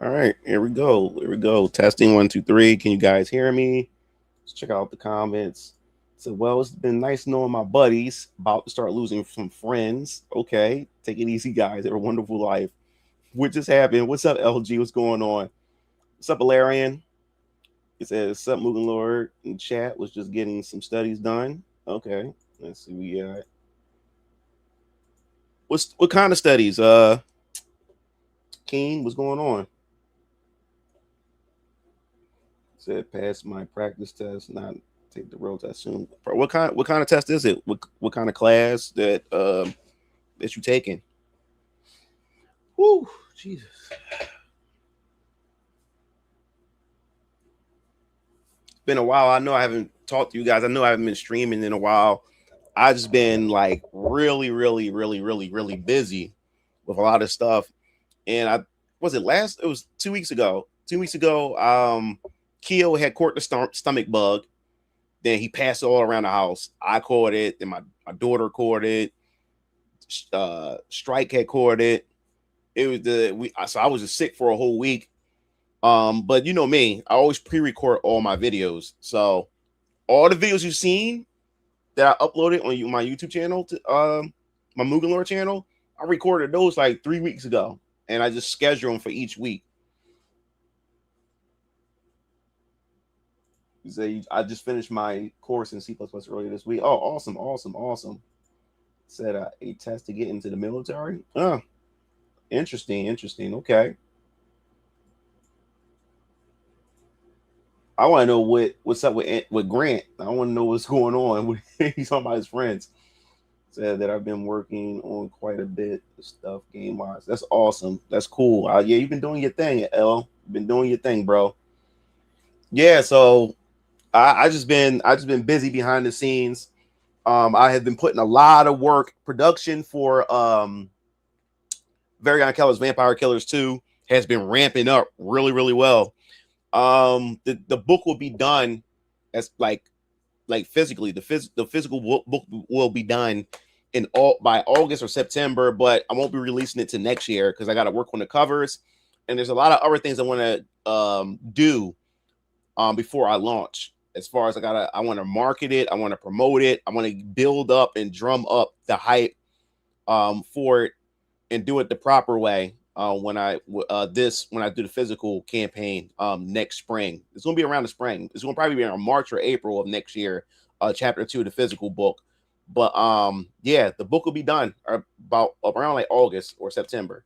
All right, here we go. Here we go. Testing one, two, three. Can you guys hear me? Let's check out the comments. So, well, it's been nice knowing my buddies. About to start losing some friends. Okay, take it easy, guys. Have a wonderful life. What just happened? What's up, LG? What's going on? What's up, Valerian? It says, "What's up, Mugen Lord?" In chat was just getting some studies done. Okay, let's see. We got what kind of studies? Keen, what's going on? Said pass my practice test, not take the road test soon. What kind of test is it? What kind of class that you taking? Whoo, Jesus. It's been a while. I know I haven't talked to you guys. I know I haven't been streaming in a while. I just been like really, really, really, really, really busy with a lot of stuff. And I was it last? It was 2 weeks ago. 2 weeks ago, Keo had caught the stomach bug. Then he passed it all around the house. I caught it. Then my daughter caught it. Strike had caught it. It was so I was just sick for a whole week. But you know me, I always pre-record all my videos. So all the videos you've seen that I uploaded on my YouTube channel to my Mugen Lore channel, I recorded those like 3 weeks ago, and I just schedule them for each week. Say I just finished my course in C++ earlier this week. Oh, awesome, awesome, awesome. Said a test to get into the military. Oh, interesting, interesting. Okay. I want to know what's up with Grant. I want to know what's going on. He's talking about his friends. Said that I've been working on quite a bit of stuff game wise. That's awesome. That's cool. Yeah, you've been doing your thing, L. You've been doing your thing, bro. Yeah. So I just been busy behind the scenes. I have been putting a lot of work. Production for Variant Killers, Vampire Killers 2 has been ramping up really, really well. The book will be done as like physically. The physical book will be done in all by August or September, but I won't be releasing it to next year because I got to work on the covers, and there's a lot of other things I want to do before I launch. As far as I want to market it, I want to promote it, I want to build up and drum up the hype for it and do it the proper way. When I do the physical campaign next spring, it's gonna be around the spring. It's gonna probably be around March or April of next year. Chapter 2 of the physical book, but yeah, the book will be done about around like August or September,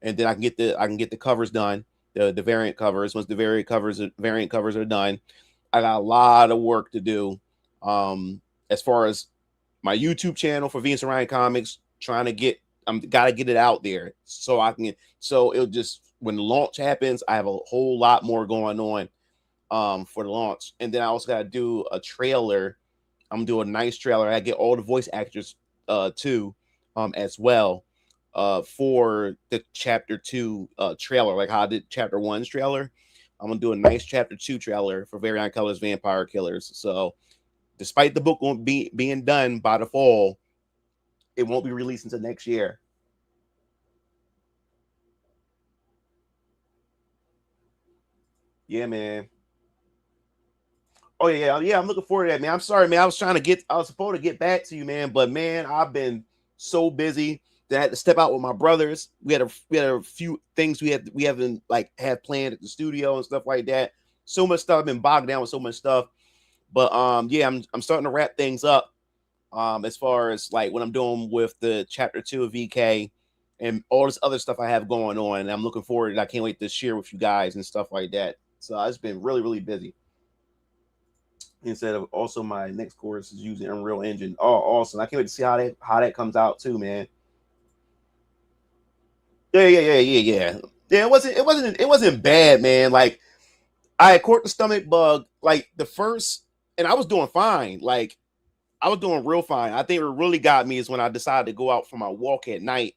and then I can get the covers done, the variant covers. Once the variant covers are done, I got a lot of work to do. As far as my YouTube channel for Venus Orion Comics, trying to get I'm gotta get it out there so I can so it'll just when the launch happens, I have a whole lot more going on for the launch. And then I also gotta do a trailer. I'm doing a nice trailer. I get all the voice actors too as well for the chapter 2 trailer, like how I did chapter 1's trailer. I'm gonna do a nice chapter 2 trailer for Variant Colors Vampire Killers. So despite the book won't be being done by the fall, it won't be released until next year. Yeah, man. Oh yeah, yeah. I'm looking forward to that, man. I'm sorry, man. I was supposed to get back to you, man, but man, I've been so busy that I had to step out with my brothers. We had a few things we haven't like had planned at the studio and stuff like that. So much stuff. I've been bogged down with so much stuff. But yeah, I'm starting to wrap things up. As far as like what I'm doing with the chapter 2 of VK and all this other stuff I have going on. And I'm looking forward and I can't wait to share with you guys and stuff like that. So I've just been really, really busy. Instead of also my next course is using Unreal Engine. Oh, awesome! I can't wait to see how that comes out too, man. Yeah, yeah, yeah, yeah, yeah. Yeah, it wasn't bad, man. Like I had caught the stomach bug like the first, and I was doing fine. Like I was doing real fine. I think it really got me is when I decided to go out for my walk at night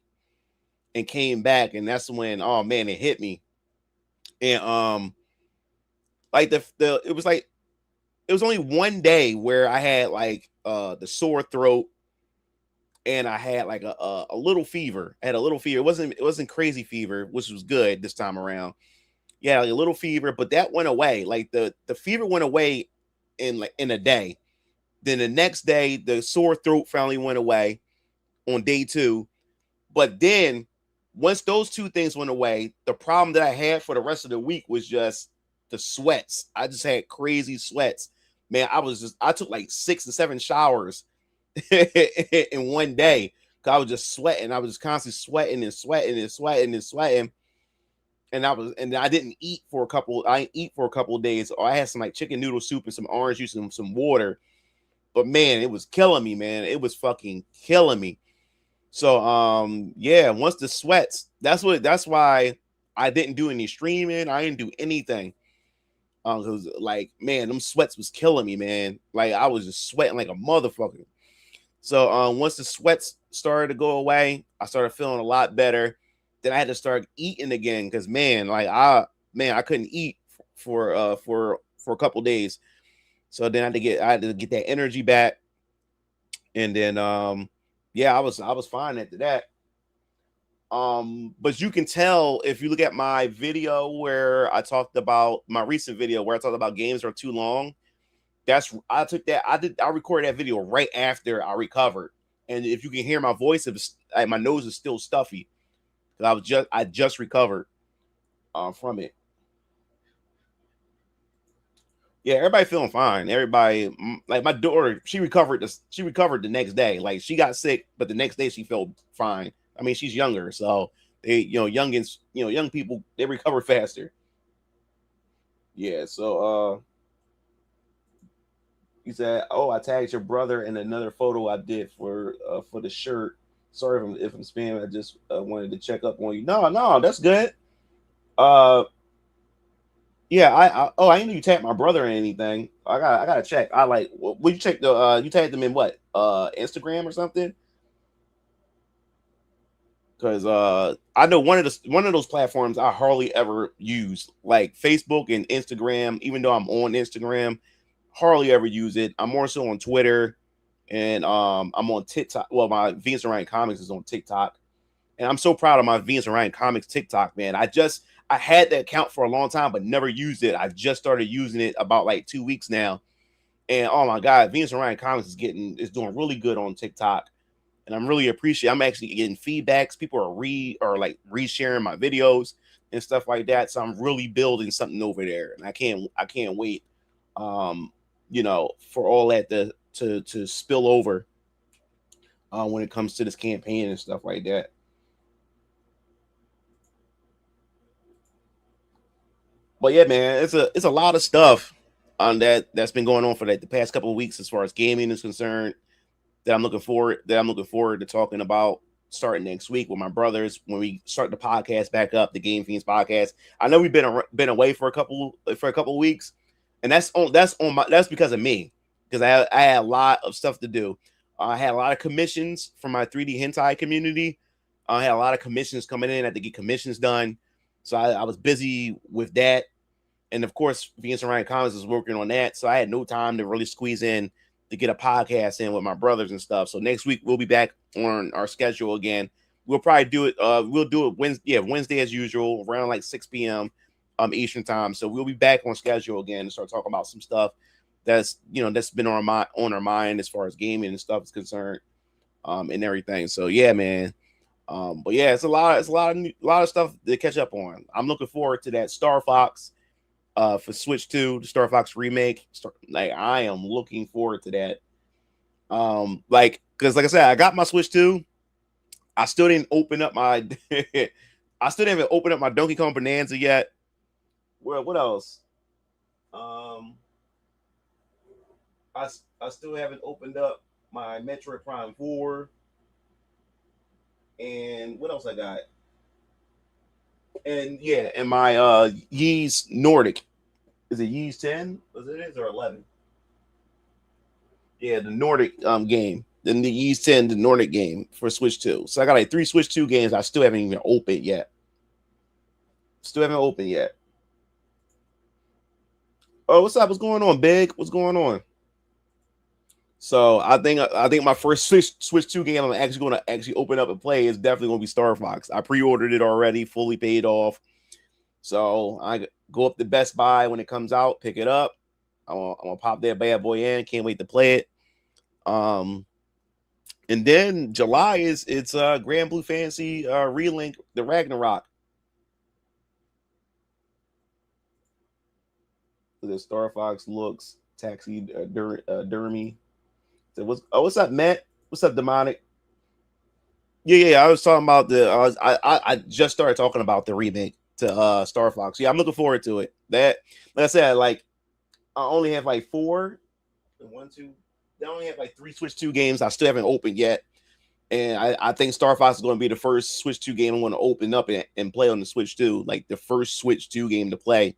and came back, and that's when oh man, it hit me. And like the it was like it was only one day where I had like the sore throat and I had like a little fever. I had a little fever. It wasn't crazy fever, which was good this time around. Yeah, like a little fever, but that went away. Like the fever went away in a day. Then the next day, the sore throat finally went away on day 2. But then once those two things went away, the problem that I had for the rest of the week was just the sweats. I just had crazy sweats. Man, I took like 6 to 7 showers in one day. Cause I was just sweating. I was just constantly sweating and sweating and sweating and sweating. And I didn't eat for a couple. I didn't eat for a couple of days. Or I had some like chicken noodle soup and some orange juice and some water. But man, it was killing me, man. It was fucking killing me. So yeah, once the sweats, that's why I didn't do any streaming. I didn't do anything. Cause like, man, them sweats was killing me, man. Like I was just sweating like a motherfucker. So once the sweats started to go away, I started feeling a lot better. Then I had to start eating again because man, I couldn't eat for a couple days. So then I had to get that energy back. And then yeah, I was fine after that. But you can tell if you look at my video where I talked about my recent video where I talked about games are too long. I recorded that video right after I recovered. And if you can hear my voice, like my nose is still stuffy because I just recovered from it. Yeah, everybody feeling fine. Everybody, like my daughter, she recovered. She recovered the next day. Like she got sick, but the next day she felt fine. I mean, she's younger, so youngins, young people, they recover faster. Yeah. So, he said, "Oh, I tagged your brother in another photo I did for the shirt. Sorry if I'm spamming. I just wanted to check up on you. No, that's good. Uh, Yeah, I didn't know you tagged my brother or anything. I gotta check. I like would you check the you tagged them in what? Instagram or something? Because I know one of those platforms I hardly ever use, like Facebook and Instagram, even though I'm on Instagram, hardly ever use it. I'm more so on Twitter and I'm on TikTok. Well, my Venus and Ryan Comics is on TikTok. And I'm so proud of my Venus and Ryan Comics TikTok, man. I had that account for a long time, but never used it. I just started using it about like 2 weeks now. And oh my God, Venus and Ryan Comics is doing really good on TikTok. And I'm really appreciating. I'm actually getting feedbacks. People are like resharing my videos and stuff like that. So I'm really building something over there. And I can't wait for all that to spill over when it comes to this campaign and stuff like that. But yeah, man, it's a lot of stuff on that's been going on for like the past couple of weeks as far as gaming is concerned that I'm looking forward to talking about starting next week with my brothers when we start the podcast back up, the Game Fiends podcast. I know we've been away for a couple of weeks, and that's because of me because I had a lot of stuff to do. I had a lot of commissions from my 3D hentai community. I had a lot of commissions coming in. I had to get commissions done, so I was busy with that. And of course, Venus and Ryan Comics is working on that, so I had no time to really squeeze in to get a podcast in with my brothers and stuff. So next week we'll be back on our schedule again. We'll probably do it. We'll do it Wednesday as usual, around like 6 p.m. Eastern time. So we'll be back on schedule again and start talking about some stuff that's been on our mind as far as gaming and stuff is concerned, and everything. So yeah, man. But yeah, it's a lot of stuff to catch up on. I'm looking forward to that Star Fox for Switch 2, the Star Fox remake. Like I am looking forward to that. Like because like I said, I got my Switch 2. I still didn't open up my I still didn't even open up my Donkey Kong Bonanza yet. Well, what else? Um, I I still haven't opened up my Metroid Prime 4. And what else I got? And yeah, and my Yeez Nordic. Is it Yeez 10? Was it or 11? Yeah, the Nordic game. Then the Yeez 10, the Nordic game for Switch 2. So I got like 3 Switch 2 games I still haven't even opened yet. Still haven't opened yet. Oh, what's up? What's going on, Big? What's going on? So I think my first Switch 2 game I'm actually going to actually open up and play is definitely going to be Star Fox. I pre-ordered it already, fully paid off. So I go up to Best Buy when it comes out, pick it up. I'm gonna pop that bad boy in. Can't wait to play it. And then July is it's Grand Blue Fantasy Relink the Ragnarok. The Star Fox looks taxi Dermy. So what's up, Matt? What's up, Demonic? Yeah. I was talking about I just started talking about the remake to Star Fox. Yeah, I'm looking forward to it. That like I said, like I only have like four, one, two. I only have like three Switch 2 games I still haven't opened yet. And I think Star Fox is going to be the first Switch 2 game I'm going to open up and play on the Switch 2, like the first Switch 2 game to play.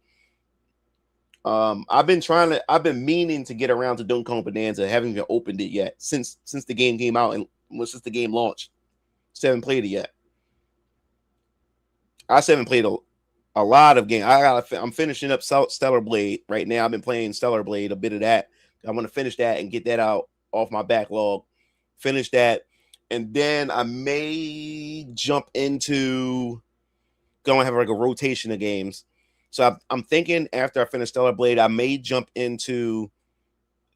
I've been meaning to get around to Donkey Kong Bonanza. Haven't even opened it yet since the game came out and since the game launched. Still haven't played it yet. I still haven't played a lot of games. I'm finishing up Stellar Blade right now. I've been playing Stellar Blade, a bit of that. I want to finish that and get that out off my backlog. Finish that, and then I may jump into going to have like a rotation of games. So I'm thinking after I finish Stellar Blade, I may jump into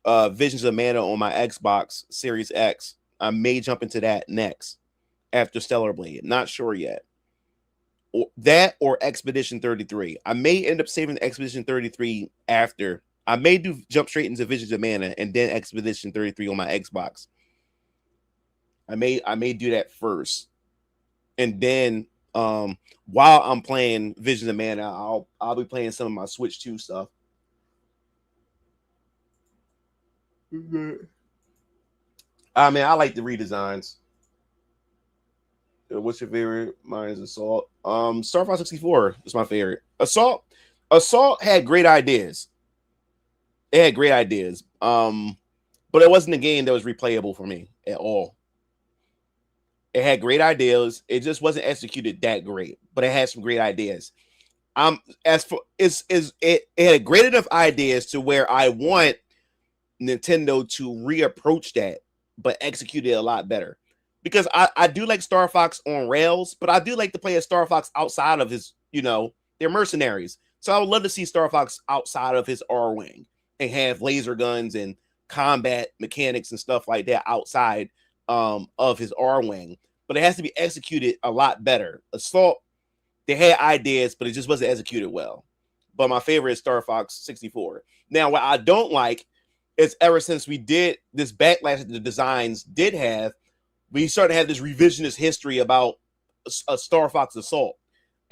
Visions of Mana on my Xbox Series X. I may jump into that next after Stellar Blade. Not sure yet. Or that or Expedition 33. I may end up saving Expedition 33 after. I may jump straight into Visions of Mana and then Expedition 33 on my Xbox. I may do that first. And then while I'm playing Visions of Mana, I'll be playing some of my Switch 2 stuff. I mean, I like the redesigns. What's your favorite? Mine is Assault. Star Fox 64 is my favorite. Assault had great ideas. It had great ideas. But it wasn't a game that was replayable for me at all. It had great ideas. It just wasn't executed that great, but it had some great ideas. As for it had great enough ideas to where I want Nintendo to reapproach that, but execute it a lot better. Because I do like Star Fox on rails, but I do like to play as Star Fox outside of his, they're mercenaries. So I would love to see Star Fox outside of his R-Wing and have laser guns and combat mechanics and stuff like that outside of his R-Wing. But it has to be executed a lot better. Assault, they had ideas, but it just wasn't executed well. But my favorite is Star Fox 64. Now, what I don't like is ever since we did this backlash that the designs did have, we started to have this revisionist history about a Star Fox Assault.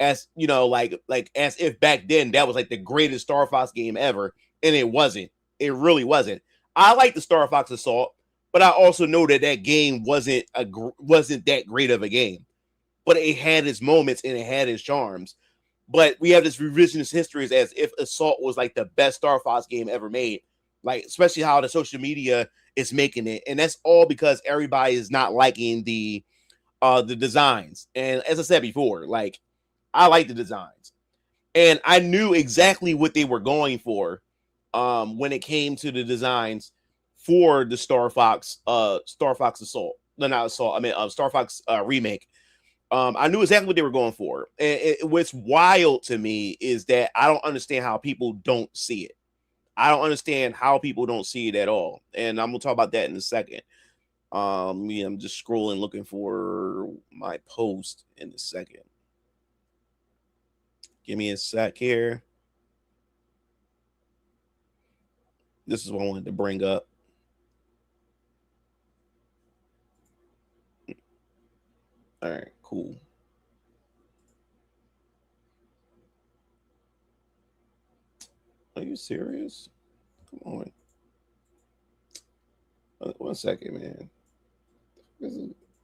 As like as if back then that was like the greatest Star Fox game ever, and it wasn't. It really wasn't. I like the Star Fox Assault, but I also know that game wasn't that great of a game. But it had its moments and it had its charms. But we have this revisionist history as if Assault was like the best Star Fox game ever made. Like, especially how the social media is making it. And that's all because everybody is not liking the designs. And as I said before, like, I like the designs. And I knew exactly what they were going for when it came to the designs for the Star Fox Assault. No, not Assault. I mean, Star Fox remake. I knew exactly what they were going for. And what's wild to me is that I don't understand how people don't see it. I don't understand how people don't see it at all. And I'm going to talk about that in a second. I'm just scrolling looking for my post in a second. Give me a sec here. This is what I wanted to bring up. All right, cool. Are you serious? Come on. 1 second, man.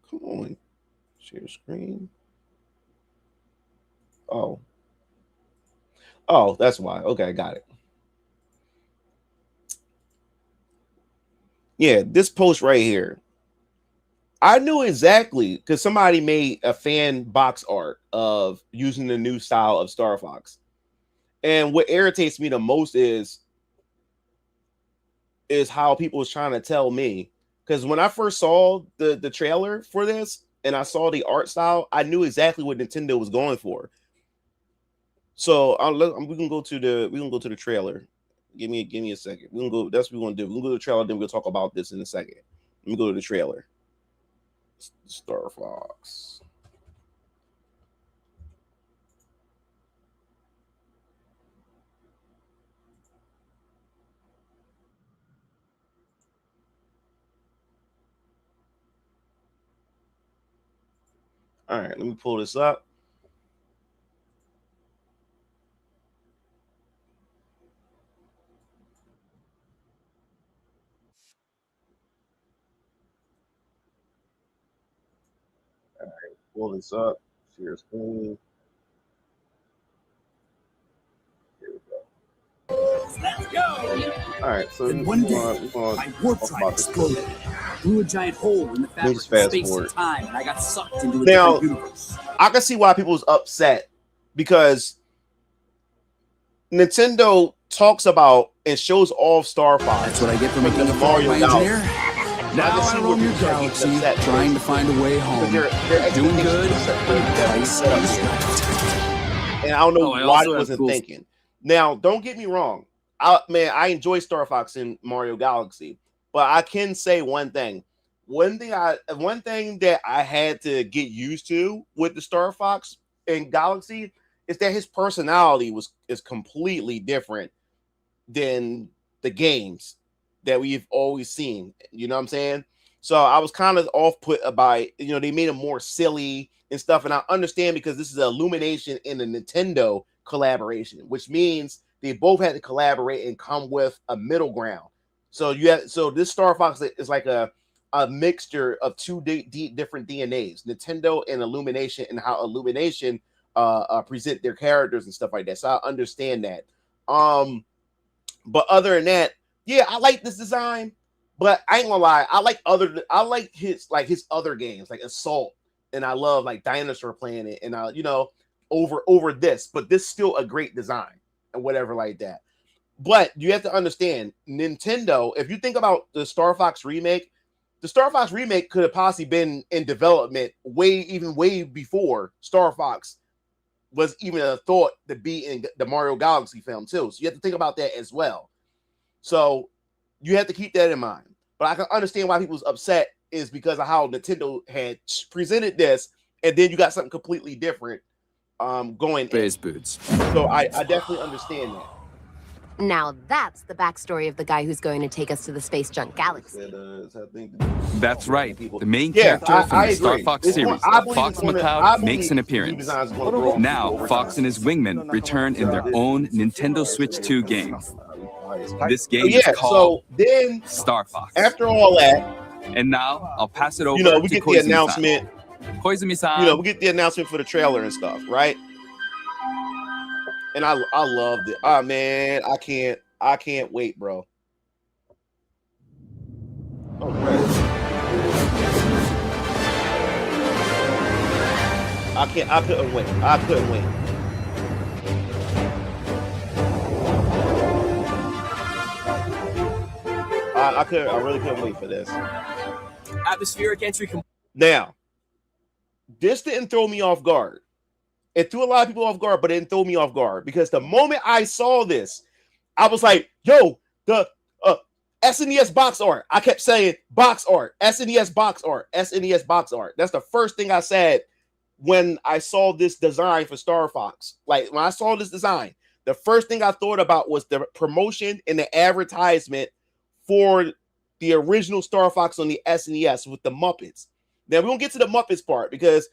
Come on. Share screen. Oh. Oh, that's why. Okay, got it. Yeah, this post right here. I knew exactly because somebody made a fan box art of using the new style of Star Fox. And what irritates me the most is how people was trying to tell me. Because when I first saw the trailer for this and I saw the art style, I knew exactly what Nintendo was going for. So we can go to the trailer. Give me a second. We can go. That's what we want to do. We can go to the trailer. Then we'll talk about this in a second. Let me go to the trailer. Star Fox. All right, let me pull this up. All right, pull this up. Share screen. Here we go. Let's go! All right, so And one day, my warp talk drive about this. exploded. Blew a giant hole in the fabric of fast space forward. and time, and I got sucked into a Now- different universe. I can see why people's upset because Nintendo talks about and shows off Star Fox. That's what I get for making the a frog Mario my Galaxy. engineer. I Now can I see roam where your people are getting galaxy, upset trying to find a way because home. their Doing expectations good, are set pretty heavily price set up is here. right. And I don't know Oh, I why also I have wasn't cool- thinking. Now, don't get me wrong. I enjoy Star Fox and Mario Galaxy, but I can say one thing. One thing that I had to get used to with the Star Fox and Galaxy is that his personality is completely different than the games that we've always seen. You know what I'm saying? So I was kind of off put by, they made him more silly and stuff. And I understand because this is an Illumination and a Nintendo collaboration, which means they both had to collaborate and come with a middle ground. So this Star Fox is like a mixture of two different DNAs, Nintendo and Illumination, and how Illumination present their characters and stuff like that. So I understand that. But other than that, yeah, I like this design, but I ain't gonna lie, I like his other games like Assault, and I love like Dinosaur Planet, and over this, but this is still a great design and whatever like that. But you have to understand, Nintendo, if you think about the Star Fox remake, the Star Fox remake could have possibly been in development way before Star Fox was even a thought to be in the Mario Galaxy film too. So you have to think about that as well. So you have to keep that in mind. But I can understand why people's upset is because of how Nintendo had presented this, and then you got something completely different going Space boots. So I definitely understand that. Now that's the backstory of the guy who's going to take us to the space junk galaxy. That's right. The main Yeah, character from I the Star agree. Fox It's series, I believe Fox it's gonna- I McCloud, believe makes an new appearance. designs gonna grow Now, over Fox time. and his wingmen return in their own Nintendo Switch 2 game. This game Yeah, is called so then Star Fox. after all that, And now, I'll pass it over we to get the Koizumi-san. announcement. Koizumi-san. We get the announcement for the trailer and stuff, right? And I loved it. Oh man, I can't wait, bro. Oh, right. I couldn't wait. I couldn't wait. I really couldn't wait for this. Atmospheric entry. Now, this didn't throw me off guard. It threw a lot of people off guard, but it didn't throw me off guard because the moment I saw this, I was like, yo, the SNES box art. I kept saying box art, SNES box art, SNES box art. That's the first thing I said when I saw this design for Star Fox. Like when I saw this design, the first thing I thought about was the promotion and the advertisement for the original Star Fox on the SNES with the Muppets. Now we won't get to the Muppets part because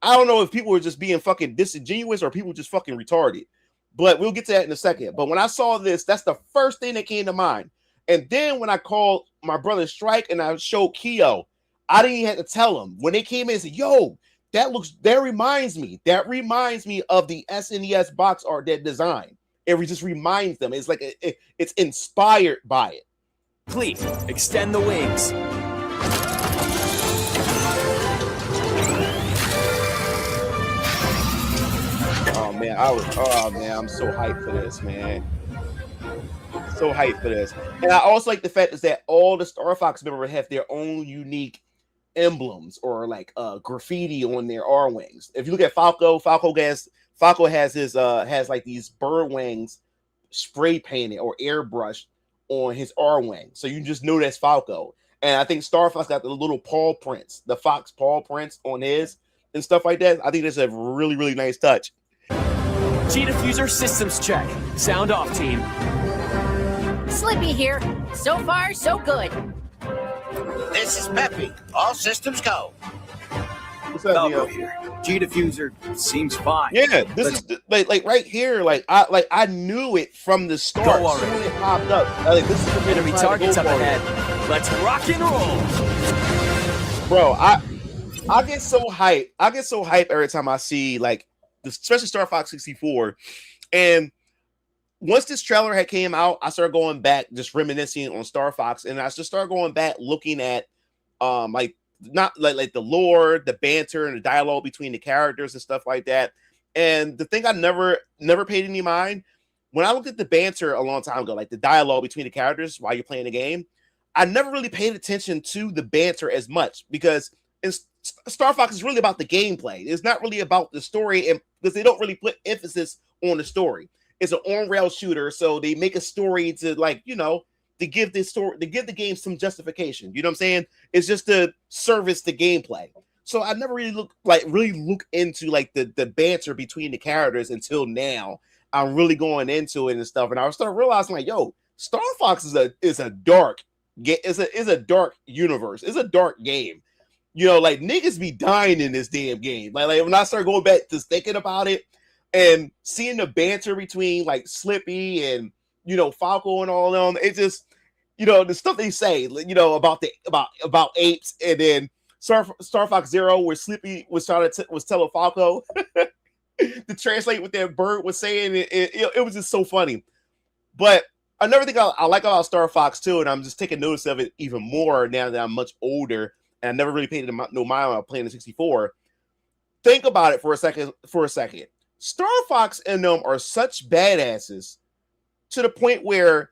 I don't know if people were just being fucking disingenuous or people just fucking retarded. But we'll get to that in a second. But when I saw this, that's the first thing that came to mind. And then when I called my brother Strike and I showed Keo, I didn't even have to tell him. When they came in and said, yo, that reminds me of the SNES box art, that design. It just reminds them. It's like it's inspired by it. Please extend the wings. Oh man, I'm so hyped for this, man. So hyped for this. And I also like the fact is that all the Star Fox members have their own unique emblems or like graffiti on their R wings. If you look at Falco has Falco has his has like these bird wings spray painted or airbrushed on his R wing, so you just know that's Falco. And I think Star Fox got the little paw prints, the fox paw prints on his and stuff like that. I think that's a really, really nice touch. G-Diffuser systems check. Sound off, team. Slippy here. So far, so good. This is Peppy. All systems go. What's up, Falco Neo? here. G-Diffuser seems fine. Yeah, this is like right here. I knew it from the start. Go already. Soon it popped up. Like, this is the Enemy targets up ahead. Let's rock and roll. Bro, I get so hyped. I get so hyped every time I see like especially Star Fox 64. And once this trailer had came out, I started going back, just reminiscing on Star Fox, and I just started going back looking at like not like the lore, the banter, and the dialogue between the characters and stuff like that. And the thing I never paid any mind when I looked at the banter a long time ago, like the dialogue between the characters while you're playing the game, I never really paid attention to the banter as much because Star Fox is really about the gameplay. It's not really about the story, and because they don't really put emphasis on the story. It's an on-rail shooter, so they make a story to to give this story, to give the game some justification. You know what I'm saying? It's just to service the gameplay. So I never really look into like the banter between the characters until now. I'm really going into it and stuff, and I started realizing like, yo, Star Fox is a dark universe. It's a dark game. Like niggas be dying in this damn game. Like when I start going back to thinking about it and seeing the banter between like Slippy and Falco and all of them, it just the stuff they say about apes, and then Star Fox Zero where Slippy was telling Falco to translate what that bird was saying. It was just so funny. But another thing I like about Star Fox 2, and I'm just taking notice of it even more now that I'm much older, and I never really paid no mind while playing the 64. Think about it for a second. Star Fox and them are such badasses to the point where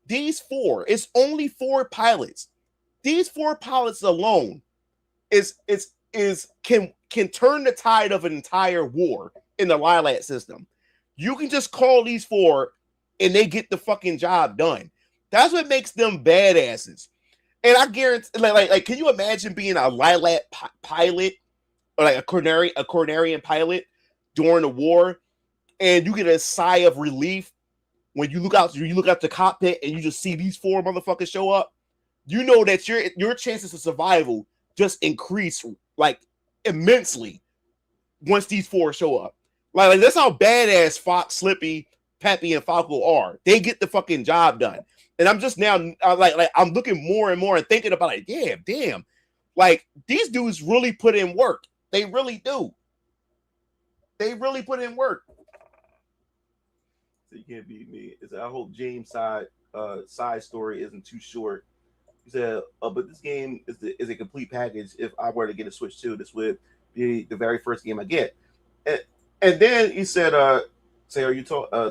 it's only 4 pilots. These 4 pilots alone can turn the tide of an entire war in the Lilat system. You can just call these 4 and they get the fucking job done. That's what makes them badasses. And I guarantee, like, can you imagine being a Lilat pilot or like a Cornerian pilot during the war, and you get a sigh of relief when you look out the cockpit and you just see these 4 motherfuckers show up? You know that your chances of survival just increase like immensely once these 4 show up. Like that's how badass Fox, Slippy, Peppy, and Falco are. They get the fucking job done. And I'm just now I'm looking more and more and thinking about it. Yeah, damn. Like these dudes really put in work. They really do. They really put in work. So you can't beat me. I hope James' side story isn't too short. He said, but this game is a complete package. If I were to get a Switch 2, this would be the very first game I get. And then he said, say, are you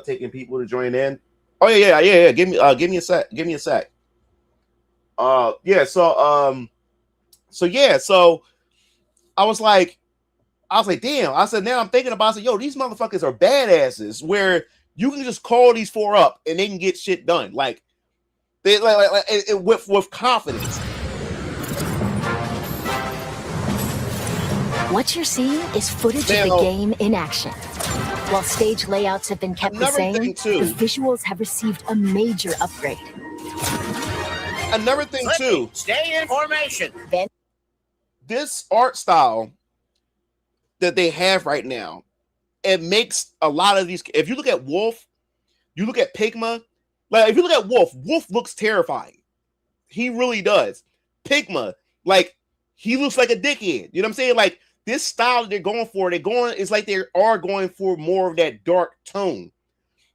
taking people to join in? Oh yeah. Give me a sec. So I was like, damn. I said, now I'm thinking about it. I said, yo, these motherfuckers are badasses where you can just call these 4 up and they can get shit done. Like they with confidence. What you're seeing is footage of the game in action. While stage layouts have been kept the same, the visuals have received a major upgrade. Another thing too. Stay in formation. This art style that they have right now, it makes a lot of these. If you look at Wolf, you look at Pigma. Like if you look at Wolf looks terrifying. He really does. Pigma, like he looks like a dickhead. You know what I'm saying? Like this style that they're going for, it's like they are going for more of that dark tone.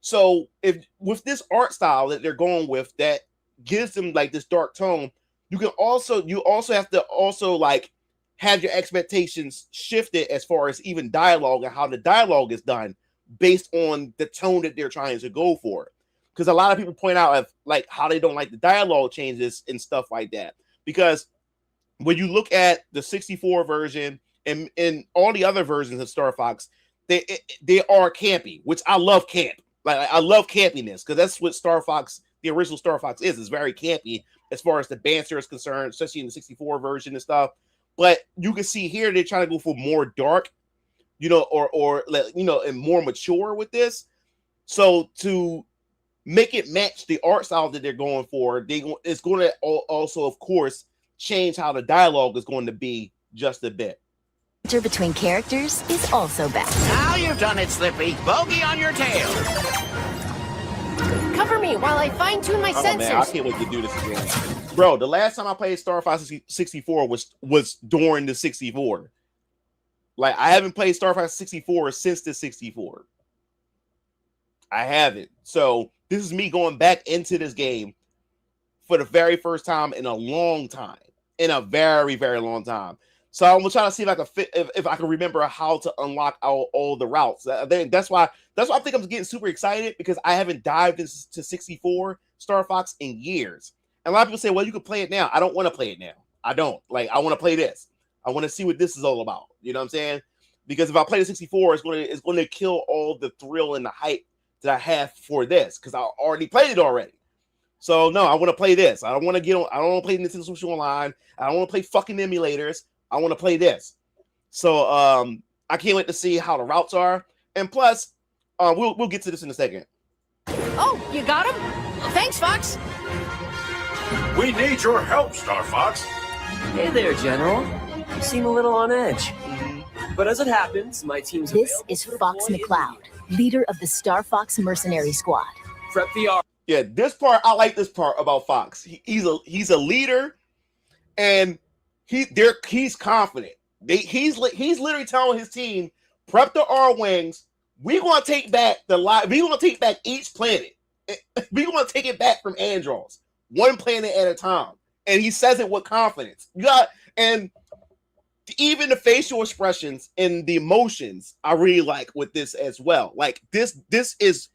So if with this art style that they're going with that gives them like this dark tone, you also have to like have your expectations shifted as far as even dialogue and how the dialogue is done based on the tone that they're trying to go for. Because a lot of people point out like how they don't like the dialogue changes and stuff like that. Because when you look at the 64 version and all the other versions of Star Fox, they are campy, which I love camp. Like I love campiness because that's what Star Fox, the original Star Fox, is. It's very campy as far as the banter is concerned, especially in the 64 version and stuff. But you can see here they're trying to go for more dark, or and more mature with this. So to make it match the art style that they're going for, it's going to also, of course, change how the dialogue is going to be just a bit. Between characters is also back. Now you've done it, Slippy. Bogey on your tail. Cover me while I fine-tune my sensors. Man, I can't wait to do this again. Bro, the last time I played Star Fox 64 was during the 64. Like, I haven't played Star Fox 64 since the 64. I haven't. So, this is me going back into this game for the very first time in a long time. In a very, very long time. So I'm gonna try to see if I can if I can remember how to unlock all the routes. That's why I think I'm getting super excited, because I haven't dived into 64 Star Fox in years. And a lot of people say, well, you can play it now. I don't want to play it now. I don't. Like, I want to play this. I want to see what this is all about. You know what I'm saying? Because if I play the 64, it's going to kill all the thrill and the hype that I have for this, because I already played it already. So no, I want to play this. I don't want to get on. I don't want to play Nintendo Switch Online. I don't want to play fucking emulators. I want to play this. So I can't wait to see how the routes are. And plus, we'll get to this in a second. Oh, you got him? Thanks, Fox. We need your help, Star Fox. Hey there, General. You seem a little on edge. But as it happens, my team's This available. is Fox McCloud, leader of the Star Fox Mercenary Squad. Prep the R. Yeah, this part, I like this part about Fox. He's a leader, and he's confident. He's literally telling his team, prep the R-Wings. We're gonna take back we're gonna take back each planet. We're gonna take it back from Andros, one planet at a time. And he says it with confidence. And even the facial expressions and the emotions I really like with this as well. Like this is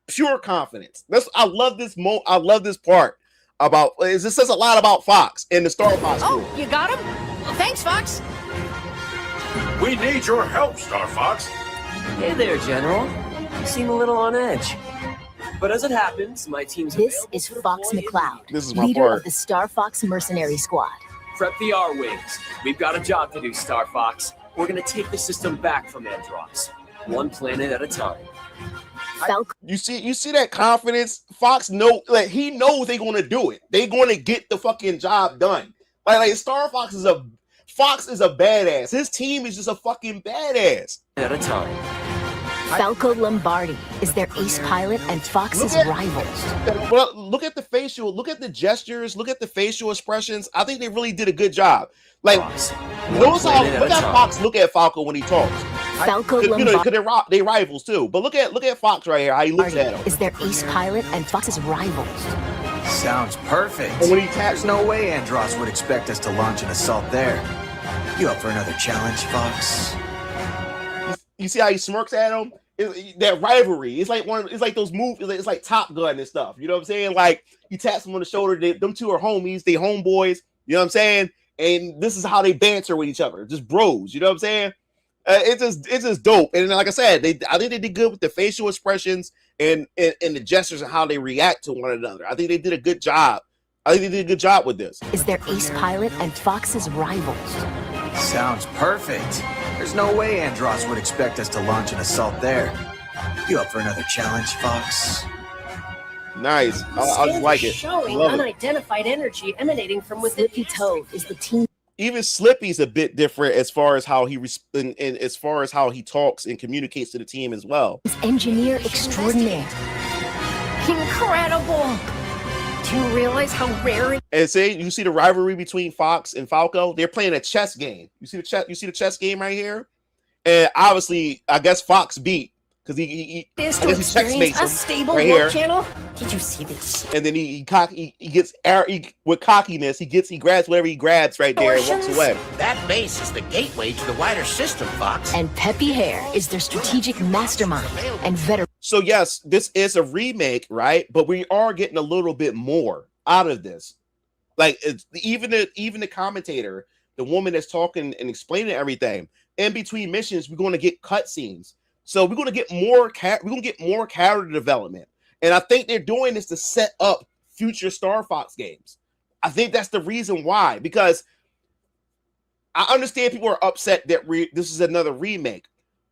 pure confidence. I love this I love this part about this says a lot about Fox and the Star Fox group. Oh, you got him? Thanks, Fox. We need your help, Star Fox. Hey there, General. You seem a little on edge. But as it happens, my team's This available. is Fox McCloud, This is my leader part. of the Star Fox Mercenary Squad. Prep the R-Wings. We've got a job to do, Star Fox. We're gonna take the system back from Andros, one planet at a time. Falcon You see that confidence? Fox he knows they're gonna do it. They're gonna get the fucking job done. Like Star Fox is a badass. His team is just a fucking badass. At a time. Falco Lombardi is their ace pilot and Fox's rivals. Well, look at the look at the gestures, look at the facial expressions. I think they really did a good job. Like, Fox, notice how planet at look a at time. Fox look at Falco when he talks. Falco Because Lombardi they rivals too. But look at Fox right here, how he looks at him. is their ace pilot and Fox's rivals. Sounds perfect. And when he taps, There's no way Andros would expect us to launch an assault there. You up for another challenge, Fox? you see how he smirks at him? That rivalry. It's like those movies. It's like Top Gun and stuff. You know what I'm saying? Like he taps him on the shoulder. Them two are homies. They homeboys. You know what I'm saying? And this is how they banter with each other. Just bros. You know what I'm saying? It's just dope. And like I said, I think they did good with the facial expressions and the gestures and how they react to one another. I think they did a good job. I think they did a good job with this. Is their ace pilot and Fox's rivals. Sounds perfect. There's no way Andros would expect us to launch an assault there. You up for another challenge, Fox? Nice. I just like it. Showing Love it. unidentified energy emanating from within. Slippy Toad is the team Even Slippy's a bit different as far as how and as far as how he talks and communicates to the team as well. engineer extraordinaire. Incredible! Do you realize how rare it And say you see the rivalry between Fox and Falco. They're playing a chess game. You see the chess game right here, and obviously, I guess Fox beat because he is I to guess he checkmates experience a him stable right warp here. channel? Did you see this? And then he gets with cockiness. He grabs whatever he grabs right there and walks away. That base is the gateway to the wider system, Fox. And Peppy Hare is their strategic mastermind and veteran. So yes, this is a remake, right? But we are getting a little bit more out of this. Like even the commentator, the woman that's talking and explaining everything in between missions, we're going to get cutscenes. So we're gonna get more character development, and I think they're doing this to set up future Star Fox games. I think that's the reason why, because I understand people are upset that this is another remake,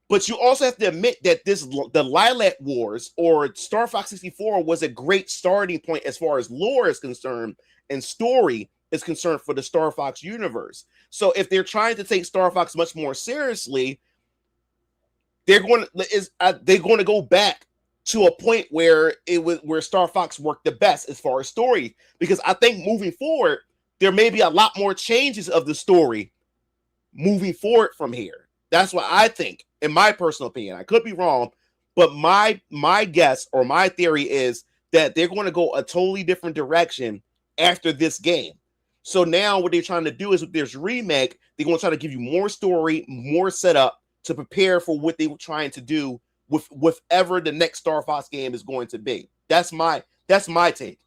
but you also have to admit that the Lilac Wars or Star Fox 64 was a great starting point as far as lore is concerned and story is concerned for the Star Fox universe. So if they're trying to take Star Fox much more seriously, they're going to go back to a point where where Star Fox worked the best as far as story, because I think moving forward there may be a lot more changes of the story moving forward from here. That's what I think, in my personal opinion. I could be wrong, but my guess or my theory is that they're going to go a totally different direction after this game. So now what they're trying to do is with this remake, they're going to try to give you more story, more setup to prepare for what they were trying to do with whatever the next Star Fox game is going to be. That's my take. That's my take.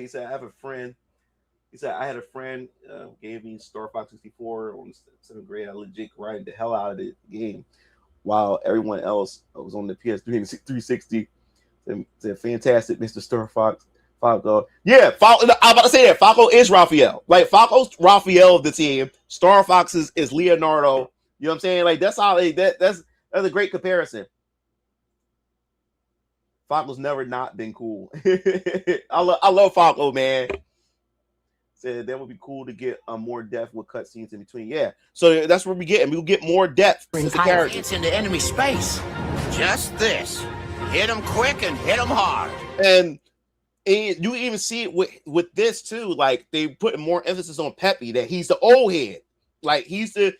He said, I have a friend. He said, I had a friend gave me Star Fox 64 on 7th grade. I legit grinded the hell out of the game while everyone else was on the PS3 and 360. Said, fantastic, Mr. Star Fox. Falco. Yeah, I'm about to say that. Falco is Raphael. Like, Falco's Raphael of the team. Star Fox is Leonardo. You know what I'm saying? Like, that's how that's a great comparison. Falco's never not been cool. I love Falco, man. Said that would be cool to get more depth with cutscenes in between. Yeah, so that's what we get, and we'll get more depth in the characters. It's into enemy space. Just this. Hit them quick and hit them hard. And you even see it with this too. Like, they put more emphasis on Peppy, that he's the old head. Like, he's the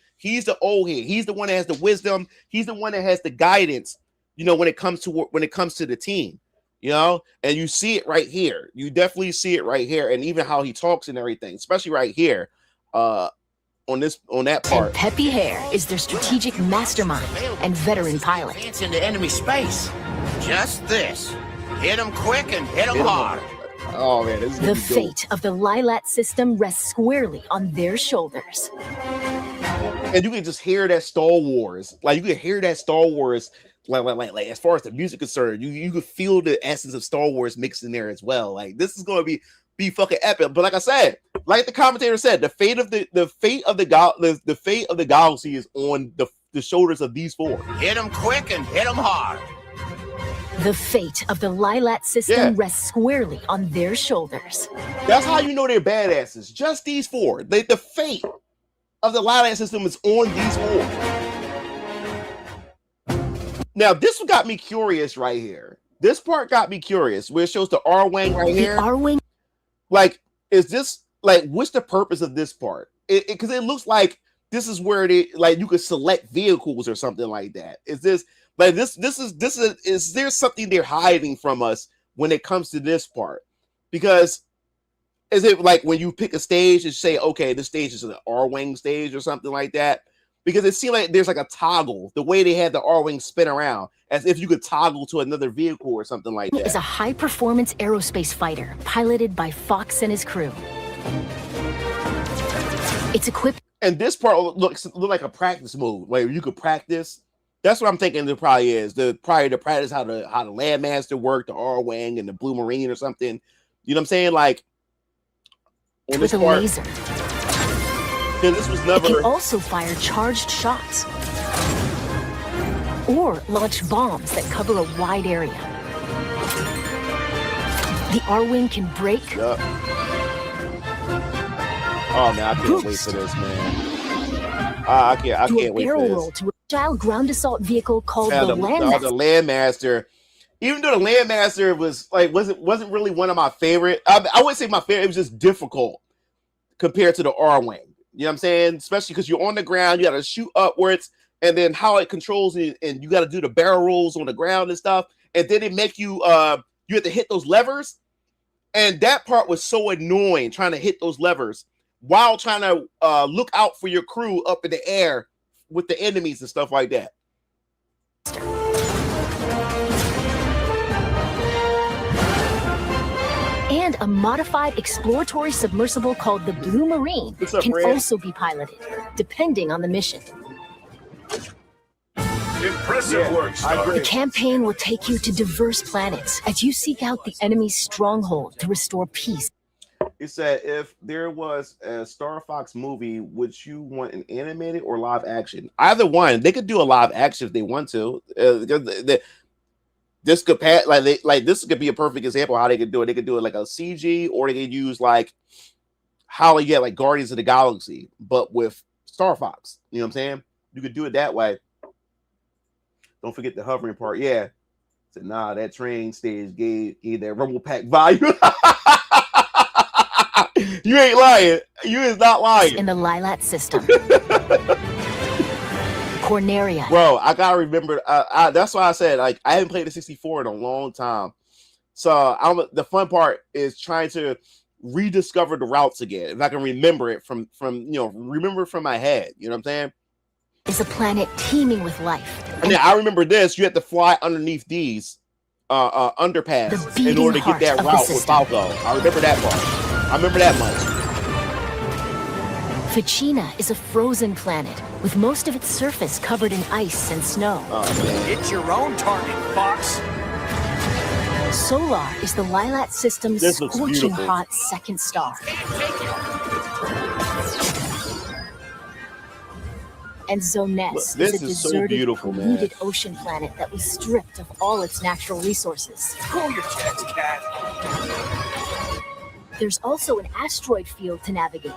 old head. He's the one that has the wisdom. He's the one that has the guidance. You know, when it comes to the team. You know, and you see it right here. You definitely see it right here, and even how he talks and everything, especially right here, on that part. And Peppy Hare is their strategic mastermind and veteran pilot. It's into enemy space. Just this. Hit them quick and hit them hard. Oh man, this is the fate of the Lilac system rests squarely on their shoulders. And you can just hear that Star Wars. Like, you can hear that Star Wars. Like as far as the music is concerned, you could feel the essence of Star Wars mixed in there as well. Like, this is going to be fucking epic. But like I said, like the commentator said, the fate of the galaxy is on the shoulders of these four. Hit them quick and hit them hard. The fate of the Lilac system rests squarely on their shoulders. That's how you know they're badasses. Just these four. The fate of the Lilac system is on these four. Now, this got me curious right here. This part got me curious, where it shows the R-Wing right here. The R-Wing? Like, is this, like, what's the purpose of this part? Because it looks like this is where you could select vehicles or something like that. Is this, like, is there something they're hiding from us when it comes to this part? Because is it like when you pick a stage and say, okay, this stage is an R-Wing stage or something like that? Because it seemed like there's like a toggle, the way they had the R-Wing spin around, as if you could toggle to another vehicle or something like that. It is a high-performance aerospace fighter piloted by Fox and his crew. It's equipped. And this part looks like a practice mode, where you could practice. That's what I'm thinking. There probably is to practice how the Landmaster worked, the R-Wing and the Blue Marine or something. You know what I'm saying? Like, on with this a part, laser. This was never. It can also fire charged shots or launch bombs that cover a wide area. The R-Wing can break. Yep. Oh man, I can't wait for this, man. I can't wait for this. Roll to a agile ground assault vehicle called the Landmaster. The Landmaster. Even though the Landmaster wasn't really one of my favorite. I wouldn't say my favorite. It was just difficult compared to the R-Wing. You know what I'm saying? Especially because you're on the ground, you got to shoot upwards, and then how it controls it, and you got to do the barrel rolls on the ground and stuff. And then it make you you have to hit those levers. And that part was so annoying, trying to hit those levers while trying to look out for your crew up in the air with the enemies and stuff like that. And a modified exploratory submersible called the Blue Marine can also be piloted, depending on the mission. Impressive work, Star. The campaign will take you to diverse planets as you seek out the enemy's stronghold to restore peace. It said, if there was a Star Fox movie, would you want an animated or live action? Either one. They could do a live action if they want to. This could this could be a perfect example of how they could do it. They could do it like a CG, or they could use like how you get like Guardians of the Galaxy, but with Star Fox. You know what I'm saying? You could do it that way. Don't forget the hovering part. Yeah. Said, nah, that train stage gave that Rumble Pack value. You ain't lying. You is not lying. In the Lilat system. Corneria. Bro, I gotta remember. That's why I said, like, I haven't played the 64 in a long time. So the fun part is trying to rediscover the routes again. If I can remember it from my head. You know what I'm saying? Is a planet teeming with life. And then I remember this. You have to fly underneath these underpass in order to get that route with Falco. I remember that part. I remember that much. Ficina is a frozen planet with most of its surface covered in ice and snow. It's your own target, Fox. Solar is the Lilat system's scorching hot second star. And Zoness is a deserted, polluted ocean planet that was stripped of all its natural resources. Cool your jets, Cat. There's also an asteroid field to navigate.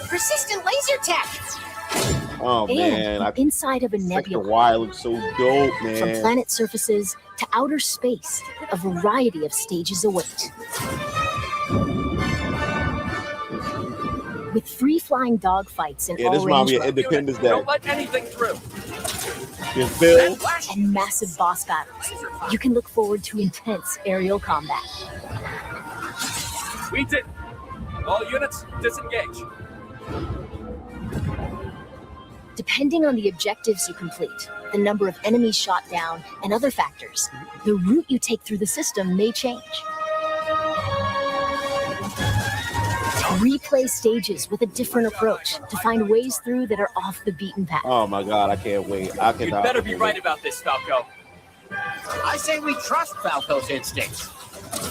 Persistent laser tech. Oh man! Inside of a nebula. The Y looks so dope, man. From planet surfaces to outer space, a variety of stages await. With free-flying dogfights in all range movies. Independence Day. Don't let anything through. And massive boss battles. You can look forward to intense aerial combat. We did. All units, disengage. Depending on the objectives you complete, the number of enemies shot down, and other factors, the route you take through the system may change. Replay stages with a different approach to find ways through that are off the beaten path. Oh my god, I can't wait. You better be right about this, Falco. I say we trust Falco's instincts.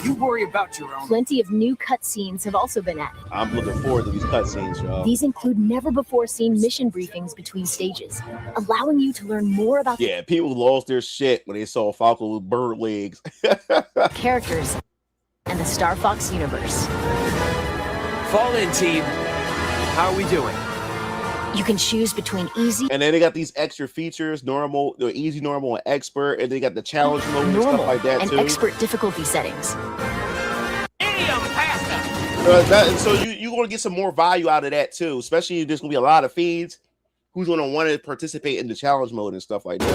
You worry about your own. Plenty of new cutscenes have also been added. I'm looking forward to these cutscenes, y'all. These include never-before-seen mission briefings between stages, allowing you to learn more about people lost their shit when they saw Falco with bird legs. characters and the Star Fox universe. Fall in, team. How are we doing? You can choose between easy, and then they got these extra features: normal, easy, normal, and expert. And they got the challenge mode and stuff like that and too. Expert difficulty settings. So you're gonna get some more value out of that too. Especially if there's gonna be a lot of feeds. Who's gonna want to participate in the challenge mode and stuff like that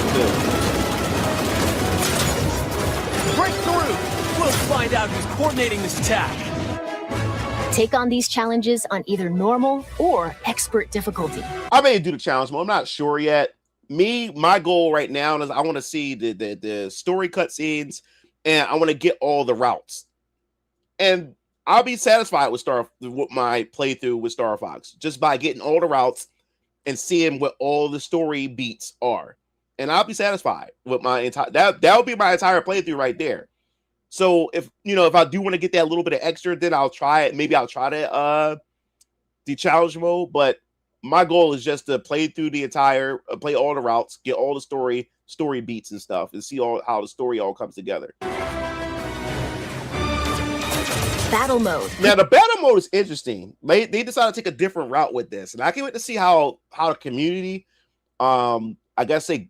too? Break through. We'll find out who's coordinating this attack. Take on these challenges on either normal or expert difficulty. I may do the challenge mode. I'm not sure yet. My goal right now is I want to see the story cutscenes, and I want to get all the routes. And I'll be satisfied with my playthrough with Star Fox just by getting all the routes and seeing what all the story beats are. And I'll be satisfied with my entire that would be my entire playthrough right there. So if I do want to get that little bit of extra, then I'll try it. Maybe I'll try the challenge mode. But my goal is just to play through play all the routes, get all the story beats and stuff, and see how the story all comes together. Battle mode. Now the battle mode is interesting. They decided to take a different route with this, and I can't wait to see how the community, I guess I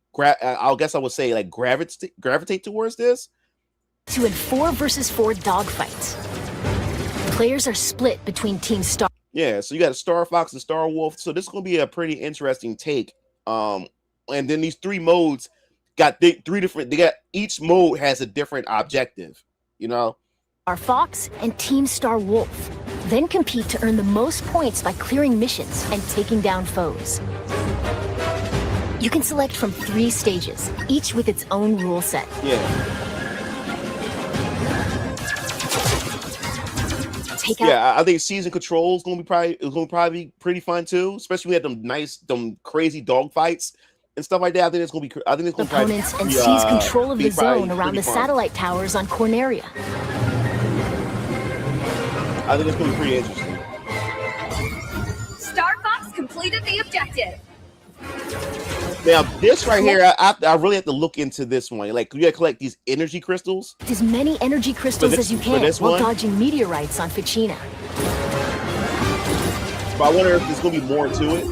would say like gravitate towards this. To in 4 versus 4 dogfights. Players are split between Team Star. Yeah, so you got Star Fox and Star Wolf. So this is going to be a pretty interesting take. And then these 3 modes got 3 different. Each mode has a different objective. Star Fox and Team Star Wolf then compete to earn the most points by clearing missions and taking down foes. You can select from 3 stages, each with its own rule set. Yeah. I think season control is going to be probably pretty fun too. Especially we had them crazy dog fights and stuff like that. I think it's gonna be. I think it's gonna Opponents and be, seize control of be the zone probably around pretty the fun. satellite towers on Corneria. I think it's gonna be pretty interesting. Star Fox completed the objective. Now, this right here, I really have to look into this one. Like, you gotta collect these energy crystals. As many energy crystals this- as you for can this while one? dodging meteorites on Ficina. But I wonder if there's gonna be more to it.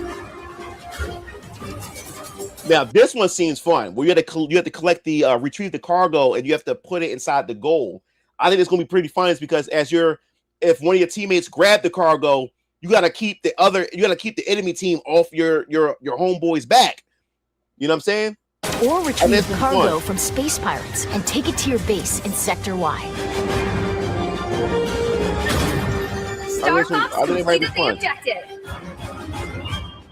Now, this one seems fun. Where you have to collect the retrieve the cargo, and you have to put it inside the goal. I think it's gonna be pretty fun, is because if one of your teammates grab the cargo, you gotta keep the enemy team off your homeboy's back. You know what I'm saying? Or think retrieve it's cargo fun. from space pirates and take it to your base in Sector Y. Star think it Fox might be completed the fun. objective.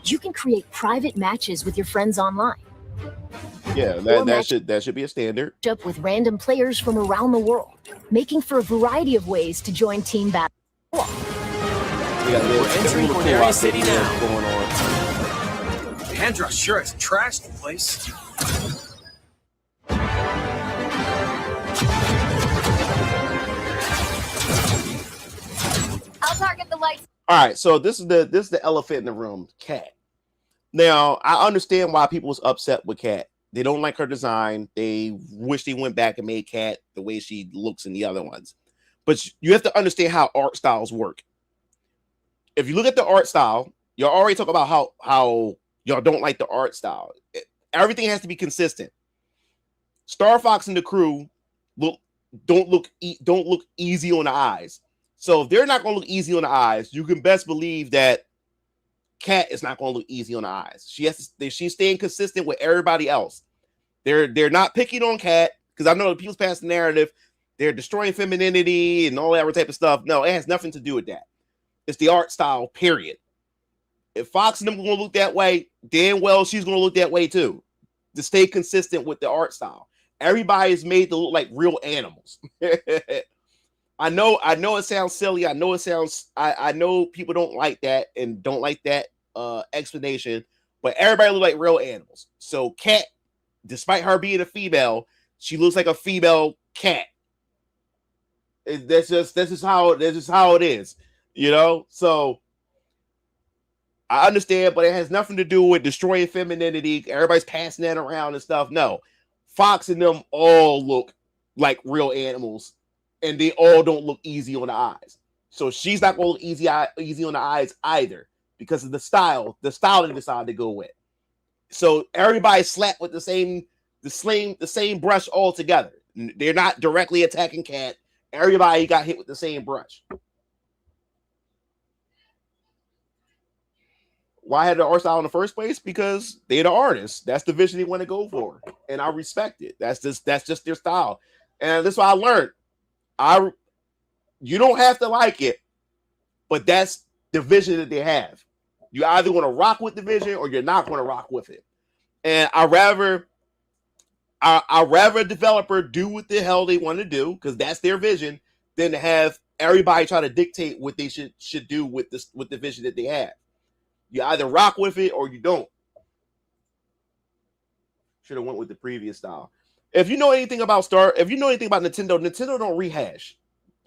You can create private matches with your friends online. Yeah, that should be a standard. Up with random players from around the world, making for a variety of ways to join team battle. Yeah, We're entering Corneria City now. Going on. Andros sure has trashed the place. I'll target the lights. All right, so this is the elephant in the room, Cat. Now, I understand why people was upset with Cat. They don't like her design. They wish they went back and made Cat the way she looks in the other ones. But you have to understand how art styles work. If you look at the art style, you already talk about how y'all don't like the art style. Everything has to be consistent. Star Fox and the crew don't look easy on the eyes. So if they're not going to look easy on the eyes, you can best believe that Cat is not going to look easy on the eyes. She's staying consistent with everybody else. They're not picking on Cat, because I know the people's past the narrative. They're destroying femininity and all that type of stuff. No, it has nothing to do with that. It's the art style, period. If Fox and them are going to look that way, damn well she's going to look that way too. To stay consistent with the art style. Everybody is made to look like real animals. I know it sounds silly. I know people don't like that and don't like that explanation, but everybody look like real animals. So Cat, despite her being a female, she looks like a female cat. That's just how it is, you know. So I understand, but it has nothing to do with destroying femininity. Everybody's passing that around and stuff. No, Fox and them all look like real animals, and they all don't look easy on the eyes. So she's not going to look easy on the eyes either, because of the style they decided to go with. So everybody slapped with the same brush all together. They're not directly attacking Cat. Everybody got hit with the same brush. Why had the art style in the first place? Because they're the artists. That's the vision they want to go for, and I respect it. That's just their style, and that's what I learned. You don't have to like it, but that's the vision that they have. You either want to rock with the vision or you're not going to rock with it. And I'd rather a developer do what the hell they want to do, because that's their vision, than to have everybody try to dictate what they should do with the vision that they have. You either rock with it or you don't. Should have went with the previous style. If you know anything about Nintendo don't rehash.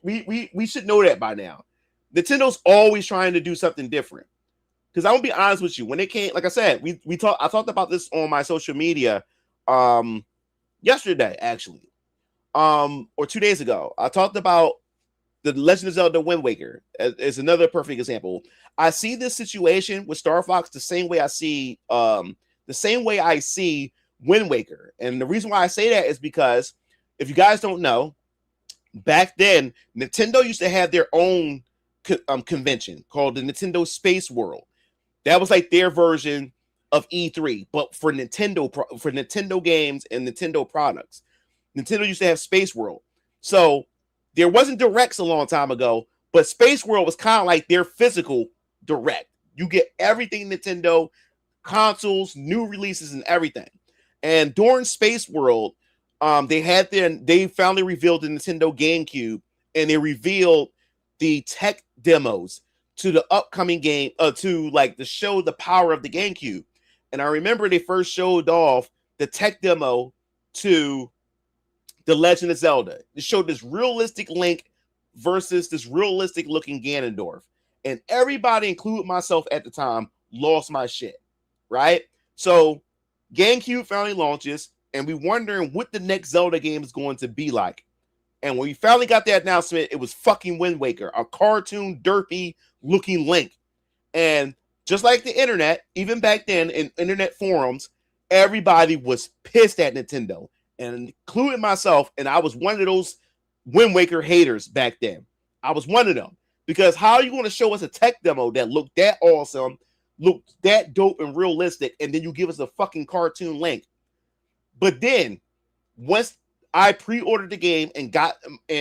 We should know that by now. Nintendo's always trying to do something different. Because I'm gonna be honest with you, when it came, like I said, I talked about this on my social media yesterday, actually. Or 2 days ago. I talked about the Legend of Zelda Wind Waker as another perfect example. I see this situation with Star Fox the same way I see Wind Waker. And the reason why I say that is because, if you guys don't know, back then, Nintendo used to have their own convention called the Nintendo Space World. That was like their version of E3, but for Nintendo games and Nintendo products. Nintendo used to have Space World. So there wasn't Directs a long time ago, but Space World was kind of like their physical Direct. You get everything Nintendo, consoles, new releases, and everything. And during Space World, they finally revealed the Nintendo GameCube, and they revealed the tech demos to the upcoming game, to show the power of the GameCube. And I remember they first showed off the tech demo to The Legend of Zelda. They showed this realistic Link versus this realistic looking Ganondorf. And everybody, including myself at the time, lost my shit, right? So GameCube finally launches, and we wondering what the next Zelda game is going to be like. And when we finally got that announcement, it was fucking Wind Waker, a cartoon, derpy looking Link. And just like the internet, even back then in internet forums, everybody was pissed at Nintendo, and including myself. And I was one of those Wind Waker haters back then. I was one of them, because how are you going to show us a tech demo that looked that awesome, looked that dope and realistic, and then you give us a fucking cartoon Link? But then once I pre-ordered the game and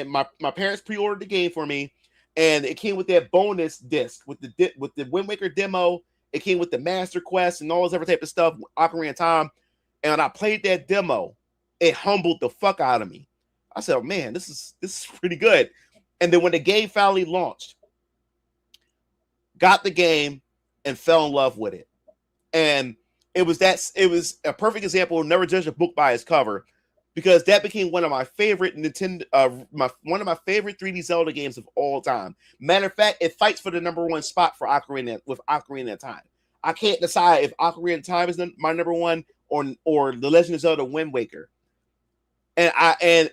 my parents pre-ordered the game for me, and it came with that bonus disc with the Wind Waker demo. It came with the Master Quest and all this other type of stuff, Ocarina of Time. And when I played that demo, it humbled the fuck out of me. I said, oh, man, this is pretty good. And then when the game finally launched, got the game and fell in love with it. And it was a perfect example of never judge a book by its cover, because that became one of my favorite Nintendo, one of my favorite 3D Zelda games of all time. Matter of fact, it fights for the #1 spot for Ocarina of Time. I can't decide if Ocarina of Time is my #1 or The Legend of Zelda Wind Waker. And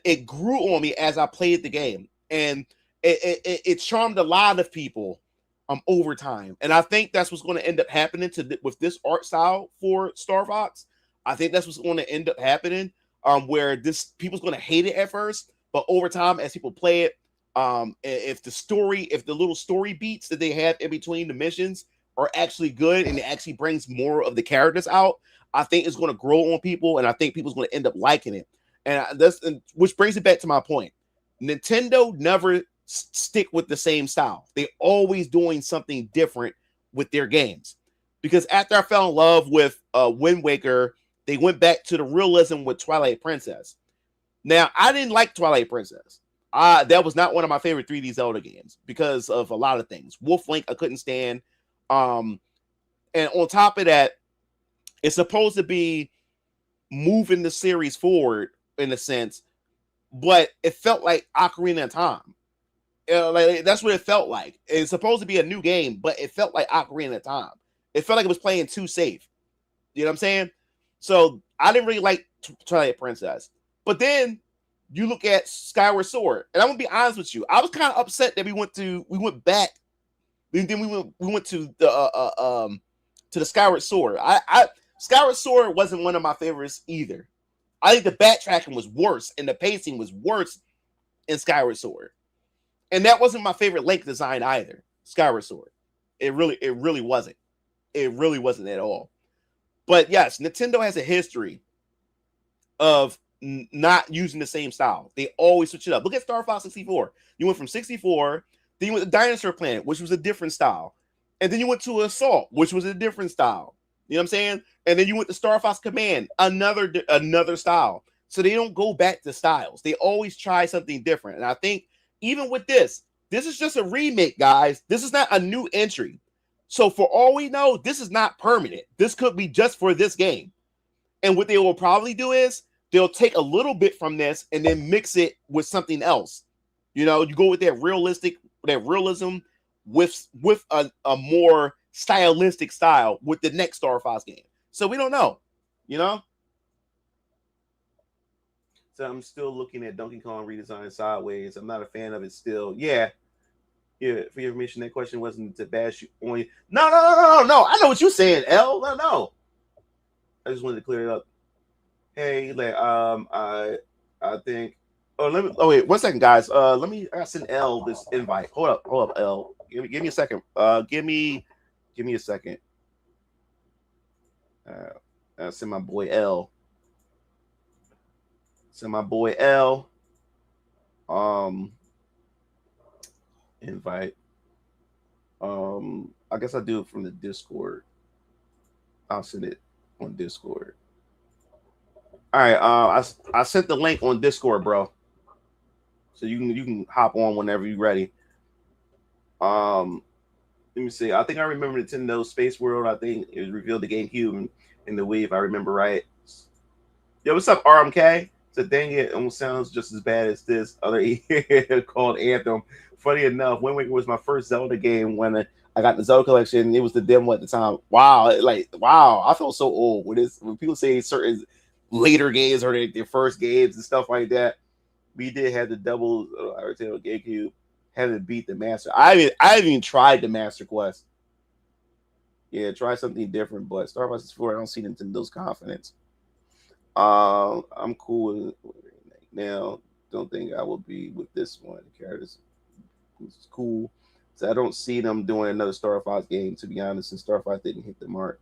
it grew on me as I played the game, and it charmed a lot of people over time. And I think that's what's going to end up happening with this art style for Star Fox. I think that's what's going to end up happening. Where people's going to hate it at first, but over time, as people play it, if the little story beats that they have in between the missions are actually good, and it actually brings more of the characters out, I think it's going to grow on people, and I think people's going to end up liking it. And which brings it back to my point. Nintendo never stick with the same style. They're always doing something different with their games. Because after I fell in love with Wind Waker, they went back to the realism with Twilight Princess. Now, I didn't like Twilight Princess. That was not one of my favorite 3D Zelda games because of a lot of things. Wolf Link, I couldn't stand. And on top of that, it's supposed to be moving the series forward in a sense, but it felt like Ocarina of Time. That's what it felt like. It's supposed to be a new game, but it felt like Ocarina of Time. It felt like it was playing too safe. You know what I'm saying? So I didn't really like Twilight Princess. But then you look at Skyward Sword, and I'm gonna be honest with you, I was kind of upset that we went back. Then we went to the Skyward Sword. Skyward Sword wasn't one of my favorites either. I think the backtracking was worse, and the pacing was worse in Skyward Sword. And that wasn't my favorite Link design either. Skyward Sword. It really wasn't. It really wasn't at all. But yes, Nintendo has a history of not using the same style. They always switch it up. Look at Star Fox 64. You went from 64, then you went to Dinosaur Planet, which was a different style. And then you went to Assault, which was a different style. You know what I'm saying? And then you went to Star Fox Command, another style. So they don't go back to styles. They always try something different. And I think even with this is just a remake, guys. This is not a new entry. So for all we know, this is not permanent. This could be just for this game. And what they will probably do is they'll take a little bit from this and then mix it with something else. You know, you go with that realism with a more stylistic style with the next Star Fox game. So we don't know, you know? So I'm still looking at Donkey Kong redesign sideways. I'm not a fan of it still. Yeah, for your information, that question wasn't to bash you on you. No. I know what you're saying, L. No. I just wanted to clear it up. Hey, I think. Wait, 1 second, guys. I send L this invite. Hold up, L. Give me a second. Give me a second. I'll send my boy L. Invite. I guess I'll do it from the Discord. I'll send it on Discord. All right. I sent the link on Discord, bro. So you can hop on whenever you're ready. Let me see. I think I remember Nintendo Space World. I think it was revealed the GameCube, and in the Wii, if I remember right. Yo, what's up, RMK? So dang it, almost sounds just as bad as this other called Anthem. Funny enough, Wind Waker was my first Zelda game when I got the Zelda collection. It was the demo at the time. Wow, wow, I felt so old when people say certain later games or their first games and stuff like that. We did have the double GameCube. Haven't beat the Master. I haven't even tried the Master Quest. Yeah, try something different. But Star Fox 64, I don't see Nintendo's confidence. I'm cool with it now. Don't think I will be with this one. The characters is cool. So I don't see them doing another Star Fox game, to be honest, since Star Fox didn't hit the mark.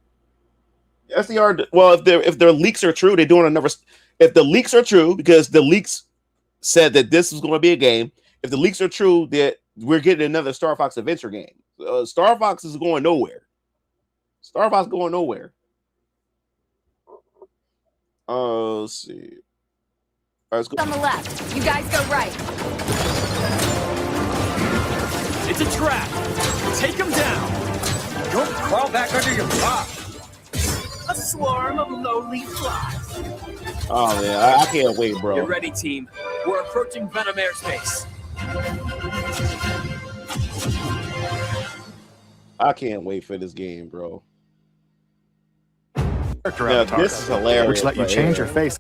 Yes, they are. Well, if their leaks are true, they're doing another. If the leaks are true, because the leaks said that this is going to be a game. If the leaks are true, that we're getting another Star Fox adventure game. Star Fox is going nowhere. Star Fox going nowhere. Let's see. All right, let's go. On the left. You guys go right. It's a trap. Take him down. Don't crawl back under your rock. A swarm of lowly flies. Oh man, I can't wait, bro. Get ready, team. We're approaching Venom airspace. I can't wait for this game, bro. Yeah, this is hilarious. Which let you change your face.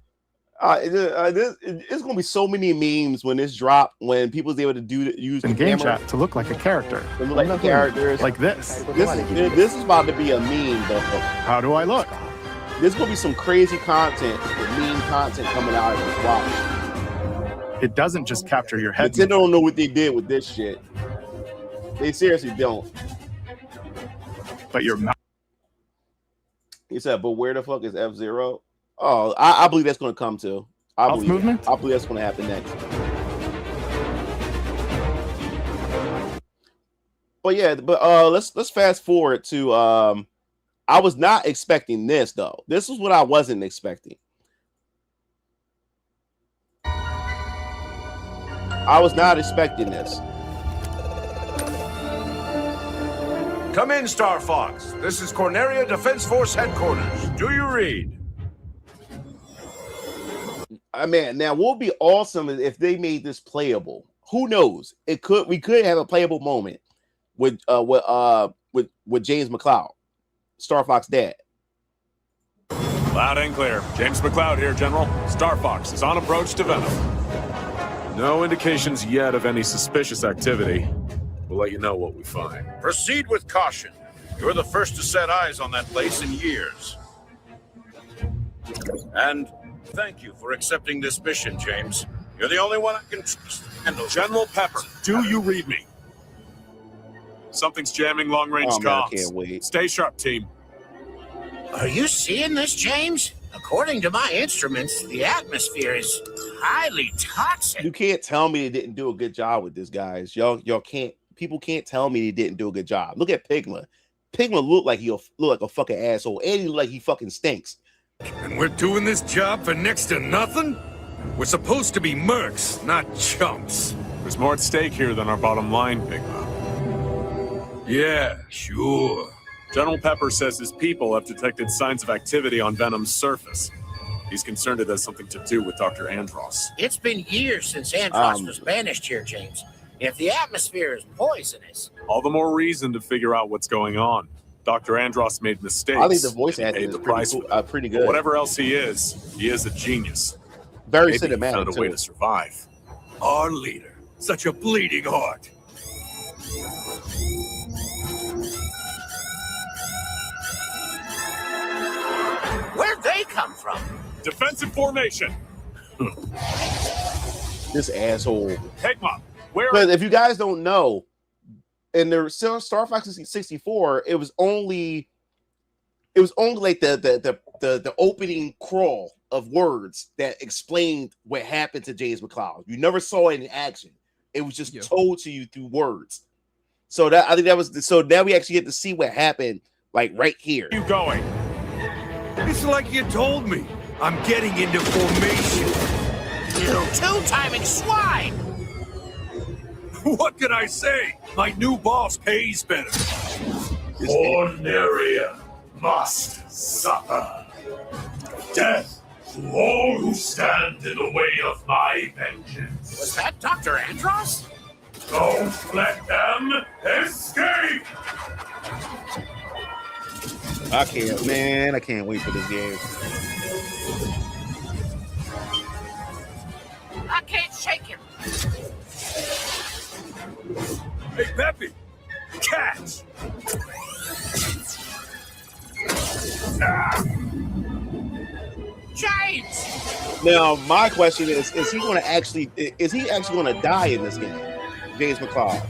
It's gonna be so many memes when this drop. When people's able to use the game camera chat to look like a character. to look like characters. Like this. This is about to be a meme, though. How do I look? There's gonna be some crazy content, meme content coming out of this watch. It doesn't just capture your head. Nintendo don't know what they did with this shit. They seriously don't. But your mouth. He said, "But where the fuck is F-Zero?" Oh, I believe that's going to come too. I believe that's going to happen next. But yeah, let's fast forward to I was not expecting this though. This is what I wasn't expecting. I was not expecting this. Come in, Star Fox. This is Corneria Defense Force Headquarters. Do you read? I mean, now what would be awesome is if they made this playable. Who knows? We could have a playable moment with James McCloud, Star Fox dad. Loud and clear. James McCloud here, General. Star Fox is on approach to Venom. No indications yet of any suspicious activity. We'll let you know what we find. Proceed with caution. You're the first to set eyes on that place in years. And thank you for accepting this mission, James. You're the only one I can trust. General Pepper, do you read me? Something's jamming long-range comms. I can't wait. Stay sharp, team. Are you seeing this, James? According to my instruments, the atmosphere is highly toxic. You can't tell me they didn't do a good job with this, guys. Y'all can't. People can't tell me they didn't do a good job. Look at Pigma. Pigma look like a fucking asshole, and he look like he fucking stinks. And we're doing this job for next to nothing? We're supposed to be mercs, not chumps. There's more at stake here than our bottom line, Pigma. Yeah, sure. General Pepper says his people have detected signs of activity on Venom's surface. He's concerned it has something to do with Dr. Andross. It's been years since Andross was banished here, James. If the atmosphere is poisonous, all the more reason to figure out what's going on. Dr. Andross made mistakes. I think the voice acting is pretty good. Whatever else he is a genius. Very Maybe cinematic. He found a way to survive. Our leader, such a bleeding heart. where'd they come from? Defensive formation. This asshole. Pigma, where? But if you guys don't know, in the Star Fox 64, it was only like the opening crawl of words that explained what happened to James McCloud. You never saw it in action. It was just told to you through words. So that I think that was so now we actually get to see what happened like right here. You going? It's like you told me. I'm getting into formation. You two-timing swine! What can I say? My new boss pays better. Corneria must suffer. Death to all who stand in the way of my vengeance. Was that Dr. Andros? Don't let them escape! I can't, man. I can't wait for this game. I can't shake him. Hey, Peppy! Catch! James! Now, my question is he going to actually going to die in this game? James McCloud.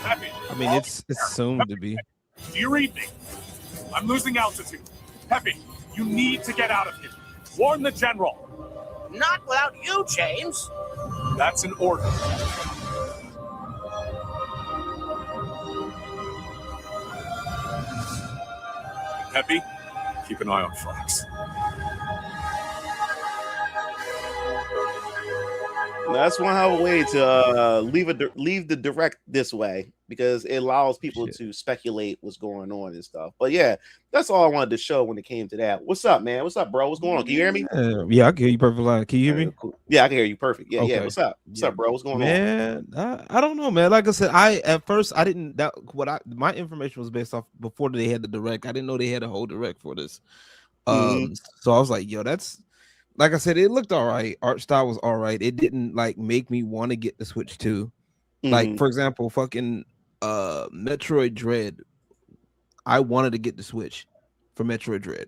Peppy, I mean, it's assumed to be. do you read me? I'm losing altitude. Peppy, you need to get out of here. Warn the general. Not without you, James. That's an order. Peppy, keep an eye on Fox. That's one hell of a way to leave the direct this way, because it allows people to speculate what's going on and stuff. But yeah, that's all I wanted to show when it came to that. What's up, man? What's up, bro? What's going on? Can you hear me? Yeah, I can hear you perfectly loud. Can you hear me? Cool. Yeah, I can hear you perfect. Yeah, Okay. yeah. What's up? What's up, bro? What's going on? Man, I don't know, man. Like I said, at first I didn't my information was based off before they had the direct. I didn't know they had a whole direct for this. So I was like, yo, that's, like I said, it looked all right. Art style was all right. It didn't like make me want to get the Switch 2. Like, for example, fucking Metroid Dread. I wanted to get the Switch for Metroid Dread.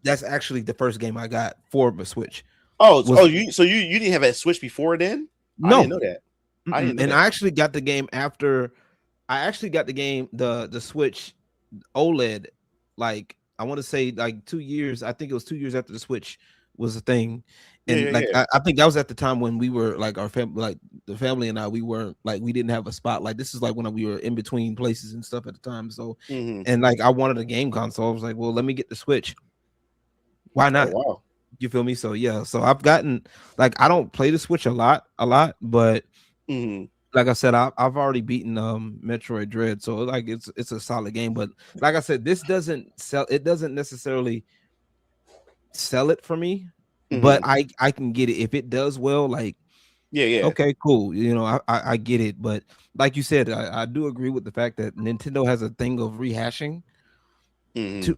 That's actually the first game I got for the Switch. You didn't have a Switch before then? No, I didn't know that. I didn't know that. I actually got the game after. I actually got the game, the Switch OLED, like I want to say like 2 years. I think it was 2 years after the Switch was a thing. And I think that was at the time when we were like our family, like the family and I, we weren't like, we didn't have a spot. Like this is like when we were in between places and stuff at the time. So, and like I wanted a game console. I was like, well, let me get the Switch. Why not? Oh, wow. You feel me? So yeah. So I've gotten, like, I don't play the Switch a lot, but like I said, I've already beaten Metroid Dread. So like it's a solid game. But like I said, this doesn't necessarily sell it for me. But I can get it if it does well. Like, yeah. Okay, cool. You know, I get it. But like you said, I do agree with the fact that Nintendo has a thing of rehashing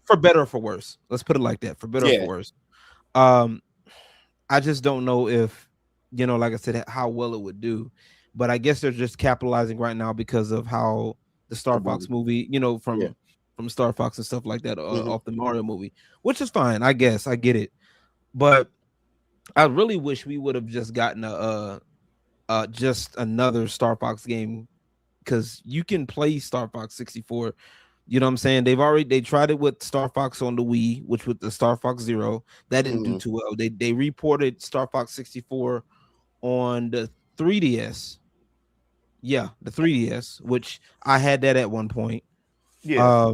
for better or for worse. Let's put it like that, for better or for worse. I just don't know if, you know, like I said, how well it would do. But I guess they're just capitalizing right now because of how the Star Fox movie, you know, from Star Fox and stuff like that off the Mario movie, which is fine. I guess I get it. But I really wish we would have just gotten just another Star Fox game, because you can play Star Fox 64. You know what I'm saying? They tried it with Star Fox on the Wii, which with the Star Fox Zero, that didn't do too well. They reported Star Fox 64 on the 3DS. Yeah, the 3DS, which I had that at one point. Yeah.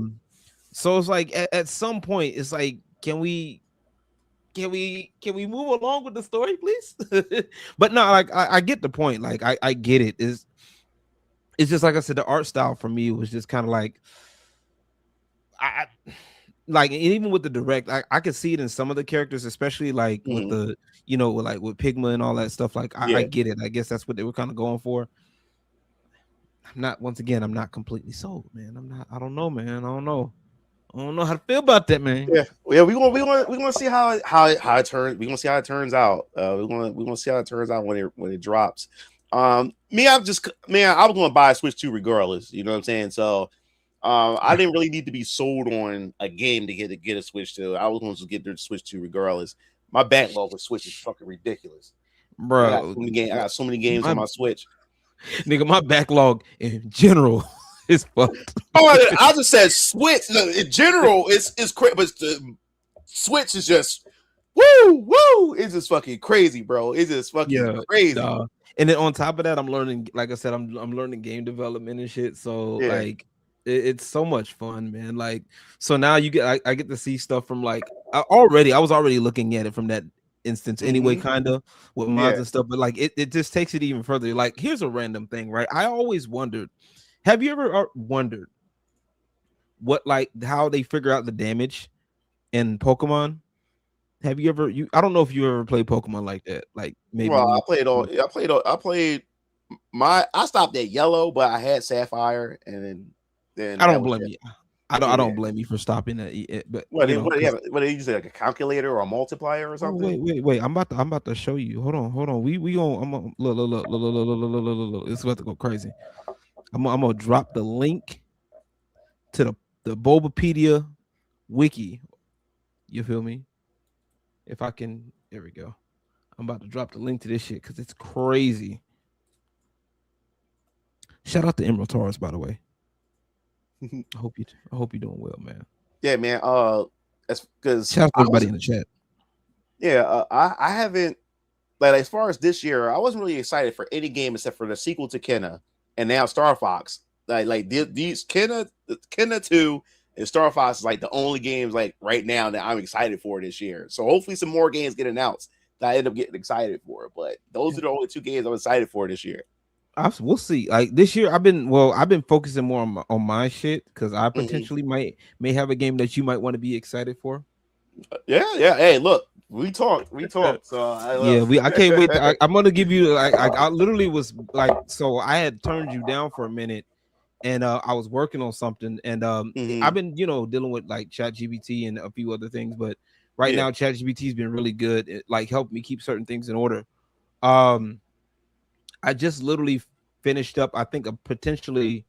So it's like at some point, it's like, can we move along with the story, please? But no, like I get the point. Like I get it. It's just like I said, the art style for me was just kind of like, I like, and even with the direct, I could see it in some of the characters, especially like with the, you know, like with Pigma and all that stuff. Like I get it. I guess that's what they were kind of going for. I'm not completely sold, man. I don't know, man. I don't know how to feel about that, man. Yeah. We're gonna see how it turns. We're gonna see how it turns out. We're gonna see how it turns out when it drops. I was gonna buy a Switch 2 regardless. You know what I'm saying? So I didn't really need to be sold on a game to get a Switch 2. I was going to get the Switch 2 regardless. My backlog with Switch is fucking ridiculous, bro. I got so many games on my Switch. Nigga, my backlog in general is fucked. Oh, I just said Switch in general is crazy, but the Switch is just woo. It's just fucking crazy, bro. It's just fucking crazy. And then on top of that, I'm learning. Like I said, I'm learning game development and shit. So like, it's so much fun, man. Like, so now I get to see stuff from like I was already looking at it from that instance anyway, kind of with mods and stuff, but like it just takes it even further. Like, here's a random thing, right? I always wondered, have you ever wondered what, like, how they figure out the damage in Pokemon. Have you ever? I don't know if you ever played Pokemon like that. Like maybe. Well, I played. I stopped at Yellow, but I had Sapphire, and then I don't blame you. I don't blame you for stopping that. But what did you use, like a calculator or a multiplier or something? Wait. I'm about to show you. Hold on. We on. I'm gonna look. It's about to go crazy. I'm gonna drop the link to the Bulbapedia wiki. You feel me? If I can, there we go. I'm about to drop the link to this shit because it's crazy. Shout out to Emerald Taurus, by the way. I hope you're doing well, man. Yeah, man. That's because shout out to everybody in the chat. Yeah, I haven't, like, as far as this year, I wasn't really excited for any game except for the sequel to Kenna and now Star Fox. Like these Kenna 2 and Star Fox is like the only games like right now that I'm excited for this year. So hopefully some more games get announced that I end up getting excited for. But those are the only 2 games I'm excited for this year. We'll see. Like this year, I've been focusing more on my shit because I potentially may have a game that you might want to be excited for. Yeah. Hey, look, we talked. So I can't wait. I'm gonna give you I literally was like, so I had turned you down for a minute, and I was working on something, and I've been dealing with like ChatGPT and a few other things, but right now ChatGPT has been really good. It like helped me keep certain things in order. I just literally finished up, I think, potentially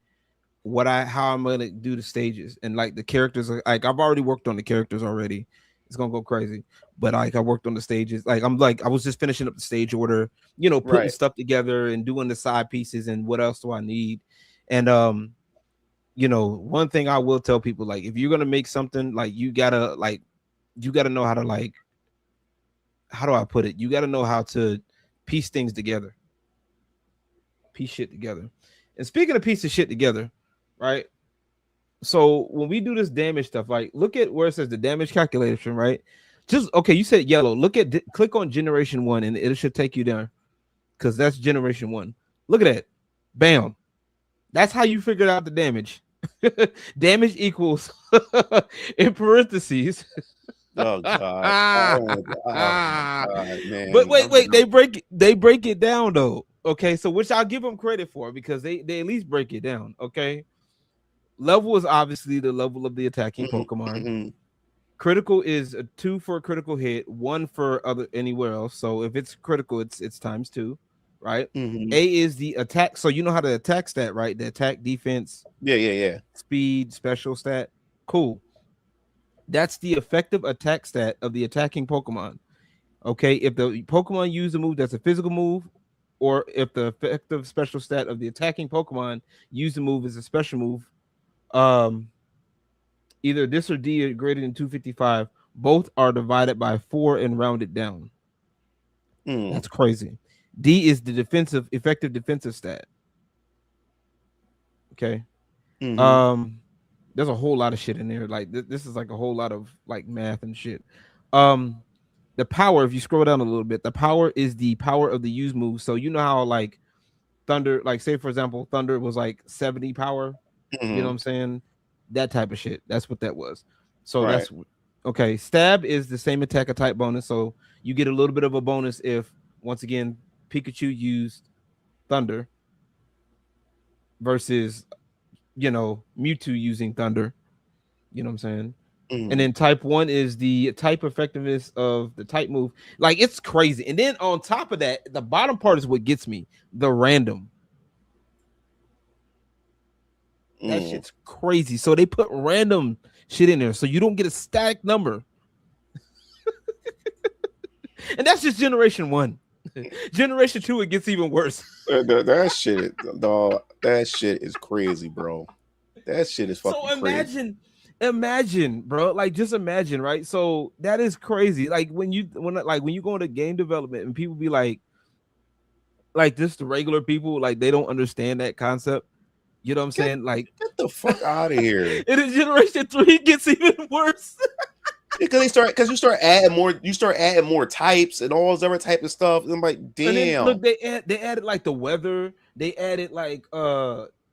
how I'm gonna do the stages and like the characters. Like I've already worked on the characters already. It's gonna go crazy, but like I worked on the stages. Like I was just finishing up the stage order, putting stuff together and doing the side pieces and what else do I need. And one thing I will tell people, like if you're gonna make something, like you gotta know how to, like, how do I put it? You gotta know how to piece things together. Piece shit together. And speaking of piece of shit together, right? So when we do this damage stuff, like look at where it says the damage calculation, right? You said Yellow. Click on generation 1 and it should take you there because that's generation 1. Look at that. Bam. That's how you figured out the damage. Damage equals in parentheses. Oh God. Man. But wait, they break it down though. Okay, so which I'll give them credit for because they at least break it down. Okay, level is obviously the level of the attacking Pokemon. Critical is a 2 for a critical hit, 1 for anywhere else. So if it's critical, it's times 2, right? A is the attack. So you know how to attack stat, right? The attack, defense, yeah, speed, special stat. Cool. That's the effective attack stat of the attacking Pokemon. Okay, if the Pokemon use a move that's a physical move, or if the effective special stat of the attacking Pokemon use the move as a special move, either this or D are greater than 255. Both are divided by 4 and rounded down. That's crazy. D is the effective defensive stat. Okay. There's a whole lot of shit in there. Like this is like a whole lot of like math and shit. The power, if you scroll down a little bit, the power is the power of the use move. So you know how like Thunder, like say for example, Thunder was like 70 power. You know what I'm saying? That type of shit. That's what that was. So that's okay. Stab is the same attack type bonus. So you get a little bit of a bonus if once again Pikachu used Thunder versus Mewtwo using Thunder. You know what I'm saying? And then type 1 is the type effectiveness of the type move. Like it's crazy. And then on top of that, the bottom part is what gets me. The random. That shit's crazy. So they put random shit in there so you don't get a static number. And that's just generation 1. Generation 2, it gets even worse. That shit, dog. That shit is crazy, bro. That shit is fucking crazy. Imagine, bro. Like, just imagine, right? So that is crazy. Like when you go into game development and people be like just the regular people, like they don't understand that concept. You know what I'm saying? Like, get the fuck out of here. And in generation 3, it gets even worse. Because you start adding more types and all this other type of stuff. And I'm like, damn. Then, look, they added like the weather. They added like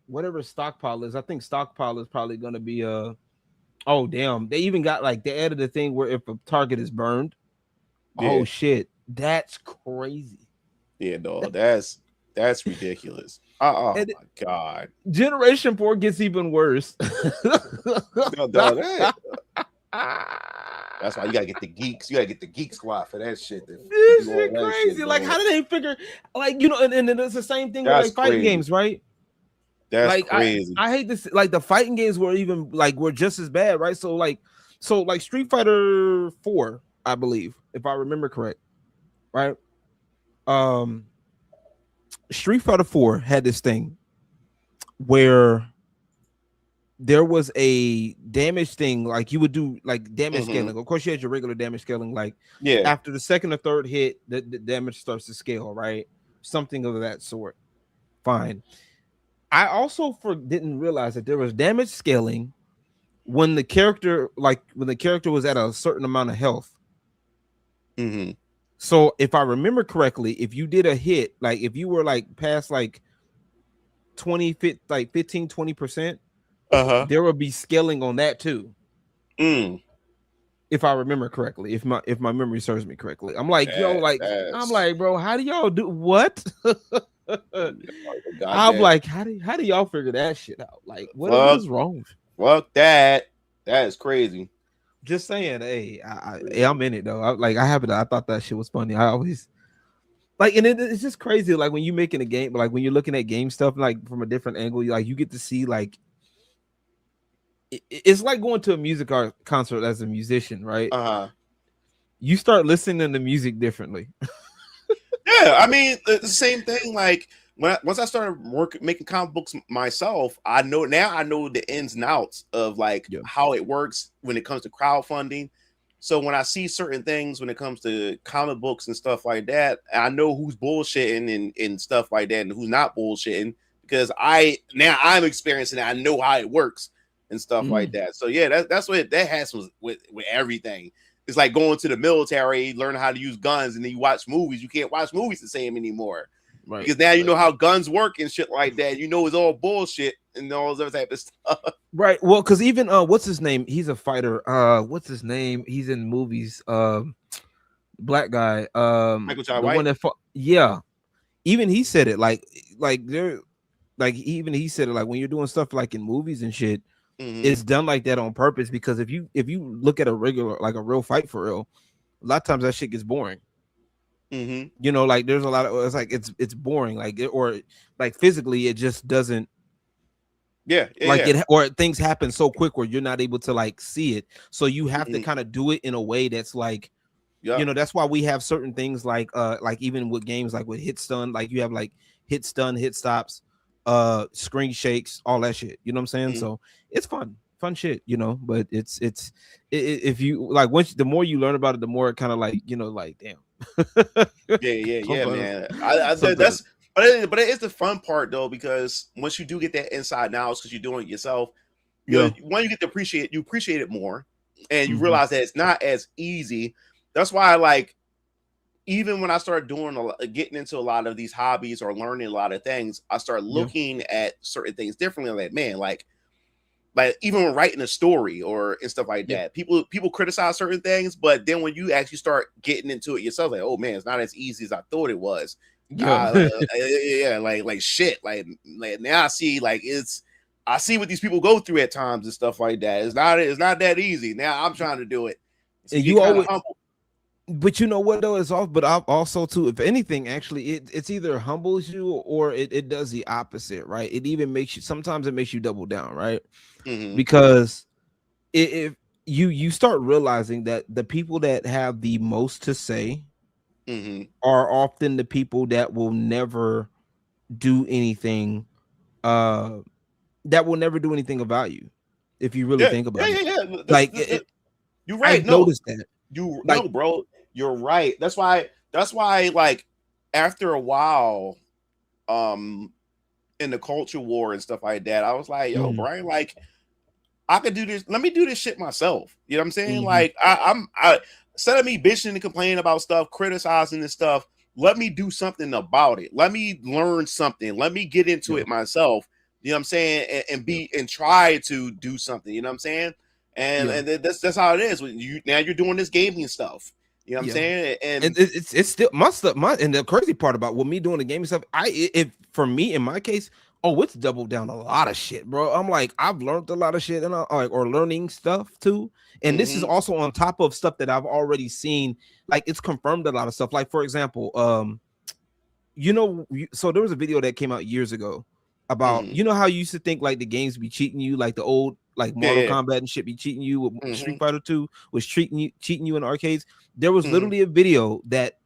whatever stockpile is. I think stockpile is probably gonna be Oh damn! They even got like they added a thing where if a target is burned, Yeah. oh shit, that's crazy. Yeah, dog, that's ridiculous. Oh And my god. Generation 4 gets even worse. No, dog, that's why you gotta get the geeks. You gotta get the geek squad for that shit. This shit crazy. Like, how do they figure? Like, you know, and it's the same thing with like fighting games, right? That's like, crazy. I hate this. Like the fighting games were even were just as bad, right? So like Street Fighter 4, I believe, if I remember correct, right? Street Fighter 4 had this thing where there was a damage thing, like you would do like damage scaling. Of course, you had your regular damage scaling, like after the second or third hit, the damage starts to scale, right? Something of that sort. Fine. I also didn't realize that there was damage scaling when the character was at a certain amount of health. So if I remember correctly, if you did a hit, like if you were like past like 15-20%, there will be scaling on that too. If I remember correctly, if my memory serves me correctly. I'm like, I'm like, bro, how do y'all do what? I'm like, how do y'all figure that shit out? Like, what is wrong? Fuck that. That is crazy. Just saying, hey, I'm in it though. I thought that shit was funny. I always like, and it's just crazy. Like when you making a game, like when you're looking at game stuff, like from a different angle, you get to see like it's like going to a music concert as a musician, right? You start listening to music differently. Yeah, I mean the same thing. Like once I started making comic books myself, I know the ins and outs of like how it works when it comes to crowdfunding. So when I see certain things when it comes to comic books and stuff like that, I know who's bullshitting and stuff like that, and who's not bullshitting because I'm experiencing it. I know how it works and stuff like that. So yeah, that's what that has with everything. It's like going to the military, learning how to use guns, and then you watch movies. You can't watch movies the same anymore. Right. Because now you know how guns work and shit like that. You know it's all bullshit and all this other type of stuff. Right. Well, because even what's his name? He's a fighter. What's his name? He's in movies. Black guy. Michael Jai White. One that yeah. Even he said it like even he said it like when you're doing stuff like in movies and shit, it's done like that on purpose because if you look at a real fight for real, a lot of times that shit gets boring. You know, like there's a lot of it's boring, like or like physically it just doesn't. Or things happen so quick where you're not able to like see it, so you have to kind of do it in a way that's like, you know, that's why we have certain things like even with games like with hit stun, like you have like hit stun, hit stops, screen shakes, all that shit. You know what I'm saying? So it's fun shit, you know. But it's if you like the more you learn about it, the more it kind of like, you know, like damn. yeah, man. I said that's, but it is the fun part though, because once you do get that inside knowledge, because you're doing it yourself, when you get to appreciate it more, and you realize that it's not as easy. That's why, like, even when I started getting into a lot of these hobbies or learning a lot of things, I start looking at certain things differently. Like, man, like even when writing a story and stuff like that, people criticize certain things, but then when you actually start getting into it yourself, like, oh man, it's not as easy as I thought it was. Like shit. Like now I see I see what these people go through at times and stuff like that. It's not that easy. Now I'm trying to do it. And you always humble. But you know what though, it's off. But also too, if anything, actually, it's either humbles you or it does the opposite, right? It even makes you double down, right? Because if you start realizing that the people that have the most to say are often the people that will never do anything, that will never do anything of value. If you really think about it, like you're right. I've noticed that. Bro, you're right. That's why, like, after a while, in the culture war and stuff like that, I was like, yo, Brian, like, I could do this. Let me do this shit myself. You know what I'm saying? Like, I instead of me bitching and complaining about stuff, criticizing this stuff, let me do something about it. Let me learn something. Let me get into it myself. You know what I'm saying? And try to do something. You know what I'm saying? and that's how it is. When you're doing this gaming stuff. You know what I'm saying? And it's still my stuff. And the crazy part about with me doing the gaming stuff, if for me in my case, it's doubled down a lot of shit, bro. I'm like, I've learned a lot of shit and or learning stuff too. And this is also on top of stuff that I've already seen. Like it's confirmed a lot of stuff. Like for example, so there was a video that came out years ago about how you used to think like the games be cheating you, like the old like Mortal Kombat and shit be cheating you. With Street Fighter 2 was cheating you in arcades. There was literally a video that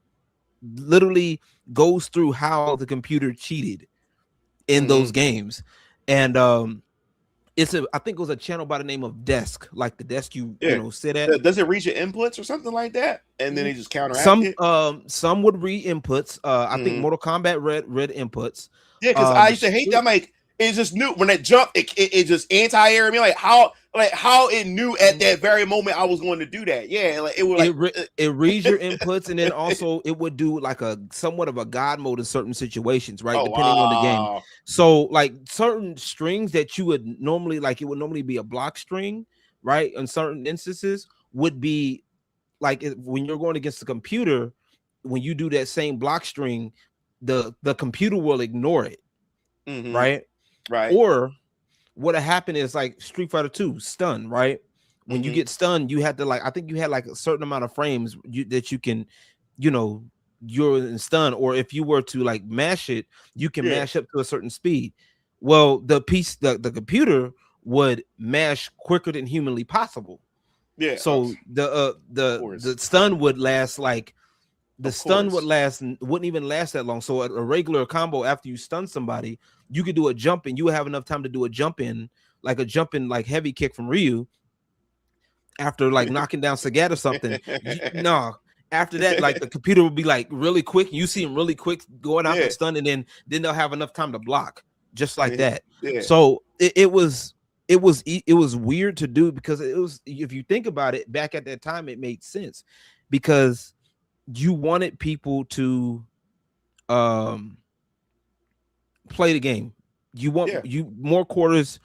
literally goes through how the computer cheated in those games, and I think it was a channel by the name of Desk, like the desk you sit at. Does it read your inputs or something like that? And then they just counteract it? Some would read inputs. I think Mortal Kombat read inputs. Yeah, because I used to hate that. I'm like, it just knew when it jumped, it just anti-air me. Like how it knew at that very moment I was going to do that. Yeah, like it would it reads your inputs, and then also it would do like a somewhat of a god mode in certain situations, right? Depending on the game. So like certain strings that you would normally it would normally be a block string, right? In certain instances would be like when you're going against the computer, when you do that same block string, the computer will ignore it, right? Right. Or what happened is like Street Fighter 2 stun, right? When you get stunned, you had to I think you had like a certain amount of frames that you can, you're in stun, or if you were to like mash it, you can mash up to a certain speed. Well, the computer would mash quicker than humanly possible. Yeah. So the stun would last like wouldn't even last that long. So a regular combo after you stun somebody, you could do a jump in. You would have enough time to do a jump in like heavy kick from Ryu after like knocking down Sagat or something. After that, like the computer would be like really quick. You see him really quick going out and stun, and then they'll have enough time to block just like that. Yeah. So it was weird to do because it was, if you think about it, back at that time, it made sense because you wanted people to play the game. You want more quarters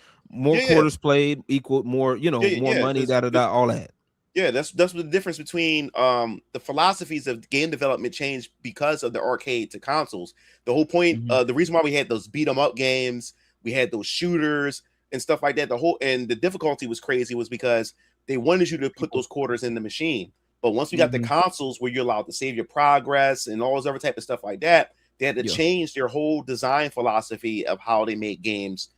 played equal more, more money, all that. Yeah, that's the difference between the philosophies of game development changed because of the arcade to consoles. The whole point, the reason why we had those beat 'em up games, we had those shooters and stuff like that. The difficulty was crazy was because they wanted you to put those quarters in the machine. But once we got the consoles where you're allowed to save your progress and all this other type of stuff like that, they had to change their whole design philosophy of how they make games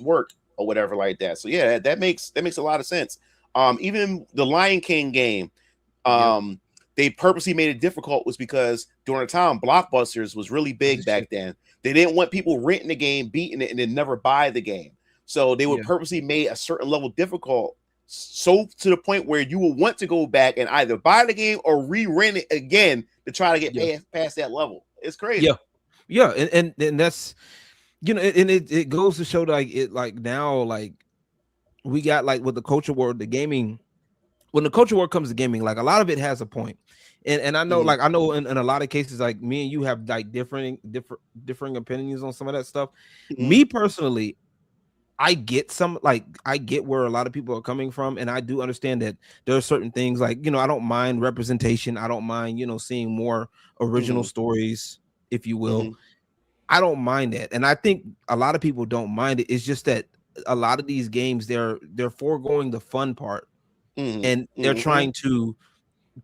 work or whatever like that. So yeah, that makes a lot of sense. Even the Lion King game, they purposely made it difficult was because during the time Blockbusters was really big back then. They didn't want people renting the game, beating it, and then never buy the game. So they would purposely make a certain level difficult. So to the point where you will want to go back and either buy the game or re-rent it again to try to get past that level. It's crazy. Yeah, and that's and it goes to show now we got like with the culture world, the gaming. When the culture world comes to gaming, like a lot of it has a point, and I know I know in a lot of cases like me and you have like differing opinions on some of that stuff. Me personally, I get where a lot of people are coming from, and I do understand that there are certain things like, I don't mind representation. I don't mind, seeing more original stories, if you will. I don't mind that. And I think a lot of people don't mind it. It's just that a lot of these games, they're foregoing the fun part and they're trying to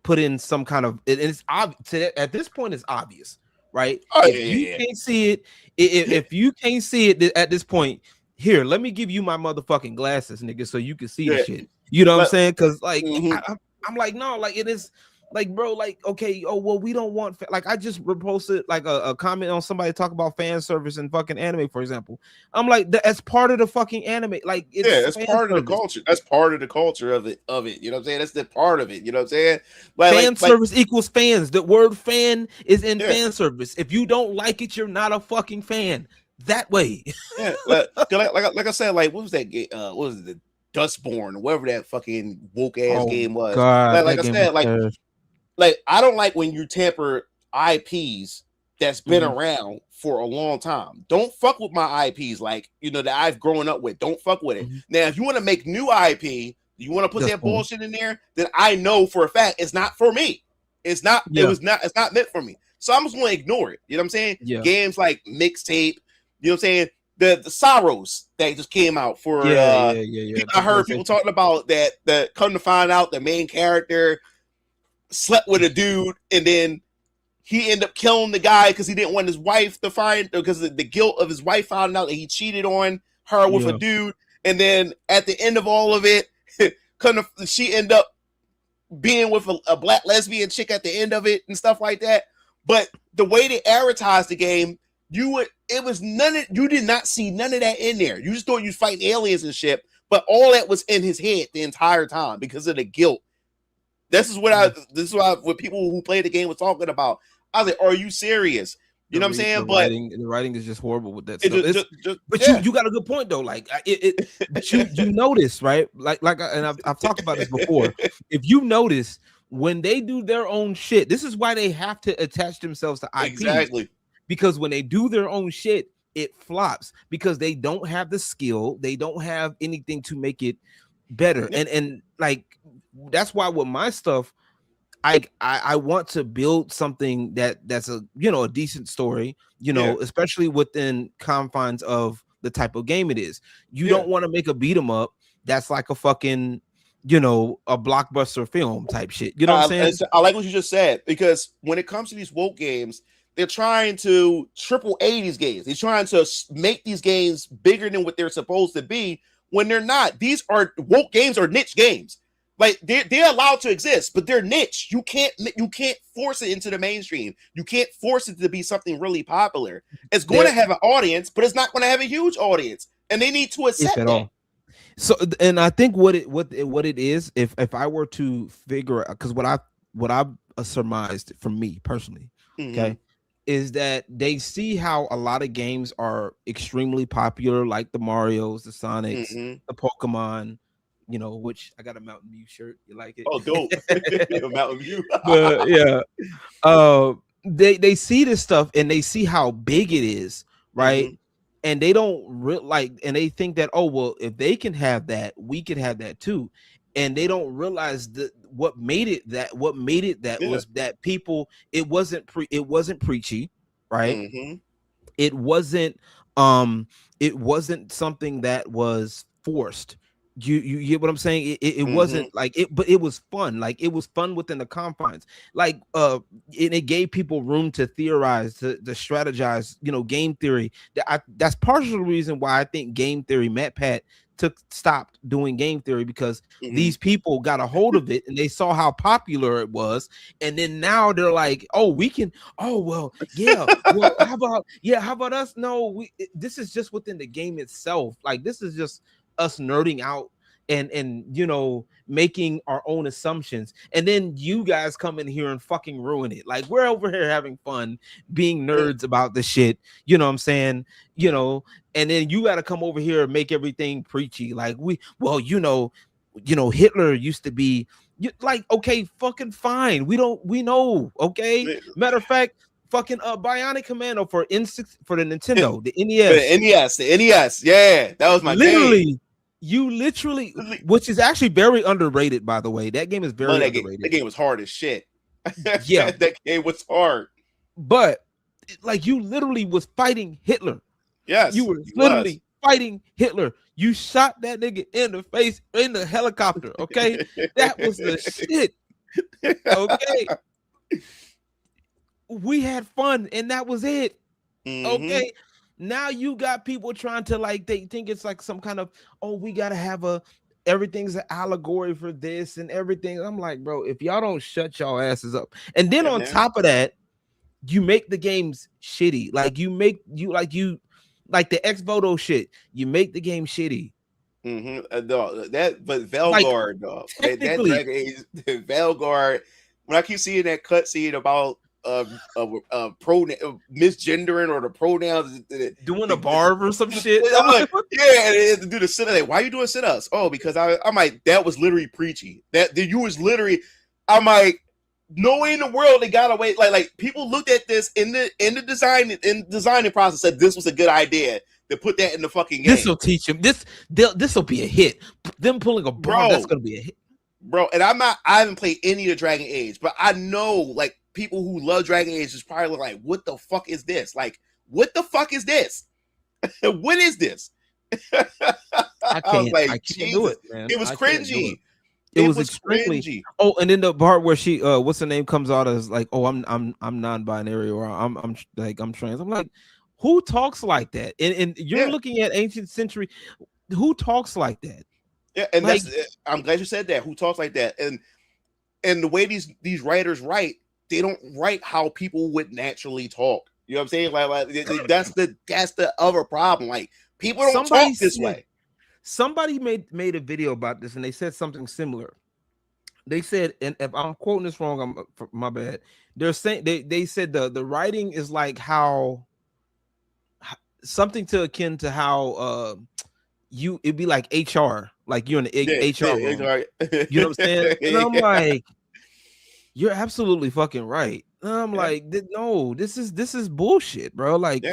put in some kind of, and it's obvious at this point, it's obvious, right? Can't see it, if you can't see it at this point, here, let me give you my motherfucking glasses, nigga, so you can see the shit. You know what I'm saying? Because like I'm like, no, like it is like, bro, like, okay, we don't want I just reposted like a comment on somebody talk about fan service and fucking anime, for example. I'm like, that's part of the fucking anime. Like, it's part of the culture. That's part of the culture of it. You know what I'm saying? That's the part of it. You know what I'm saying? Fan service equals fans. The word fan is in fan service. If you don't like it, you're not a fucking fan. That way. like I said, like what was that game? What was it, the Dustborn, whatever that fucking woke ass game was. God, like I said, like I don't like when you tamper IPs that's been around for a long time. Don't fuck with my IPs, like that I've grown up with. Don't fuck with it. Now, if you want to make new IP, You want to put That's that cool. bullshit in there, then I know for a fact it's not for me. It's not. Yeah. It's not meant for me. So I'm just going to ignore it. You know what I'm saying? Yeah. Games like Mixtape. You know what I'm saying? The Sorrows that just came out for. Yeah. I heard people talking about that. That come to find out, the main character slept with a dude, and then he ended up killing the guy because he didn't want his wife to find, because the guilt of his wife finding out that he cheated on her with a dude, and then at the end of all of it, she ended up being with a black lesbian chick at the end of it and stuff like that. But the way they advertised the game, you did not see none of that in there. You just thought you was fighting aliens and shit, but all that was in his head the entire time because of the guilt. This is what people who play the game were talking about. I was like, are you serious? You know what I'm saying? But the writing is just horrible with that stuff. You got a good point though. Like but you notice, right? And I've talked about this before. If you notice, when they do their own shit, this is why they have to attach themselves to IP. Exactly. Because when they do their own shit, it flops because they don't have the skill, they don't have anything to make it better. And like that's why with my stuff, I want to build something that's a a decent story, especially within confines of the type of game it is. You don't want to make a beat 'em up that's like a fucking a blockbuster film type shit. You know what I'm saying? I like what you just said, because when it comes to these woke games, they're trying to triple A these games. They're trying to make these games bigger than what they're supposed to be when they're not. These are woke games, or niche games. Like they're allowed to exist, but they're niche. You can't force it into the mainstream. You can't force it to be something really popular. It's going to have an audience, but it's not going to have a huge audience, and they need to accept that. So, and I think what it is, if I were to figure out, because what I've surmised from me personally, okay, is that they see how a lot of games are extremely popular, like the Marios, the Sonics, the Pokemon. Which I got a Mountain View shirt. You like it? Oh, dope. Mountain View. But yeah. They see this stuff and they see how big it is, right? And they don't and they think that, oh, well, if they can have that, we can have that too. And they don't realize that what made it that was that people, it wasn't preachy, right? It wasn't something that was forced. You get what I'm saying? It wasn't like it, but it was fun. Like it was fun within the confines. Like it gave people room to theorize, to strategize. Game theory. That's partially the reason why I think game theory, MatPat, stopped doing game theory, because these people got a hold of it and they saw how popular it was, and then now they're like, oh, we can. Oh well, yeah. Well, how about us? No, this is just within the game itself. Like this is just us nerding out and making our own assumptions, and then you guys come in here and fucking ruin it. Like we're over here having fun being nerds about the shit, you know what I'm saying, and then you got to come over here and make everything preachy. Like Hitler used to be like, okay, fucking fine, we know, okay. Matter of fact, fucking Bionic Commando for the Nintendo, the NES. The NES, yeah, that was my game. You literally, which is actually very underrated, by the way. That game is very underrated. That game was hard as shit. Yeah, that game was hard. But like, you literally was fighting Hitler. Yes, you were literally fighting Hitler. You shot that nigga in the face in the helicopter. Okay, that was the shit. Okay, we had fun, and that was it. Okay. Now you got people trying to, like, they think it's like some kind of, oh, we gotta have everything's an allegory for this and everything. I'm like, bro, if y'all don't shut y'all asses up, and then on top of that, you make the games shitty. Like like the Ex-Voto shit. You make the game shitty. But Velguard, dog. That Dragon Age, Velguard. When I keep seeing that cutscene about misgendering or the pronouns, doing a barb or some shit. I'm like, yeah, and do the sit-ups. Like, why are you doing sit-ups? Oh, because I'm like, that was literally preachy. You was literally, I'm like, knowing the world, they got away. Like people looked at this in the designing process, said this was a good idea. to put that in the fucking game. This will teach him. This will be a hit. Them pulling a bomb, that's gonna be a hit. Bro, and I haven't played any of Dragon Age, but I know like people who love Dragon Age is probably like, what the fuck is this? Like, what the fuck is this? What is this? I can't do it, man. It was cringy. It was extremely cringy. Oh, and then the part where she what's her name comes out as like, oh, I'm non-binary, or I'm trans. I'm like, who talks like that? And you're looking at ancient century, who talks like that? Yeah, and like, I'm glad you said that. Who talks like that? And the way these writers write, they don't write how people would naturally talk. You know what I'm saying? Like that's the other problem. Like, people don't talk this way. Somebody made a video about this, and they said something similar. They said, and if I'm quoting this wrong, my bad. They're saying they said the writing is like how something to akin to how it'd be like HR, like you're in the HR room. You know what I'm saying? And I'm like, you're absolutely fucking right. And I'm like, no, this is bullshit, bro. Like,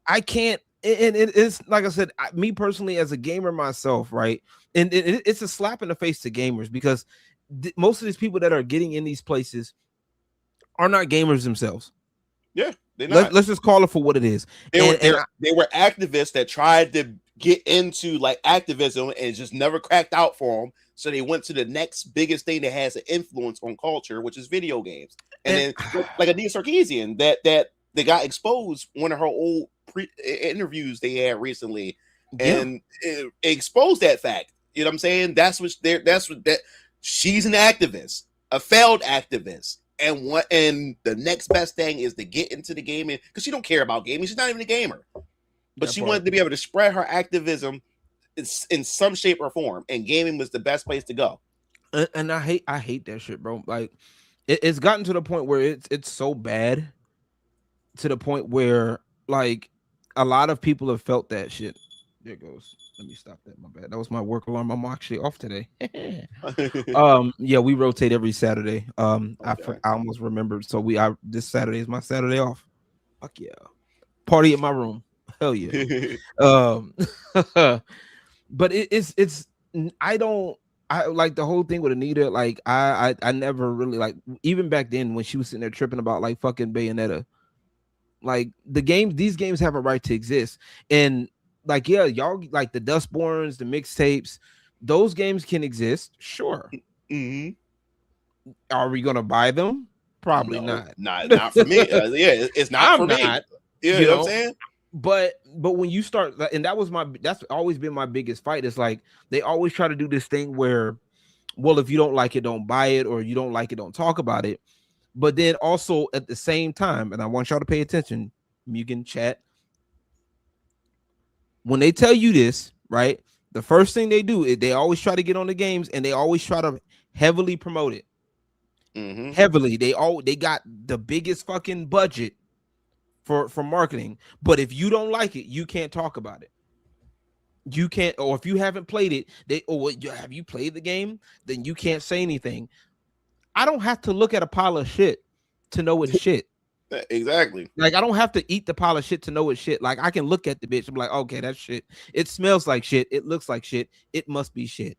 I can't. And it's like I said, me personally as a gamer myself, right? And it's a slap in the face to gamers, because most of these people that are getting in these places are not gamers themselves. Yeah, they're not. Let's just call it for what it is. They were activists that tried to get into like activism and just never cracked out for them. So they went to the next biggest thing that has an influence on culture, which is video games. And then like Anita Sarkeesian that they got exposed, one of her old interviews they had recently, and it exposed that fact. You know what I'm saying? That's what she's an activist, a failed activist, and the next best thing is to get into the gaming, because she don't care about gaming. She's not even a gamer, but she wanted to be able to spread her activism in some shape or form, and gaming was the best place to go. And I hate that shit, bro. Like, it's gotten to the point where it's so bad, to the point where like a lot of people have felt that shit. There it goes. Let me stop that. My bad. That was my work alarm. I'm actually off today. Yeah, we rotate every Saturday. I almost remembered. So this Saturday is my Saturday off. Fuck yeah. Party in my room. Hell yeah. But I like the whole thing with Anita. Like I never really, like, even back then when she was sitting there tripping about like fucking Bayonetta. Like, these games have a right to exist. And like, yeah, y'all like the Dustborns, the mixtapes, those games can exist. Sure. Mm-hmm. Are we gonna buy them? Probably not. Not for me. Yeah, it's not for me. Yeah, you know what I'm saying? But when you start, and that's always been my biggest fight. It's like they always try to do this thing where, well, if you don't like it, don't buy it, or you don't like it, don't talk about it. But then also at the same time, and I want y'all to pay attention, Mugen, chat. When they tell you this, right, the first thing they do is they always try to get on the games, and they always try to heavily promote it. Mm-hmm. Heavily. They got the biggest fucking budget for marketing. But if you don't like it, you can't talk about it. You can't, or if you haven't played it, have you played the game? Then you can't say anything. I don't have to look at a pile of shit to know it's shit. Exactly. Like, I don't have to eat the pile of shit to know it's shit. Like, I can look at the bitch and be like, okay, that's shit. It smells like shit. It looks like shit. It must be shit.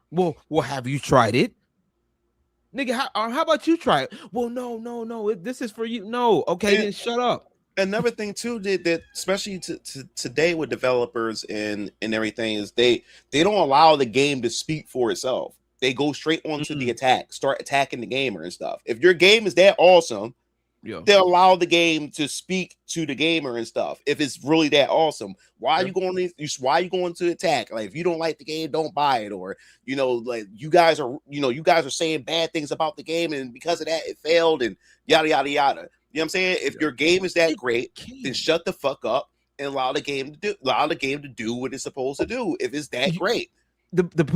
Well, have you tried it? Nigga, how about you try it? Well, no. This is for you. No. Okay, then shut up. Another thing too that especially today with developers and everything is they don't allow the game to speak for itself. They go straight onto the attack, start attacking the gamer and stuff. If your game is that awesome, they'll allow the game to speak to the gamer and stuff. If it's really that awesome, why are you going to attack? Like, if you don't like the game, don't buy it. Or, like you guys are saying bad things about the game, and because of that, it failed, and yada yada yada. You know what I'm saying? If your game is that great, then shut the fuck up and allow the game to do what it's supposed to do. If it's that great.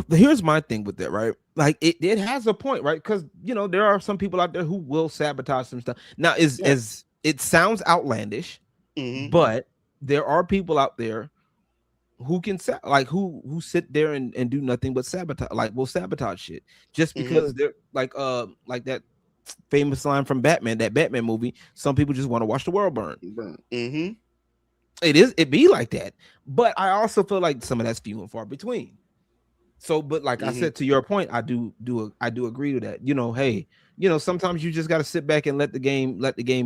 Here's my thing with that, right? Like, it has a point, right? Because there are some people out there who will sabotage some stuff. Now, as it sounds outlandish, but there are people out there who can who sit there and do nothing but sabotage, will sabotage shit just because they're like that famous line from Batman, that Batman movie. Some people just want to watch the world burn. It be like that, but I also feel like some of that's few and far between. So, but like I said, to your point, I do agree with that. You know, hey, you know, sometimes you just got to sit back and let the game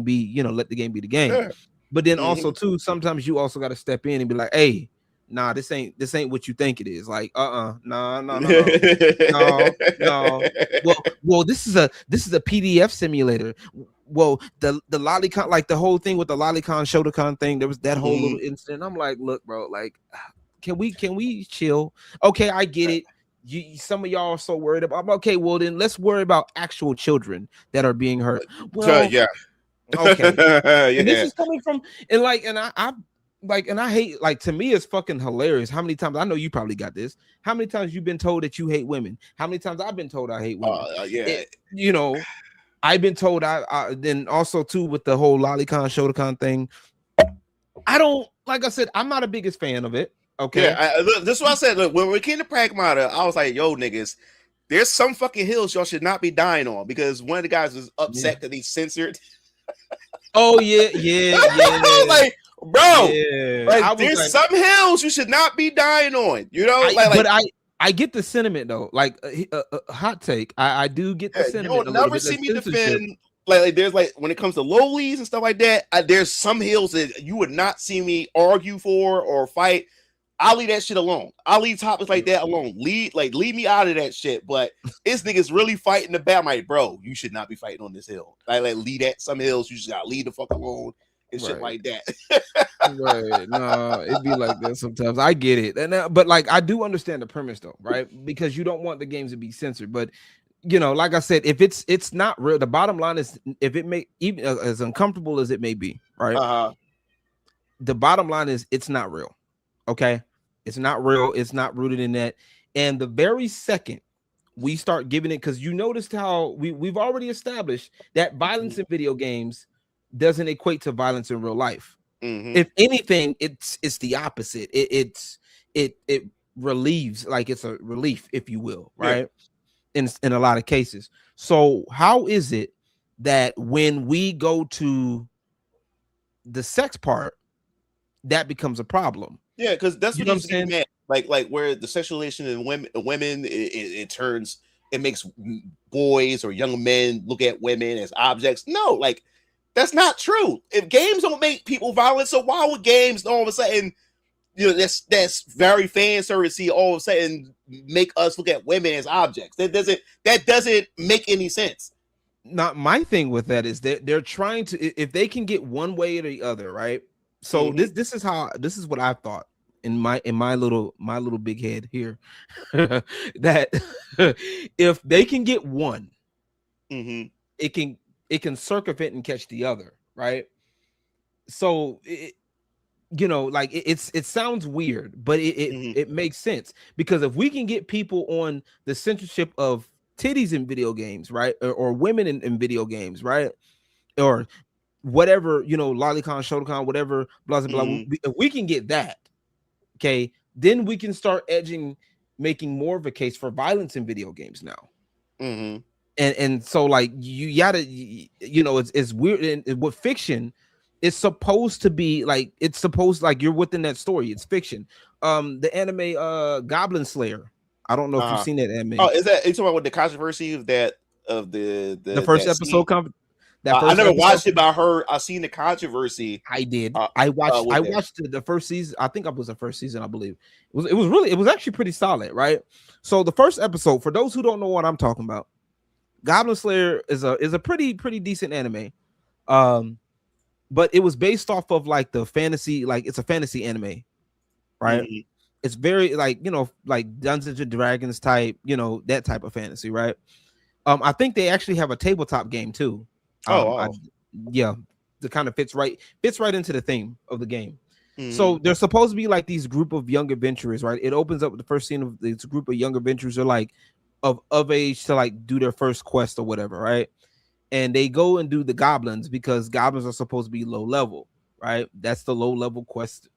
be, you know, let the game be the game. Sure. But then also too, sometimes you also got to step in and be like, hey, nah, this ain't what you think it is. Like, no. Well, this is a PDF simulator. Well, the Lolicon, like the whole thing with the Lolicon Shotokan thing, there was that whole little incident. I'm like, look, bro, like, can we chill? Okay, I get it. Some of y'all are so worried about. Okay, well then let's worry about actual children that are being hurt. Well, yeah. Okay. Yeah. And this is coming from I hate, like, to me it's fucking hilarious how many times, I know you probably got this, how many times you've been told that you hate women, how many times I've been told I hate women. You know, I've been told I then also too with the whole Lolicon Shotokan thing. I don't, like I said, I'm not a biggest fan of it. Okay. Yeah, look, this is what I said. Look, when we came to Pragmata, I was like, yo, niggas, there's some fucking hills y'all should not be dying on, because one of the guys was upset that he censored. Oh yeah. Like, bro, yeah. like, there's some hills you should not be dying on, you know. But I get the sentiment though. Like a hot take. I do get the sentiment. You'll never see me defend. Like there's like when it comes to lowlies and stuff like that. There's some hills that you would not see me argue for or fight. I'll leave that shit alone. I'll leave topics like that alone. Leave me out of that shit. But this nigga's really fighting the battle. I'm like, bro, you should not be fighting on this hill. Like leave that. Some hills you just gotta leave the fuck alone and shit like that. Right. No, it'd be like that sometimes. I get it. And but like I do understand the premise though, right? Because you don't want the games to be censored. But you know, like I said, if it's not real, the bottom line is, if it may, even as uncomfortable as it may be, right? The bottom line is it's not real. Okay, it's not real. It's not rooted in that. And the very second we start giving it, because you noticed how we've already established that violence in video games doesn't equate to violence in real life. If anything, it's the opposite. It relieves, like it's a relief, if you will, right? In a lot of cases. So how is it that when we go to the sex part, that becomes a problem? Yeah, because that's what I'm I'm saying. saying. Like where the sexualization in women it turns, it makes boys or young men look at women as objects. No, like that's not true. If games don't make people violent, so why would games all of a sudden, you know, that's very fan servicey, all of a sudden make us look at women as objects? That doesn't make any sense. Not my thing with that is that they're trying to, if they can get one way or the other, right? So this is what I thought in my little big head here, that if they can get one, it can circumvent and catch the other, right? So you know, like it sounds weird, but it makes sense, because if we can get people on the censorship of titties in video games, right, or women in video games, right, or whatever, you know, Lolicon, Shotokan, whatever, blah blah blah. If we can get that, okay, then we can start making more of a case for violence in video games now. And so like you gotta, you know, it's weird. And with fiction, it's supposed to be like, it's supposed, like, you're within that story. It's fiction. The anime Goblin Slayer. I don't know if you've seen that anime. Oh, is that, you talking about with the controversy of that, of the first episode? I never watched it, but I seen the controversy. I did. I watched the first season. I think it was the first season, I believe. It was actually pretty solid, right? So the first episode, for those who don't know what I'm talking about, Goblin Slayer is a pretty decent anime. But it was based off of like the fantasy, like it's a fantasy anime, right? It's very like, you know, like Dungeons and Dragons type, you know, that type of fantasy, right? I think they actually have a tabletop game too. Yeah, that kind of fits right into the theme of the game. So there's supposed to be like these group of young adventurers, right? It opens up with the first scene of this group of young adventurers are like of age to like do their first quest or whatever, right? And they go and do the goblins, because goblins are supposed to be low level, right? That's the low level quest.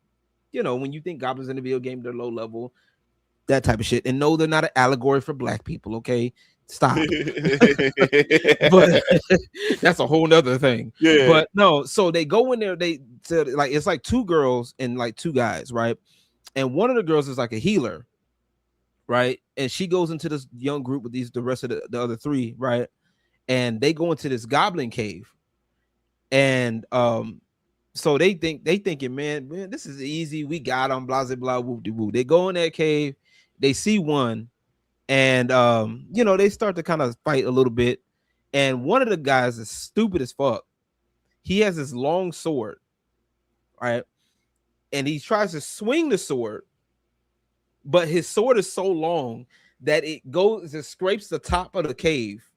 You know, when you think goblins in a video game, they're low level, that type of shit. And no, they're not an allegory for black people, okay? Stop. But that's a whole nother thing. Yeah. But no, so they go in there, like it's like 2 girls and like 2 guys, right? And one of the girls is like a healer, right? And she goes into this young group with the rest of the other 3, right? And they go into this goblin cave. And so they thinking, man, this is easy. We got them, blah, blah, blah, whoop de woo. They go in that cave, they see one, and you know, they start to kind of fight a little bit. And one of the guys is stupid as fuck. He has this long sword, right? And he tries to swing the sword, but his sword is so long that it scrapes the top of the cave,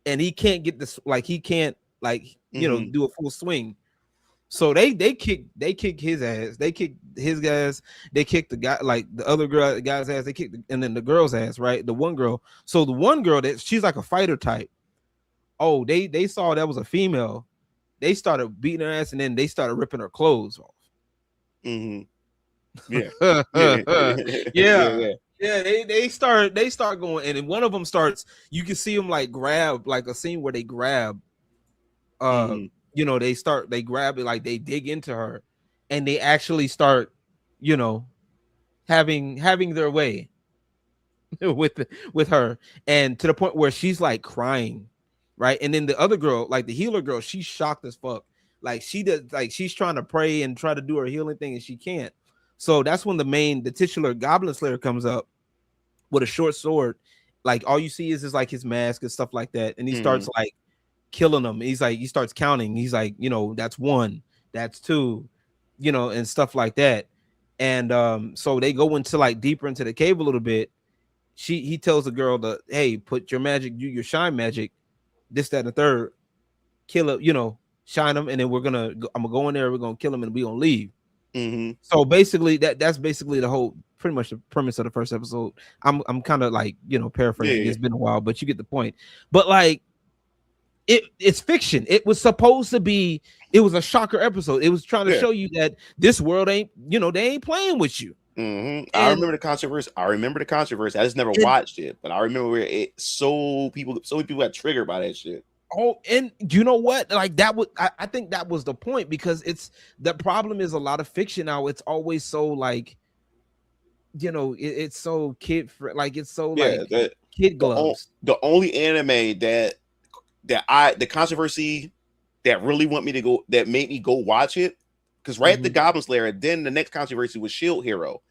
and he can't get this, like he can't, like, you know, do a full swing. So they kick his ass, they kick his guys, they kick the guy, like the other guy's ass, they kick and then the girl's ass, right? The one girl. So the one girl that she's like a fighter type. Oh, they saw that was a female. They started beating her ass, and then they started ripping her clothes off. Yeah. Yeah, they start going, and then one of them starts, you can see them like grab, like a scene where they grab you know, they grab it, like they dig into her, and they actually start, you know, having their way with her, and to the point where she's like crying, right? And then the other girl, like the healer girl, she's shocked as fuck. Like she's trying to pray and try to do her healing thing, and she can't. So that's when the titular Goblin Slayer comes up with a short sword. Like all you see is like his mask and stuff like that, and he starts like killing them. He starts counting. He's like, you know, that's 1, that's 2, you know, and stuff like that. And so they go into like deeper into the cave a little bit. He tells the girl to, hey, put your magic, do your shine magic, this, that, and the third, kill it, you know, shine them, and then I'm gonna go in there, we're gonna kill him, and we're gonna leave. So basically that's basically pretty much the premise of the first episode. I'm kind of like, you know, paraphrasing. It's been a while, but you get the point. But like, it's fiction. It was supposed to be, it was a shocker episode. It was trying to show you that this world ain't, you know, they ain't playing with you. I remember the controversy. I just never watched it, but I remember so many people got triggered by that shit. Oh, and you know what? Like that was, I think that was the point, because the problem is a lot of fiction now. It's always so like, you know, it's so like it's so like kid gloves. The only anime that the controversy that really that made me go watch it, because right at the Goblin Slayer, then the next controversy was Shield Hero,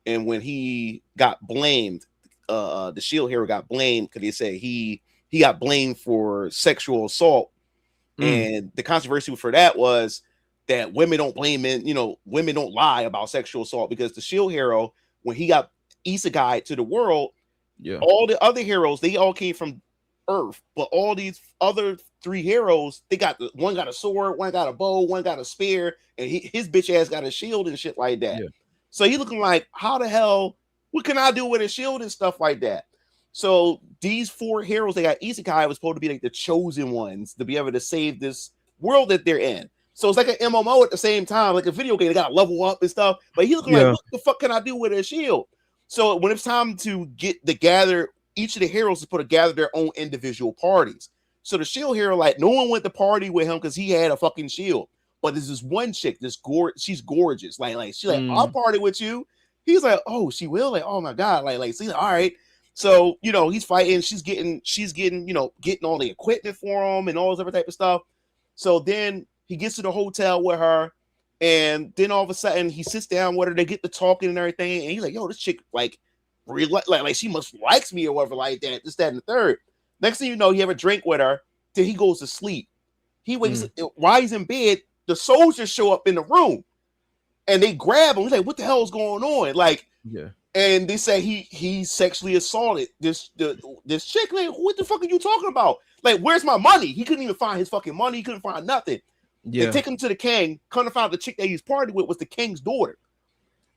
and when he got blamed, the Shield Hero got blamed because they said he got blamed for sexual assault, and the controversy for that was that women don't blame men, you know, women don't lie about sexual assault, because the Shield Hero, when he got isekai to the world, all the other heroes, they all came from Earth, but all these other 3 heroes, one got a sword, one got a bow, one got a spear, and his bitch ass got a shield and shit like that. So he looking like, how the hell, what can I do with a shield and stuff like that? So these 4 heroes, they got isekai, was supposed to be like the chosen ones to be able to save this world that they're in. So it's like an MMO at the same time, like a video game. They got to level up and stuff, but he looking like, what the fuck can I do with a shield? So when it's time to gather, each of the heroes is supposed to gather their own individual parties. So the Shield Hero, like, no one went to party with him because he had a fucking shield. But there's this one chick, she's gorgeous. Like she's like, I'll party with you. He's like, oh, she will? Like, oh my God. Like, so he's like, all right. So, you know, he's fighting, she's getting, you know, getting all the equipment for him and all this other type of stuff. So then he gets to the hotel with her, and then all of a sudden he sits down with her, they get to talking and everything, and he's like, yo, this chick, like, really, like she must likes me or whatever, like that, this, that, and the third. Next thing you know, he have a drink with her, then he goes to sleep. He wakes while he's in bed, the soldiers show up in the room, and they grab him. He's like, what the hell is going on? Like, and they say he sexually assaulted this chick. Like, what the fuck are you talking about? Like, where's my money? He couldn't even find his fucking money. He couldn't find nothing. They take him to the king. Come to find out the chick that he's partied with was the king's daughter.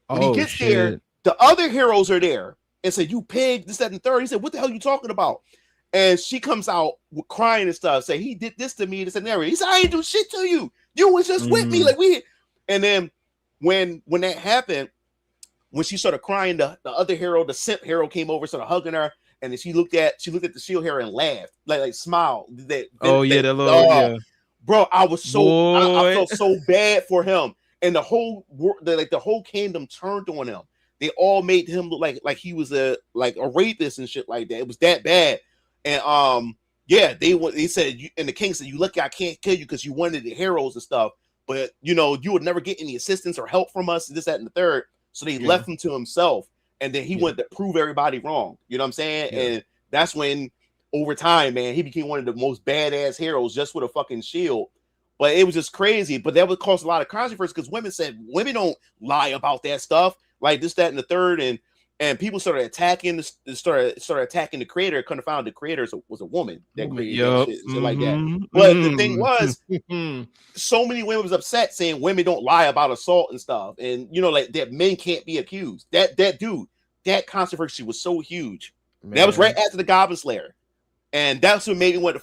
When he gets there, the other heroes are there and say, you pig, this, that, and the third. He said, what the hell are you talking about? And she comes out with crying and stuff, say, he did this to me, this and that. He said, I ain't do shit to you. You was just with me. Like, we. And then when that happened, when she started crying, the other hero, the simp hero, came over, started hugging her, and then she looked at the shield hero and laughed, like smiled. That little yeah. Bro, I was so I felt so bad for him, and the whole kingdom turned on him. They all made him look like he was a rapist and shit like that. It was that bad. And they said, and the king said, "You lucky I can't kill you because you wanted the heroes and stuff, but you would never get any assistance or help from us, this, that, and the third." So they left him to himself, and then he wanted to prove everybody wrong. You know what I'm saying? Yeah. And that's when, over time, man, he became one of the most badass heroes just with a fucking shield. But it was just crazy. But that would cause a lot of controversy because women said women don't lie about that stuff. Like this, that, and the third, and people started attacking the creator. Couldn't find the creator was a woman that created that shit like that. But the thing was, so many women was upset saying women don't lie about assault and stuff, and like that men can't be accused. That controversy was so huge. That was right after the Goblin Slayer, and that's what made me wanted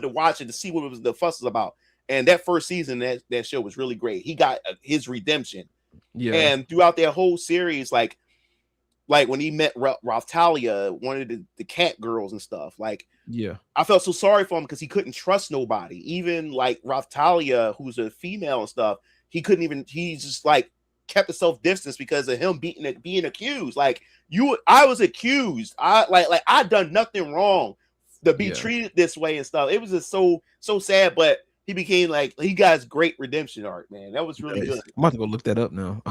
to watch it to see what the fuss was about. And that first season, that show was really great. He got his redemption. Yeah, and throughout that whole series, like when he met Raphtalia, one of the cat girls and stuff, I felt so sorry for him because he couldn't trust nobody. Even like Raphtalia, who's a female and stuff, he just kept a self distance because of him being accused. I was accused. I done nothing wrong to be treated this way and stuff. It was just so sad, but he became he got his great redemption arc, man. That was really good. I'm about to go look that up now.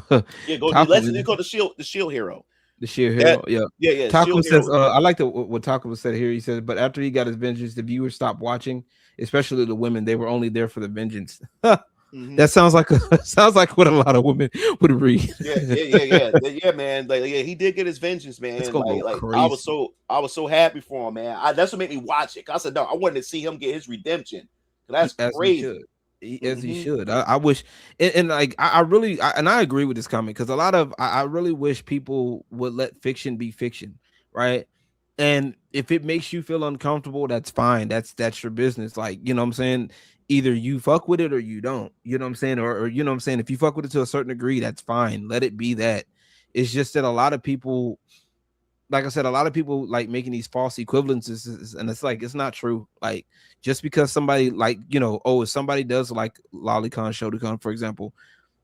Yeah, go do lessons. It's called the Shield Hero. The Shield Hero, yeah. Taco says, I like what Taco said here. He says, but after he got his vengeance, the viewers stopped watching, especially the women. They were only there for the vengeance. That sounds like what a lot of women would read. Yeah, man. He did get his vengeance, man. I was so happy for him, man. That's what made me watch it. I said, no, I wanted to see him get his redemption. That's crazy. As he should. I wish, I really agree with this comment because I really wish people would let fiction be fiction, right? And if it makes you feel uncomfortable, that's fine. That's your business. You know what I'm saying? Either you fuck with it or you don't. You know what I'm saying? Or you know what I'm saying? If you fuck with it to a certain degree, that's fine. Let it be that. It's just that a lot of people, like I said, a lot of people making these false equivalences, and it's not true. Just because somebody if somebody does Lolicon, Shotokan, for example,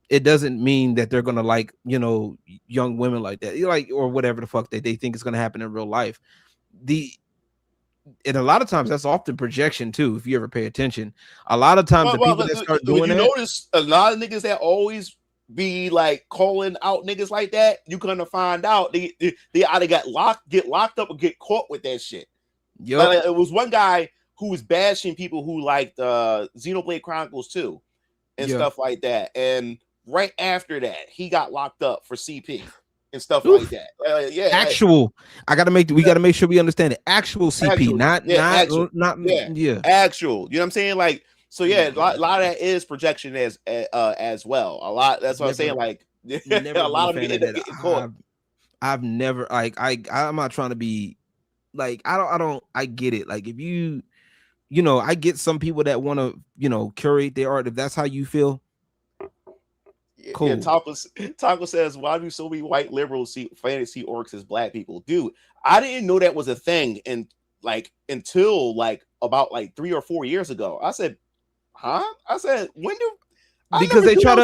it doesn't mean that they're gonna young women like that, or whatever the fuck that they think is gonna happen in real life. And a lot of times that's often projection too. If you ever pay attention, a lot of times the people that start doing notice a lot of niggas that always be calling out niggas like that, you gonna find out they either get locked up or get caught with that shit. Yeah, it was one guy who was bashing people who liked Xenoblade Chronicles 2 and stuff like that, and right after that he got locked up for CP and stuff like that. We gotta make sure we understand it. Actual CP, not actual. You know what I'm saying? So a lot of that is projection as well. A lot. That's what I'm saying. A lot of them end up getting caught. I've never I'm not trying to be I get it. If you I get some people that want to curate their art. If that's how you feel, cool. Yeah, Taco says, why do so many white liberals see fantasy orcs as black people? Dude, I didn't know that was a thing, and until about 3 or 4 years ago. I said, huh? I said, when do? Because they try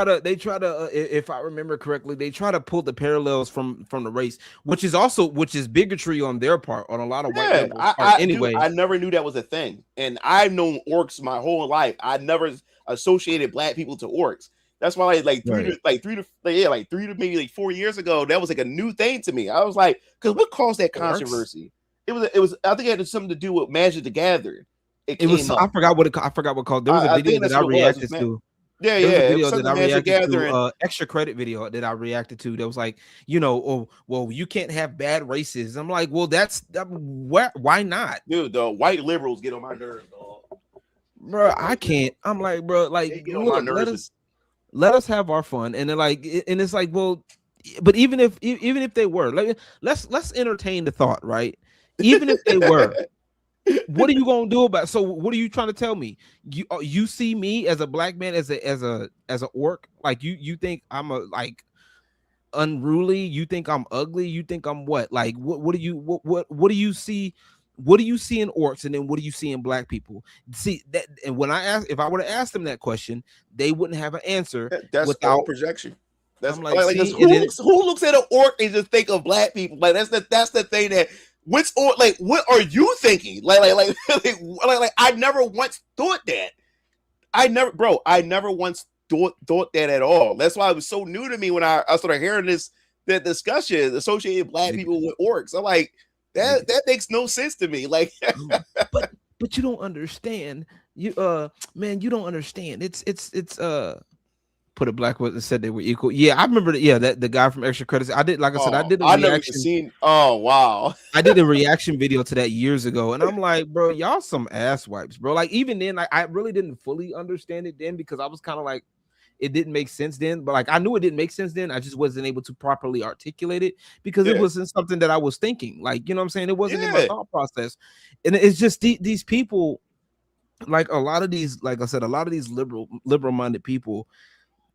to, if I remember correctly, they try to pull the parallels from the race, which is bigotry on their part, on a lot of white people's part. Anyway, dude, I never knew that was a thing, and I've known orcs my whole life. I never associated black people to orcs. That's why three to maybe 4 years ago, that was a new thing to me. I was like, because what caused that controversy? Orcs? It was I think it had something to do with Magic the Gathering. I forgot what called. There was a video that I reacted to. Yeah, video that I reacted to, extra credit video that I reacted to. That was you can't have bad races. I'm like, well, why not? Dude, the white liberals get on my nerves, dog. Bro, I can't. I'm like, bro, let us have our fun, and it's well, but even if they were, let's entertain the thought, right? Even if they were. What are you gonna do about? So what are you trying to tell me? You see me as a black man as a orc? You think I'm unruly, you think I'm ugly, you think I'm what? Like what do you see? What do you see in orcs, and then what do you see in black people? See that, and when if I were to ask them that question, they wouldn't have an answer. That's without all projection. That's like, who looks at an orc and just think of black people? Like that's the thing that what's or like what are you thinking? Like I never once thought that. I never once thought that at all. That's why it was so new to me when I started hearing that discussion associated black people with orcs. I'm like, that makes no sense to me. Like, but you don't understand. You man, you don't understand. It's put a black one and said they were equal. Yeah, I remember that. Yeah, that the guy from Extra Credits. I did, like I said, I did a reaction. Never seen. Oh wow, I did a reaction video to that years ago, and I'm like, bro, y'all some ass wipes, bro. Like even then, I really didn't fully understand it then because I was kind of like, it didn't make sense then. But like I knew it didn't make sense then. I just wasn't able to properly articulate it because it wasn't something that I was thinking. Like you know what I'm saying? It wasn't in my thought process, and it's just these people, like a lot of these, like I said, a lot of these liberal minded people.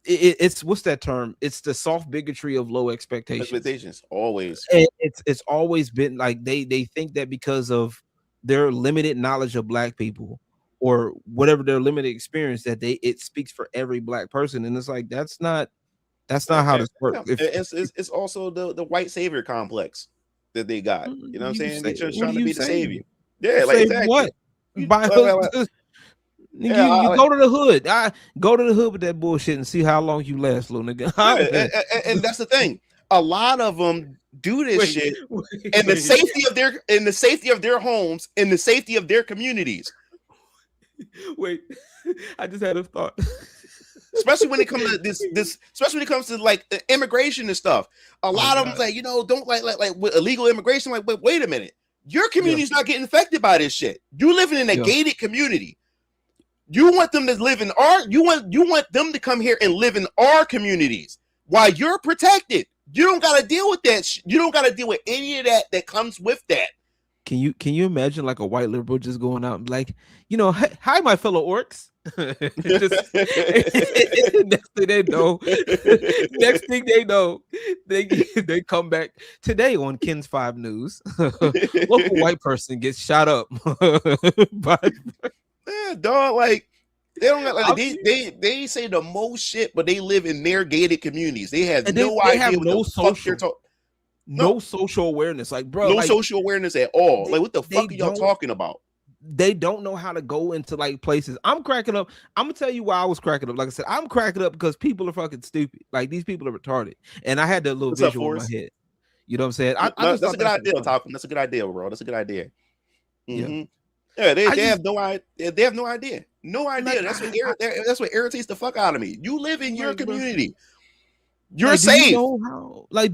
It's what's that term? It's the soft bigotry of low expectations. Always. And it's always been like they think that because of their limited knowledge of black people or whatever their limited experience that it speaks for every black person, and it's like that's not how this works. It's also the white savior complex that they got. You know what I'm saying? They're just trying to be the savior. Yeah, like exactly. What? You go to the hood. Go to the hood with that bullshit and see how long you last, little nigga. And that's the thing. A lot of them do this shit in the safety of their homes, in the safety of their communities. Wait, I just had a thought. Especially when it comes to this, especially when it comes to like immigration and stuff. A lot of them like, don't like with illegal immigration. Like, wait a minute, your community's not getting affected by this shit. You living in a gated community. You want them to live in you want them to come here and live in our communities while you're protected. You don't got to deal with that. You don't got to deal with any of that comes with that. Can you imagine like a white liberal just going out and like, hi, my fellow orcs. Next thing they know, they come back today on Ken's 5 News. Local white person gets shot up by. Yeah, dog, like they don't like they say the most shit, but they live in their gated communities. They have no idea what the fuck you're talking. No social awareness, like bro, no social awareness at all. Like what the fuck are y'all talking about? They don't know how to go into like places. I'm cracking up. I'm gonna tell you why I was cracking up. Like I said, I'm cracking up because people are fucking stupid. Like these people are retarded, and I had that little visual in my head. You know what I'm saying? That's a good idea, Talcum. That's a good idea, bro. That's a good idea. Mm-hmm. Yeah, they have no idea. They have no idea. No idea. That's what irritates the fuck out of me. You live in your community. You're safe. Do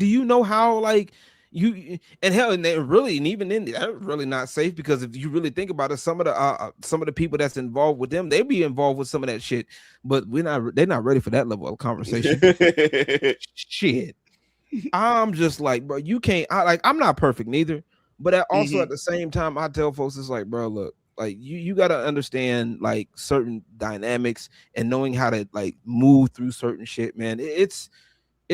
you know how? Like you and hell, and they really, and even in they're really not safe because if you really think about it, some of the people that's involved with them, they be involved with some of that shit. But they're not ready for that level of conversation. Shit. I'm just like, bro, you can't. I'm not perfect neither. But also at the same time, I tell folks it's like, bro, look, like you got to understand like certain dynamics and knowing how to like move through certain shit, man. It's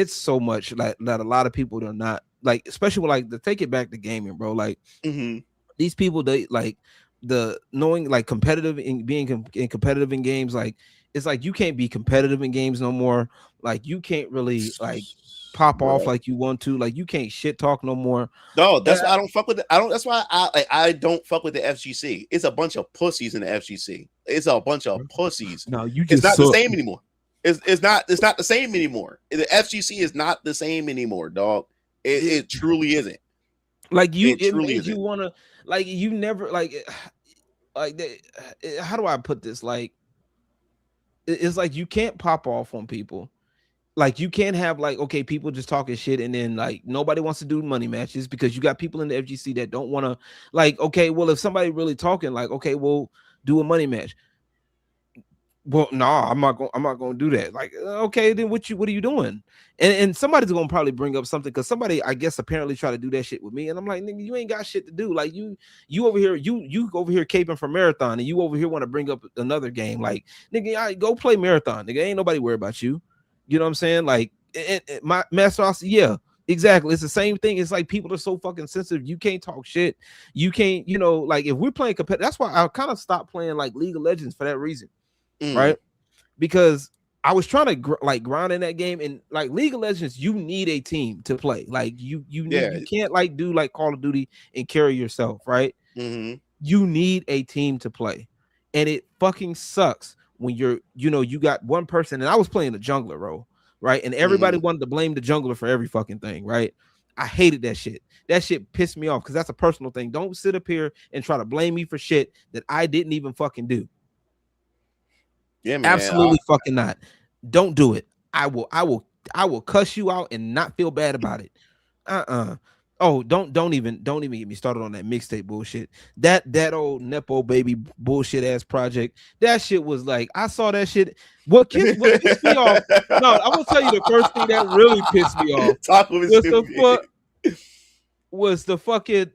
so much like that a lot of people are not like, especially with like the take it back to gaming, bro. Like these people, they like the knowing like competitive in being competitive in games. Like it's like you can't be competitive in games no more. Like you can't really like pop off like you want to. Like you can't shit talk no more. No, that's why I don't fuck with it. That's why I don't fuck with the FGC. It's a bunch of pussies in the FGC. It's a bunch of pussies. No, you it's just not the same anymore. It's not the same anymore. The FGC is not the same anymore, dog. It truly isn't. Like you want to like you never like how do I put this? Like it's like you can't pop off on people. Like you can't have like, okay, people just talking shit and then like nobody wants to do money matches because you got people in the FGC that don't want to like, okay, well, if somebody really talking like, okay, well, do a money match. Well, no, I'm not gonna do that. Like, okay, then what are you doing? And somebody's gonna probably bring up something because somebody, I guess, apparently try to do that shit with me. And I'm like, nigga, you ain't got shit to do. Like you over here, you over here caping for Marathon, and you over here want to bring up another game. Like, nigga, go play Marathon. Nigga, ain't nobody worried about you. You know what I'm saying? Like, my Master Austin, yeah, exactly. It's the same thing. It's like people are so fucking sensitive. You can't talk shit. You can't, like if we're playing competitive, that's why I kind of stopped playing like League of Legends for that reason, right? Because I was trying to grind in that game, and like League of Legends, you need a team to play. Like you can't like do like Call of Duty and carry yourself, right? You need a team to play, and it fucking sucks when you got one person. And I was playing the jungler role, right? And everybody wanted to blame the jungler for every fucking thing, right? I hated that shit. That shit pissed me off because that's a personal thing. Don't sit up here and try to blame me for shit that I didn't even fucking do. Yeah, man. Absolutely fucking not. Don't do it. I will cuss you out and not feel bad about it. Oh, don't even get me started on that mixtape bullshit. That old Nepo baby bullshit ass project. That shit was like, I saw that shit. What pissed me off? No, I'm gonna tell you the first thing that really pissed me off was the fucking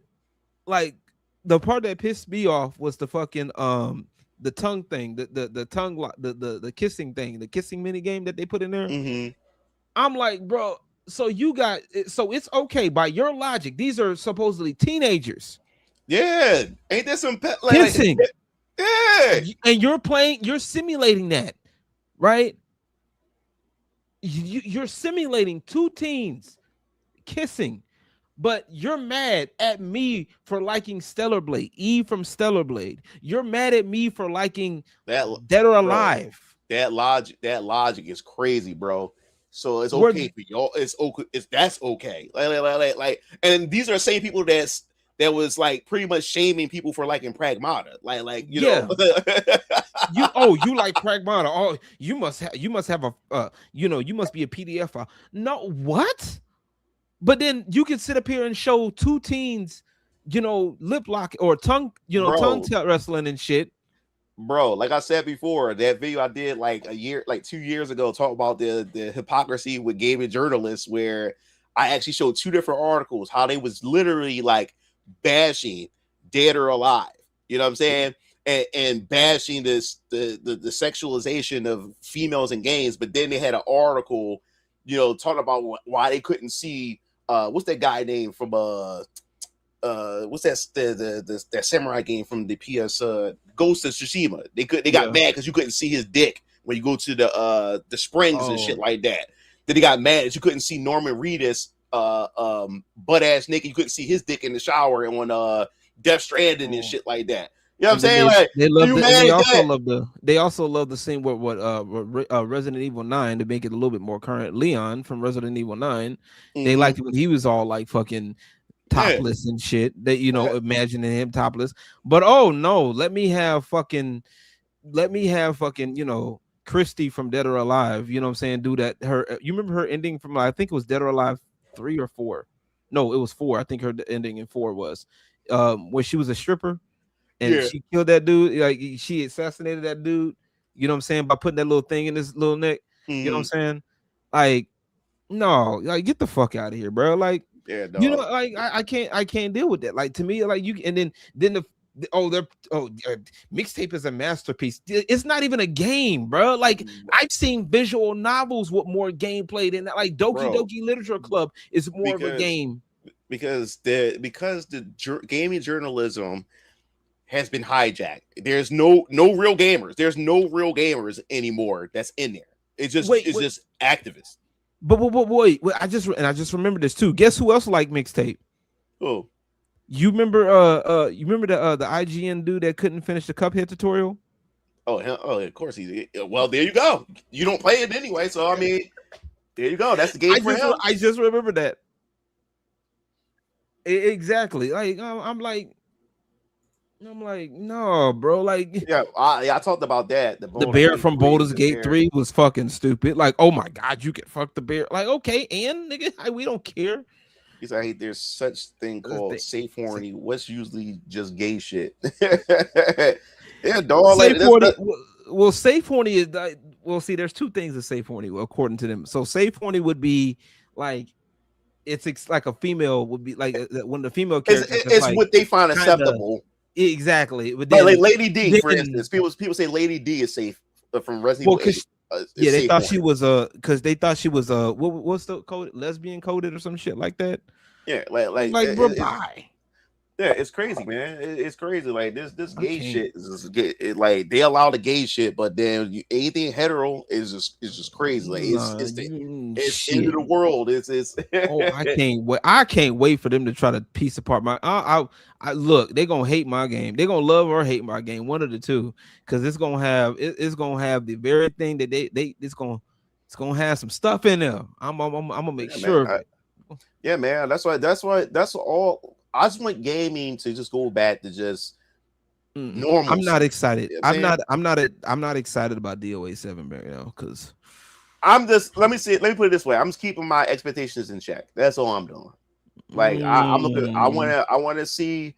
like the part that pissed me off was the fucking the tongue thing, the tongue the kissing thing, the kissing mini game that they put in there. I'm like, bro, so it's okay by your logic. These are supposedly teenagers. Yeah, ain't there some kissing? Yeah, and you're simulating that, right? You're simulating two teens kissing. But you're mad at me for liking Stellar Blade, Eve from Stellar Blade. You're mad at me for liking that Dead or Alive. Bro, that logic is crazy, bro. So it's okay for y'all. It's okay. That's okay. Like, and these are the same people that was like pretty much shaming people for liking Pragmata. Like you know. You like Pragmata? Oh, you must have a you must be a PDF file. No, what? But then you can sit up here and show two teens, lip lock or tongue, tongue wrestling and shit. Bro, like I said before, that video I did like 2 years ago, talk about the hypocrisy with gaming journalists, where I actually showed two different articles, how they was literally like bashing Dead or Alive. You know what I'm saying? And bashing the sexualization of females in games. But then they had an article, talking about why they couldn't see what's that guy name from what's that samurai game from the PS Ghost of Tsushima. They got mad because you couldn't see his dick when you go to the springs and shit like that. Then they got mad that you couldn't see Norman Reedus butt ass naked. You couldn't see his dick in the shower and when Death Stranding and shit like that. You know what I'm saying? They also love the scene with Resident Evil 9 to make it a little bit more current. Leon from Resident Evil 9, they liked it when he was all like fucking topless and shit. That imagining him topless. But oh no, let me have fucking Christy from Dead or Alive. You know what I'm saying? Do that. You remember her ending from I think it was Dead or Alive 3 or 4. No, it was 4. I think her ending in 4 was where she was a stripper. And she killed that dude, like she assassinated that dude, you know what I'm saying, by putting that little thing in his little neck. You know what I'm saying? Like, no, like get the fuck out of here, bro. Like, like I can't deal with that. Like to me, like you and then mixtape is a masterpiece. It's not even a game, bro. Like I've seen visual novels with more gameplay than that. Like Doki Doki Literature Club is more of a game. Because the gaming journalism has been hijacked. There's no real gamers. There's no real gamers anymore that's in there. It's just just activists. But wait, I just remember this too. Guess who else liked mixtape? Who? You remember the IGN dude that couldn't finish the Cuphead tutorial? Oh, of course he. Well, there you go. You don't play it anyway, so I mean, there you go. That's the game for him. I just remember that. Exactly. Like I'm like, no, bro. Like, I talked about that. The bear from Baldur's Gate 3 was fucking stupid. Like, oh my god, you can fuck the bear. Like, okay, and nigga, we don't care. He's like, there's such thing called safe horny. What's usually just gay shit. Yeah, dog. Safe horny. Well, safe horny is see. There's two things of safe horny according to them. So safe horny would be like. It's like a female would be like when the female character. It's like, what they find acceptable. Exactly. But then, like Lady D, for instance, people say Lady D is safe from Resident Evil 8. Yeah, they safe thought on she it. was because they thought she was what's the code, lesbian coded or some shit like that. Yeah, like Bro, bye. Yeah, it's crazy, man. It's crazy. Like this gay Okay. shit is just like they allow the gay shit, but then anything hetero is just crazy. Like it's the end of the world. It's Oh, I can't wait. I can't wait for them to try to piece apart my. I look. They're gonna hate my game. They're gonna love or hate my game. One of the two, because it's gonna have the very thing that it's gonna have some stuff in there. I'm gonna make sure. Man, yeah, man. That's all. I just want gaming to just go back to just normal. I'm not excited. You know I'm not excited about DOA 7 right now because I'm just let me put it this way. I'm just keeping my expectations in check. That's all I'm doing. Like I'm looking. I want to see.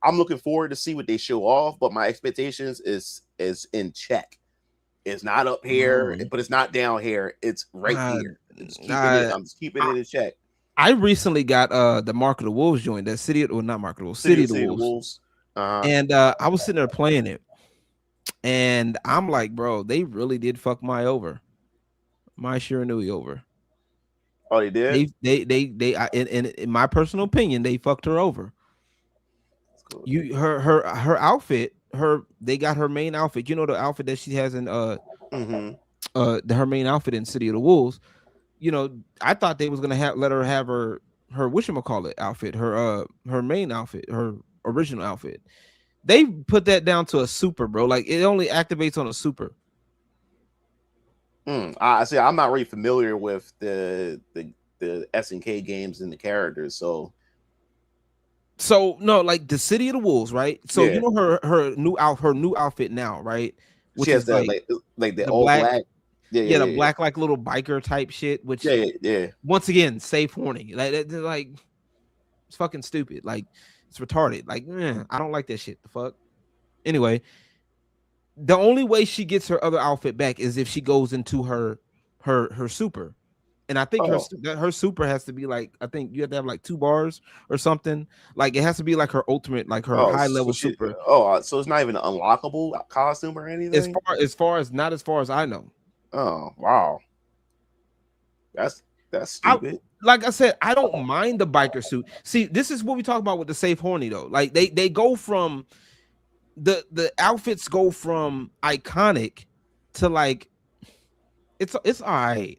I'm looking forward to see what they show off, but my expectations is in check. It's not up here, but it's not down here. It's right here. I'm just keeping it in check. I recently got the Mark of the Wolves joint, that City of the Wolves. And I was sitting there playing it, and I'm like, bro, they really did fuck Mai Shiranui over. Oh, they did. In my personal opinion, they fucked her over. Cool. Her outfit, they got her main outfit. You know the outfit that she has in her main outfit in City of the Wolves. You know, I thought they was gonna let her have her whatchamacallit outfit, her main outfit, her original outfit. They put that down to a super, bro. Like it only activates on a super. I see. I'm not really familiar with the SNK games and the characters, so no, like the City of the Wolves, right? So you know her new outfit now, right? Which she has the like the all black. The black like little biker type shit, which once again, safe horny. Like it's fucking stupid. Like it's retarded. Like I don't like that shit. The fuck. Anyway, the only way she gets her other outfit back is if she goes into her super, and I think her super has to be like, I think you have to have like 2 bars or something. Like it has to be like her ultimate, like her high level super. So it's not even an unlockable costume or anything. As far as I know. Oh wow, that's stupid. Like I said, I don't mind the biker suit. See, this is what we talk about with the safe horny though. Like they go from the outfits go from iconic to like it's all right.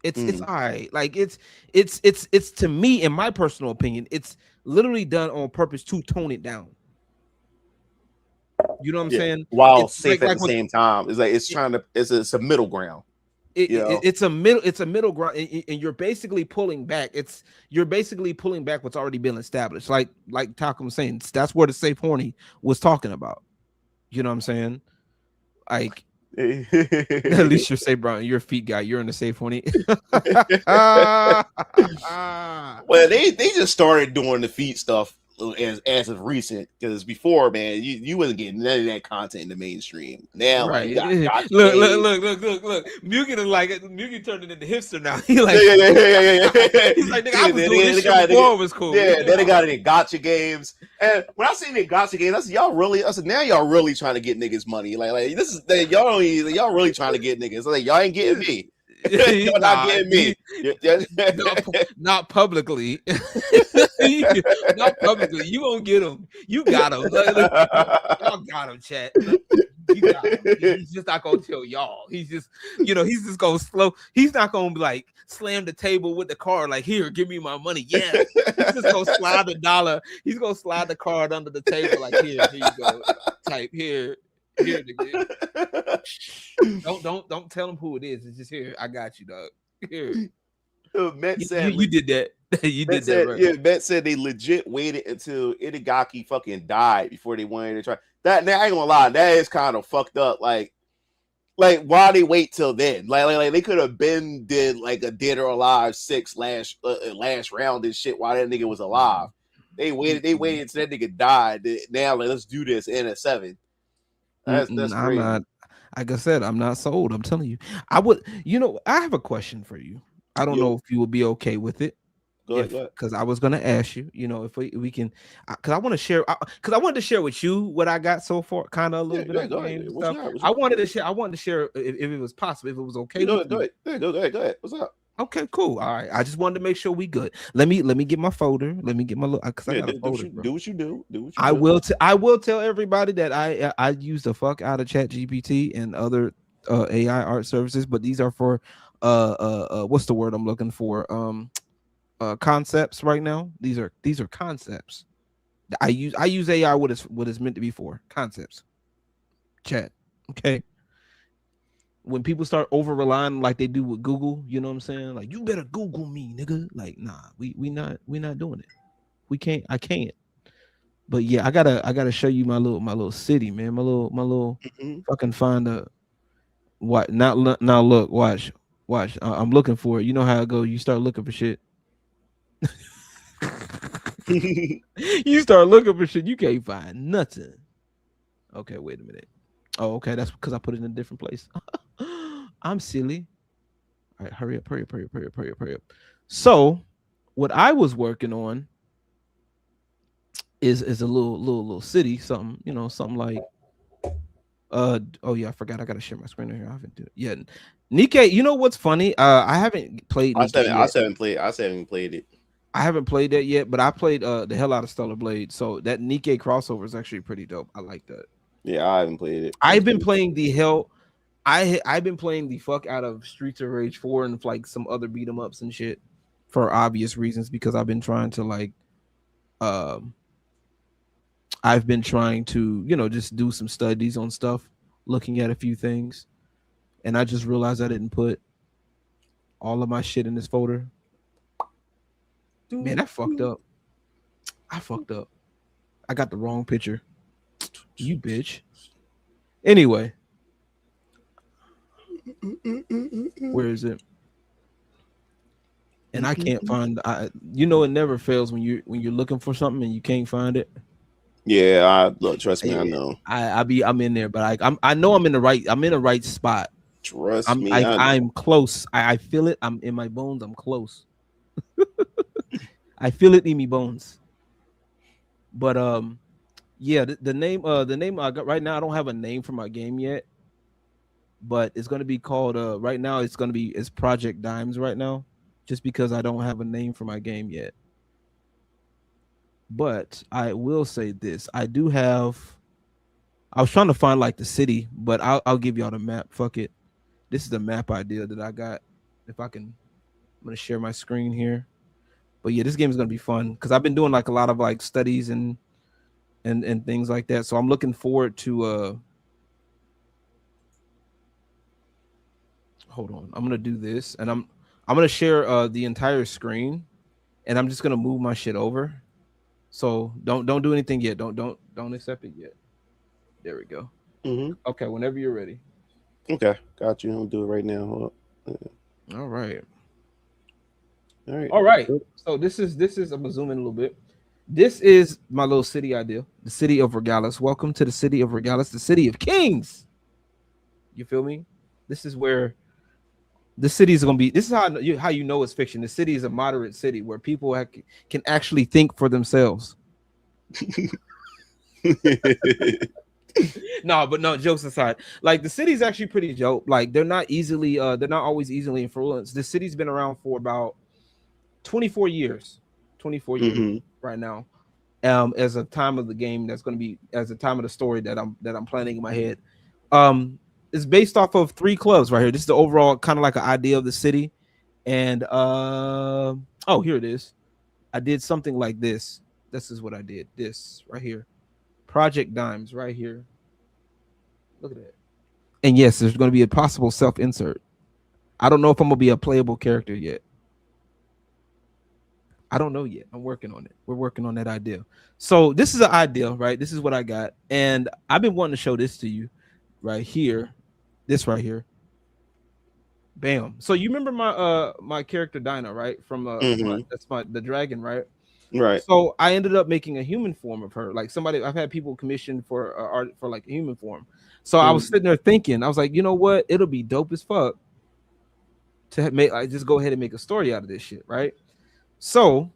It's all right. Like it's to me, in my personal opinion, it's literally done on purpose to tone it down. You know what I'm saying? While safe at the same time. It's like it's a middle ground. It's a middle ground, and you're basically pulling back. You're basically pulling back what's already been established. Like Talcum was saying, that's where the safe horny was talking about. You know what I'm saying? Like at least you're safe, Brian. You're a feet guy. You're in the safe horny. Well, they just started doing the feet stuff as of recent, because before, man, you wasn't getting none of that content in the mainstream. Now, right? Look. Mugen turned it into hipster now. He like, he's like, nigga, I was doing this shit before it was cool. Yeah, then they got it in gotcha games. And when I seen the gotcha games, I said, now y'all really trying to get niggas money. Like this is y'all really trying to get niggas. Like y'all ain't getting me. You're not getting me. Not publicly. Not publicly. You won't get him. You got him. Y'all got him, chat. You got him. He's just not gonna tell y'all. He's just gonna slow. He's not gonna be like slam the table with the card. Like, here, give me my money. Yeah. He's just gonna slide the dollar. He's gonna slide the card under the table. Like, here you go. Type here. Here, nigga. Don't tell him who it is. It's just here. I got you, dog. Here. Met said you did that. You did that. Right? Yeah, Met said they legit waited until Itagaki fucking died before they wanted to try that. Now I ain't gonna lie, that is kind of fucked up. Like why they wait till then? Like they could have been did like a Dead or Alive 6 last round and shit while that nigga was alive. They waited until that nigga died. Now let's do this in a 7. That's crazy. I'm not, like I said, I'm not sold. I'm telling you. I have a question for you. I don't know if you would be okay with it. Go ahead. Because I was gonna ask you, you know, if we can, because I want to share, because I wanted to share with you what I got so far, kind of a little bit of game stuff. I wanted to share if it was possible, if it was okay. Go ahead. What's up? Okay, cool. All right. I just wanted to make sure we good. Let me get my folder. Let me get my because I got a folder. Do what you do. I will tell everybody that I use the fuck out of ChatGPT and other AI art services, but these are for what's the word I'm looking for? Concepts right now. These are concepts. I use AI what it's meant to be for. Concepts. Chat. Okay. When people start over relying like they do with Google, you know what I'm saying? Like, you better Google me, nigga. Like, nah, we not doing it. We can't. I can't. But yeah, I gotta show you my little city, man. My little fucking find a what? Now look, watch. I'm looking for it. You know how it go. You start looking for shit. You start looking for shit. You can't find nothing. Okay, wait a minute. Oh, okay. That's because I put it in a different place. I'm silly. All right, hurry up. So, what I was working on is a little city, something, you know, something like oh yeah, I forgot. I gotta share my screen here. I haven't do it yet. Nikkei, you know what's funny? I haven't played. I haven't played it. I haven't played that yet, but I played the hell out of Stellar Blade. So that Nikkei crossover is actually pretty dope. I like that. Yeah, I haven't played it. I've been playing the hell. I've been playing the fuck out of Streets of Rage 4 and like some other beat 'em ups and shit for obvious reasons, because I've been trying to like I've been trying to, you know, just do some studies on stuff, looking at a few things, and I just realized I didn't put all of my shit in this folder. Man, I fucked up. I got the wrong picture. You bitch. Anyway, where is it? And I can't find. You know, it never fails when you're looking for something and you can't find it. Yeah, trust me, I know. I'm in there, but I know I'm in the right spot. Trust me, I'm close. I feel it. I'm in my bones. I'm close. I feel it in my bones. But yeah, the name I got right now, I don't have a name for my game yet, but it's gonna be called right now it's Project Dimes right now, just because I don't have a name for my game yet. But I will say this: I was trying to find like the city, but I'll give y'all the map. Fuck it. This is the map idea that I got. If I can, I'm gonna share my screen here. But yeah, this game is gonna be fun because I've been doing like a lot of like studies and things like that. So I'm looking forward to hold on. I'm gonna do this, and I'm gonna share the entire screen, and I'm just gonna move my shit over. So don't do anything yet. Don't accept it yet. There we go. Okay, whenever you're ready. Okay, got you. I'll do it right now. Hold up. All right. All right. So this is I'm gonna zoom in a little bit. This is my little city idea, the city of Regalis. Welcome to the city of Regalis, the city of kings. You feel me? This is where the city is going to be. This is how you know it's fiction. The city is a moderate city where people can actually think for themselves. No, jokes aside. Like the city's actually pretty dope. Like they're not always easily influenced. The city's been around for about 24 years. 24 years right now. As a time of the game that's going to be as a time of the story that I'm planning in my head. It's based off of 3 clubs right here. This is the overall kind of like an idea of the city. And oh, here it is. I did something like this. This is what I did. This right here. Project Dimes right here. Look at that. And yes, there's going to be a possible self-insert. I don't know if I'm going to be a playable character yet. I don't know yet. I'm working on it. We're working on that idea. So this is an idea, right? This is what I got. And I've been wanting to show this to you right here. This right here. Bam. So you remember my character Dinah, right? From the dragon, right? Right. So I ended up making a human form of her. Like I've had people commission for art for like a human form. So I was sitting there thinking, I was like, you know what? It'll be dope as fuck to make just go ahead and make a story out of this shit, right? So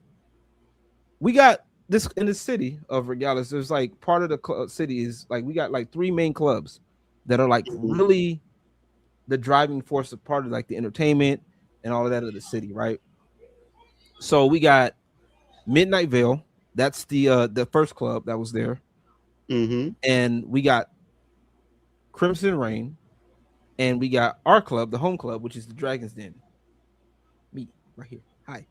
we got this in the city of Regales. There's like part of the city is like we got like 3 main clubs that are like really the driving force of part of like the entertainment and all of that of the city, right? So we got Midnight Vale. That's the first club that was there. And we got Crimson Rain, and we got our club, the home club, which is the Dragon's Den. Me right here. Hi.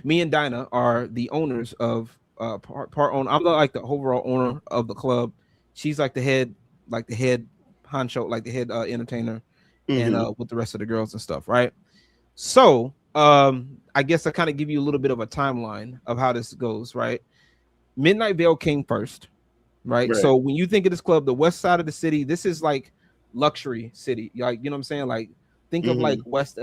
Me and Dinah are the owners of part owner. I'm like the overall owner of the club. She's like the head honcho, like the head entertainer, and with the rest of the girls and stuff, right? So I guess I kind of give you a little bit of a timeline of how this goes, right? Midnight Vale came first, right? So when you think of this club, the west side of the city, this is like luxury city, like, you know what I'm saying? Like think of like West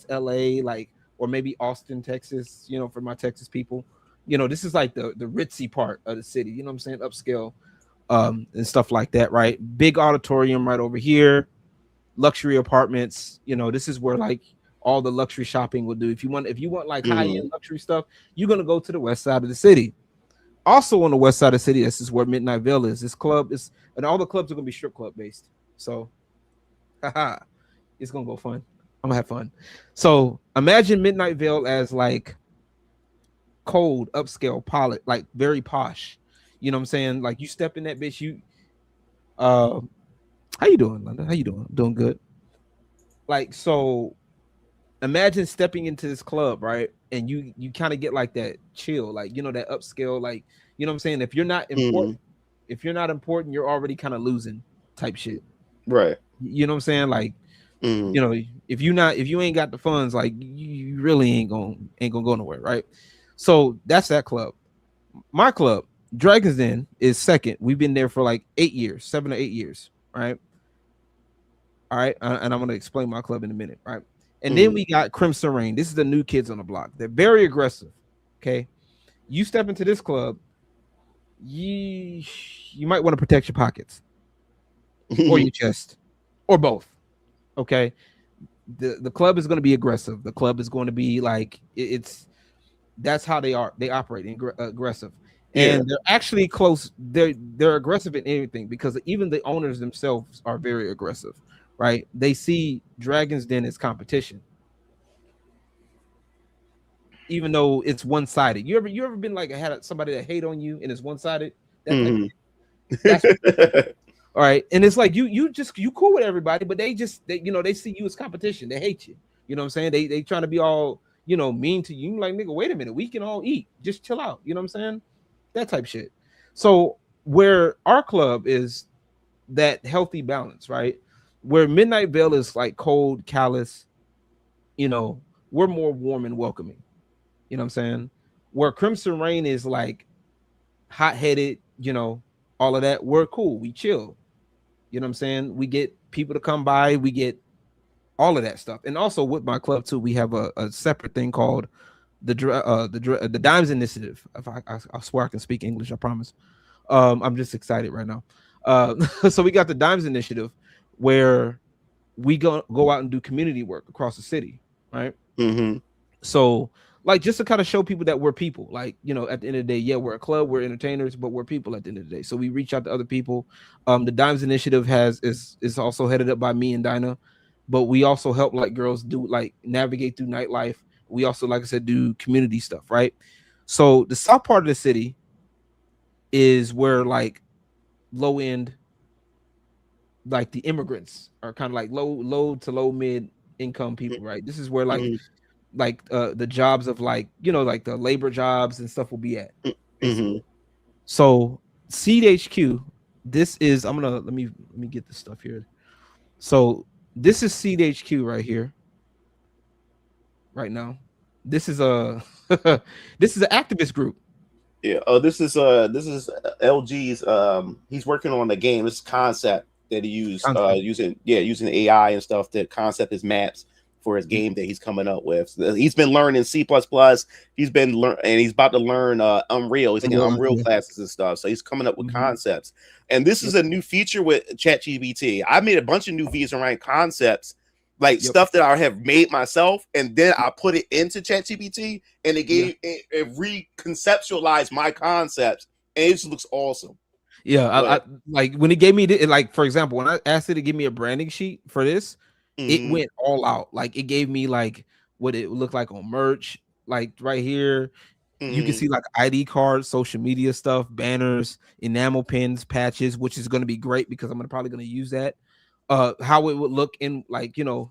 LA, like, or maybe Austin, Texas, you know, for my Texas people, you know, this is like the ritzy part of the city, you know what I'm saying? Upscale and stuff like that, right? Big auditorium right over here, luxury apartments, you know, this is where like all the luxury shopping will do. If you want like high-end luxury stuff, you're gonna go to the west side of the city. Also on the west side of the city, this is where Midnight Vale is. This club is, and all the clubs are gonna be strip club based. So it's gonna go fun. I'm gonna have fun. So imagine Midnight Vale as like cold, upscale, like very posh. You know what I'm saying? Like you step in that bitch, you how you doing, Linda? How you doing? I'm doing good. Like, so imagine stepping into this club, right? And you kind of get like that chill, like, you know, that upscale, like, you know what I'm saying? If you're not important, you're already kind of losing type shit. Right. You know what I'm saying? Like, you know, if you ain't got the funds, like you really ain't gonna go nowhere, right? So that's that club. My club, Dragon's Den, is second. We've been there for like 7 or 8 years, right? All right, and I'm gonna explain my club in a minute, right? And then we got Crimson Rain. This is the new kids on the block. They're very aggressive. Okay, you step into this club, you might want to protect your pockets or your chest or both. Okay, the club is going to be aggressive. The club is going to be like that's how they are. They operate aggressive, and they're actually close. They're aggressive in anything because even the owners themselves are very aggressive. Right? They see Dragon's Den as competition, even though it's one-sided. You ever been like had somebody that hate on you and it's one-sided? That's all right. And it's like you cool with everybody, but they see you as competition. They hate you. You know what I'm saying? They trying to be all, you know, mean to you. Like, nigga, wait a minute, we can all eat. Just chill out. You know what I'm saying? That type shit. So where our club is that healthy balance, right? Where Midnight Vale is like cold, callous, you know, we're more warm and welcoming. You know what I'm saying? Where Crimson Rain is like hot-headed, you know, all of that, we're cool. We chill. You know what I'm saying? We get people to come by. We get all of that stuff. And also with my club too, we have a separate thing called the Dimes Initiative. I swear I can speak English. I promise. I'm just excited right now. So we got the Dimes Initiative, where we go out and do community work across the city, right? So, like, just to kind of show people that we're people, like, you know, at the end of the day, yeah, we're a club, we're entertainers, but we're people at the end of the day. So we reach out to other people. The Dimes Initiative is also headed up by me and Dinah, but we also help like girls do like navigate through nightlife. We also, like I said, do community stuff, right? So the south part of the city is where like low end, like the immigrants are kind of like low to low mid income people, right? This is where like the jobs of like, you know, like the labor jobs and stuff will be at. So Seed HQ, this is, I'm gonna let me get this stuff here. So this is Seed HQ right here, right now. This is this is an activist group. Yeah. Oh, this is LG's. He's working on the game. This concept that he used using AI and stuff to concept his maps for his game that he's coming up with. So he's been learning C++. He's been and he's about to learn Unreal. He's taking Unreal classes and stuff. So he's coming up with concepts. And this is a new feature with ChatGPT. I made a bunch of new videos around concepts like stuff that I have made myself, and then I put it into ChatGPT, and it reconceptualized my concepts, and it just looks awesome. Yeah, I like when it gave me like, for example, when I asked it to give me a branding sheet for this, it went all out. Like it gave me like what it looked like on merch, like right here. You can see like ID cards, social media stuff, banners, enamel pins, patches, which is going to be great because I'm probably going to use that. How it would look in like, you know,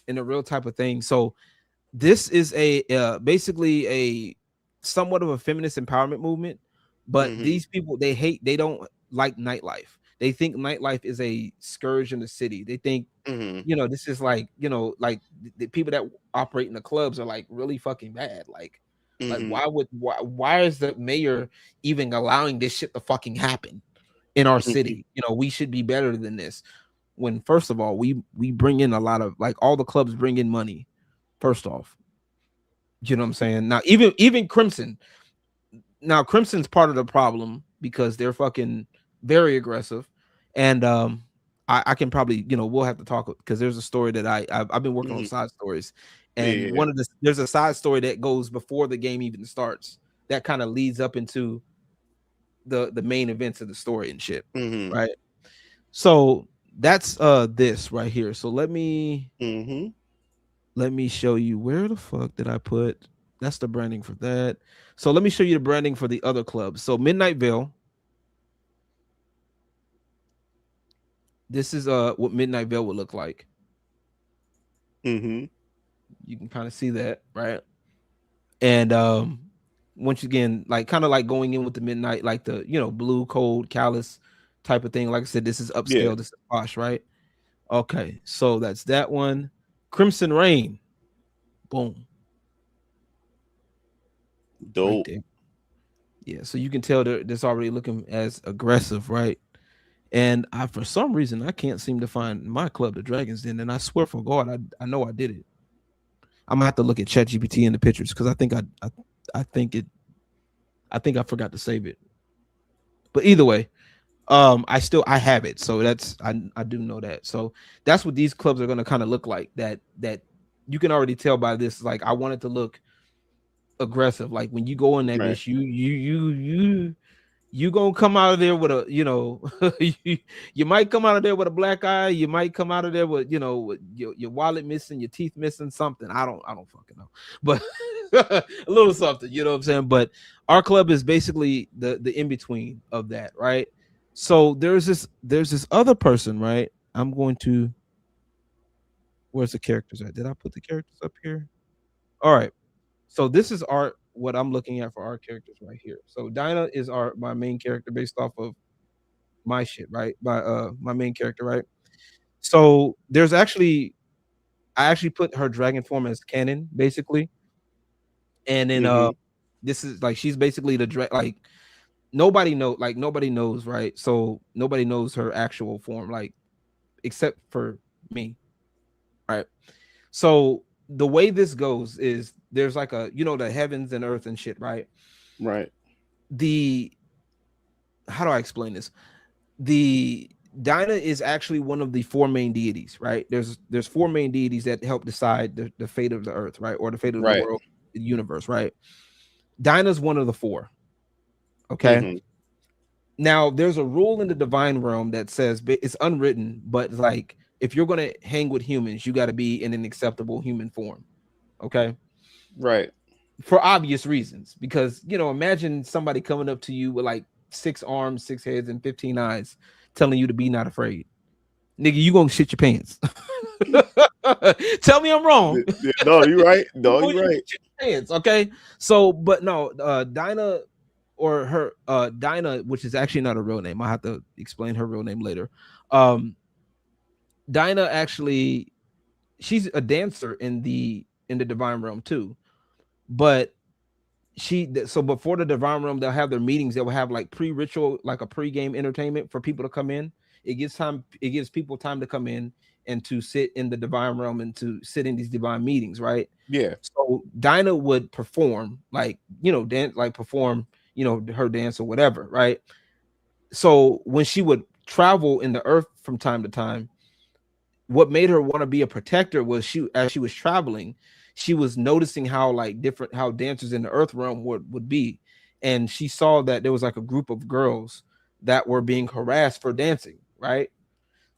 in a real type of thing. So this is a basically a somewhat of a feminist empowerment movement, but these people, they don't like nightlife. They think nightlife is a scourge in the city. They think, you know, this is like, you know, like the people that operate in the clubs are like really fucking bad. Like why is the mayor even allowing this shit to fucking happen in our city? You know, we should be better than this. When first of all, we bring in a lot of, like, all the clubs bring in money. First off, you know what I'm saying? Now even Crimson. Now Crimson's part of the problem because they're fucking very aggressive, and I can probably, you know, we'll have to talk because there's a story that I've been working on side stories, and there's a side story that goes before the game even starts that kind of leads up into the main events of the story and shit, right? So that's this right here. So let me show you, where the fuck did I put? That's the branding for that. So let me show you the branding for the other clubs. So Midnight Vale. This is what Midnight Vale would look like. You can kind of see that, right? And once again, like kind of like going in with the midnight, like the, you know, blue, cold, callous type of thing. Like I said, this is upscale, this is posh, right? Okay, so that's that one. Crimson Rain. Boom. Dope. Right, yeah, so you can tell that's already looking as aggressive, right? And for some reason, I can't seem to find my club, the Dragons Den, and I swear for God, I know I did it. I'm gonna have to look at ChatGPT in the pictures because I think I forgot to save it. But either way, I have it, so that's I do know that. So that's what these clubs are gonna kind of look like. That you can already tell by this. Like, I want it to look aggressive. Like when you go in that bitch, you gonna come out of there with a, you know, you might come out of there with a black eye, you might come out of there with, you know, with your wallet missing, your teeth missing, something. I don't fucking know, but a little something, you know what I'm saying? But our club is basically the in-between of that, right? So there's this other person, right? I'm going to, where's the characters at? Did I put the characters up here? All right. So this is what I'm looking at for our characters right here. So Dinah is my main character based off of my shit, right? My main character, right? So I actually put her dragon form as canon, basically. And then this is like, she's basically the like nobody knows, right? So nobody knows her actual form, like, except for me, right? So the way this goes is there's like a, you know, the heavens and earth and shit, right? Right. How do I explain this? The Dinah is actually one of the four main deities, right? There's four main deities that help decide the fate of the earth, right? Or the fate of the world, the universe, right? Dinah's one of the four. Okay. Now there's a rule in the divine realm that says, it's unwritten, but like, if you're going to hang with humans, you got to be in an acceptable human form. Okay. Right. For obvious reasons, because, you know, imagine somebody coming up to you with like 6 arms, 6 heads, and 15 eyes, telling you to be not afraid. Nigga, you gonna shit your pants. Tell me I'm wrong. No, you're right. No, you're right. Shit your pants, okay. So, but no, Dinah, or her Dinah, which is actually not a real name. I have to explain her real name later. Dinah actually, she's a dancer in the divine realm too, but so before the divine realm, they'll have their meetings. They will have like pre-ritual, like a pre-game entertainment for people to come in. It gives people time to come in and to sit in the divine realm and to sit in these divine meetings, right? Yeah. So Dinah would perform, like, you know, perform, you know, her dance or whatever, right? So when she would travel in the earth from time to time, what made her want to be a protector was as she was traveling, she was noticing how like different how dancers in the earth realm would be, and she saw that there was like a group of girls that were being harassed for dancing, right?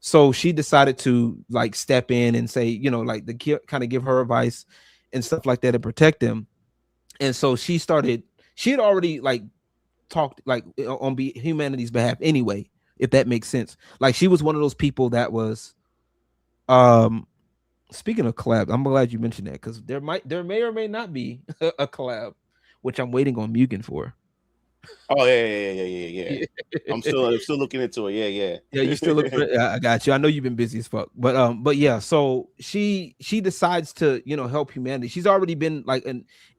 So she decided to like step in and say, you know, like kind of give her advice and stuff like that and protect them. And so she had already like talked like on humanity's behalf anyway, if that makes sense. Like she was one of those people that was speaking of collab, I'm glad you mentioned that because there may or may not be a collab, which I'm waiting on Mugen for. Oh yeah. I'm still looking into it. Yeah. You still look. I got you. I know you've been busy as fuck, but yeah. So she decides to help humanity. She's already been like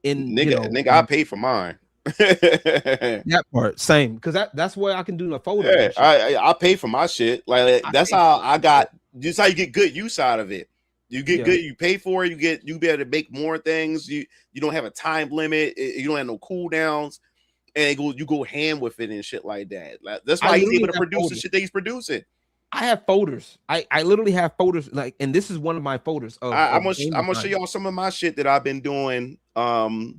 nigga. I paid for mine. That part same because that's where I can do the folder. Yeah, I pay for my shit. Like that's how I got. Just how you get good use out of it. You get good. You pay for it. You be able to make more things. You don't have a time limit. You don't have no cooldowns. And you go ham with it and shit like that. Like, that's why he's able to produce the shit that he's producing. I have folders. I literally have folders like, and this is one of my folders. I'm gonna show y'all some of my shit that I've been doing,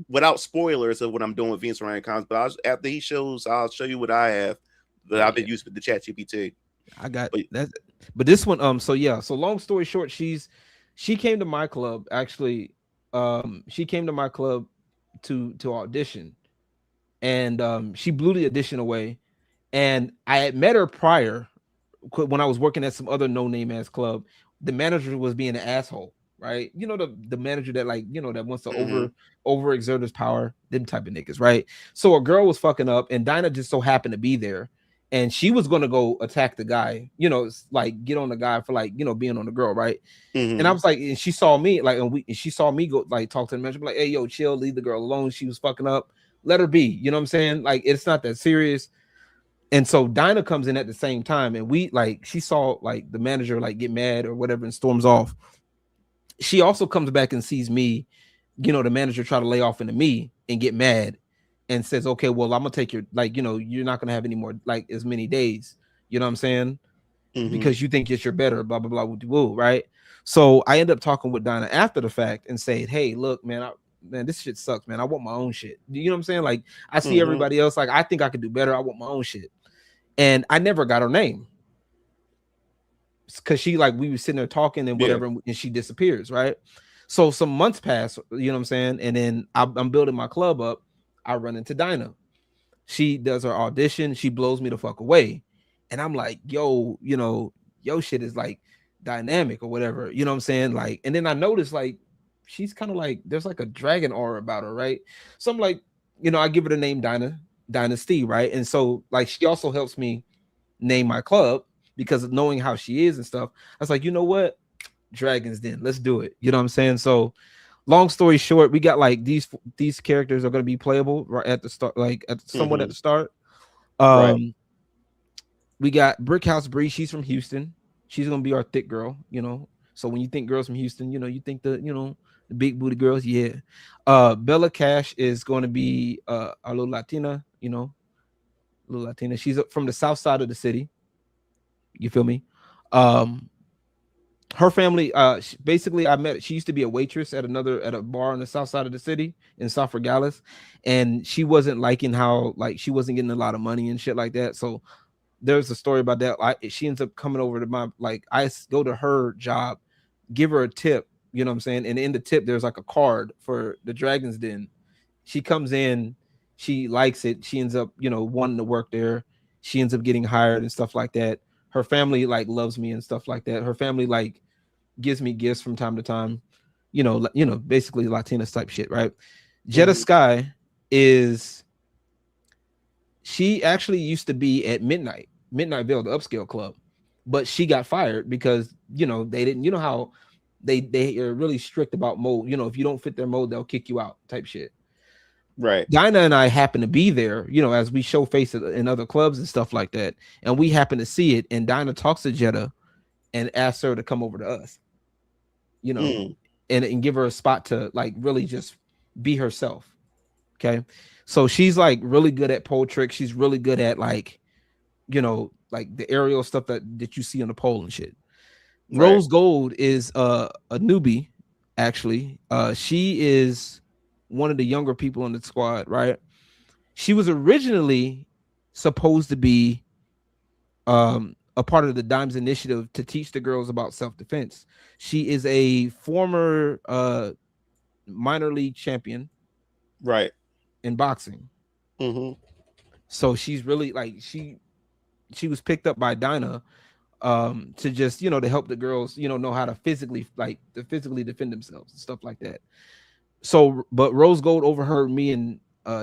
without spoilers of what I'm doing with Venus Ryan Cons. But after he shows, I'll show you what I have that I've been using with the ChatGPT. I got that, but this one, so long story short, she came to my club actually. She came to my club to audition. And she blew the audition away. And I had met her prior when I was working at some other no-name ass club. The manager was being an asshole, right? You know, the manager that that wants to overexert his power, them type of niggas, right? So a girl was fucking up, and Dinah just so happened to be there, and she was gonna go attack the guy, like get on the guy for like being on the girl, right? And I was like, and she saw me like, and she saw me go like talk to the manager, like, hey, yo, chill, leave the girl alone. She was fucking up. Let her be, you know what I'm saying? Like, it's not that serious. And so Dinah comes in at the same time, and she saw like the manager like get mad or whatever and storms off. She also comes back and sees me, the manager try to lay off into me and get mad and says, okay, well, I'm gonna take your, like, you're not gonna have any more like as many days, you know what I'm saying? Because you think you're better, blah, blah, blah, woo, right? So I end up talking with Dinah after the fact and saying, hey, look, man, this shit sucks, man. I want my own shit. You know what I'm saying? Like, I see everybody else. Like, I think I could do better. I want my own shit. And I never got her name. Because we were sitting there talking and whatever, and she disappears, right? So some months pass, you know what I'm saying? And then I'm building my club up. I run into Dinah. She does her audition. She blows me the fuck away. And I'm like, yo, yo shit is like dynamic or whatever. You know what I'm saying? Like, and then I noticed like, she's kind of like there's like a dragon aura about her, right? So I'm like, I give her the name Dynasty, right? And so like she also helps me name my club because of knowing how she is and stuff. I was like, you know what, Dragons Den, let's do it. You know what I'm saying? So long story short, we got like these characters are going to be playable right at the start, like somewhat at the start. Right. We got Brickhouse Bree. She's from Houston. She's going to be our thick girl, So when you think girls from Houston, you think the big booty girls, yeah. Bella Cash is going to be a little Latina, little Latina. She's from the south side of the city. You feel me? Her family, basically, I met. She used to be a waitress at a bar on the south side of the city in South Regales, and she wasn't liking how she wasn't getting a lot of money and shit like that. So there's a story about that. She ends up coming over to my I go to her job, give her a tip. You know what I'm saying? And in the tip, there's like a card for the Dragon's Den. She comes in, she likes it. She ends up, wanting to work there. She ends up getting hired and stuff like that. Her family loves me and stuff like that. Her family gives me gifts from time to time. Basically Latina type shit, right? Jetta Sky she actually used to be at Midnight Veil, the upscale club, but she got fired because they didn't, how they are really strict about mode. If you don't fit their mode, they'll kick you out type shit. Right. Dinah and I happen to be there, as we show face in other clubs and stuff like that. And we happen to see it. And Dinah talks to Jetta and asks her to come over to us, and give her a spot to really just be herself. Okay. So she's really good at pole tricks. She's really good at the aerial stuff that you see on the pole and shit. Rose Gold is a newbie, actually. She is one of the younger people in the squad, right? She was originally supposed to be a part of the Dimes Initiative to teach the girls about self-defense. She is a former minor league champion, right, in boxing. So she's really like she was picked up by Dinah to just, you know, to help the girls, you know how to physically defend themselves and stuff like that. So, but Rose Gold overheard me and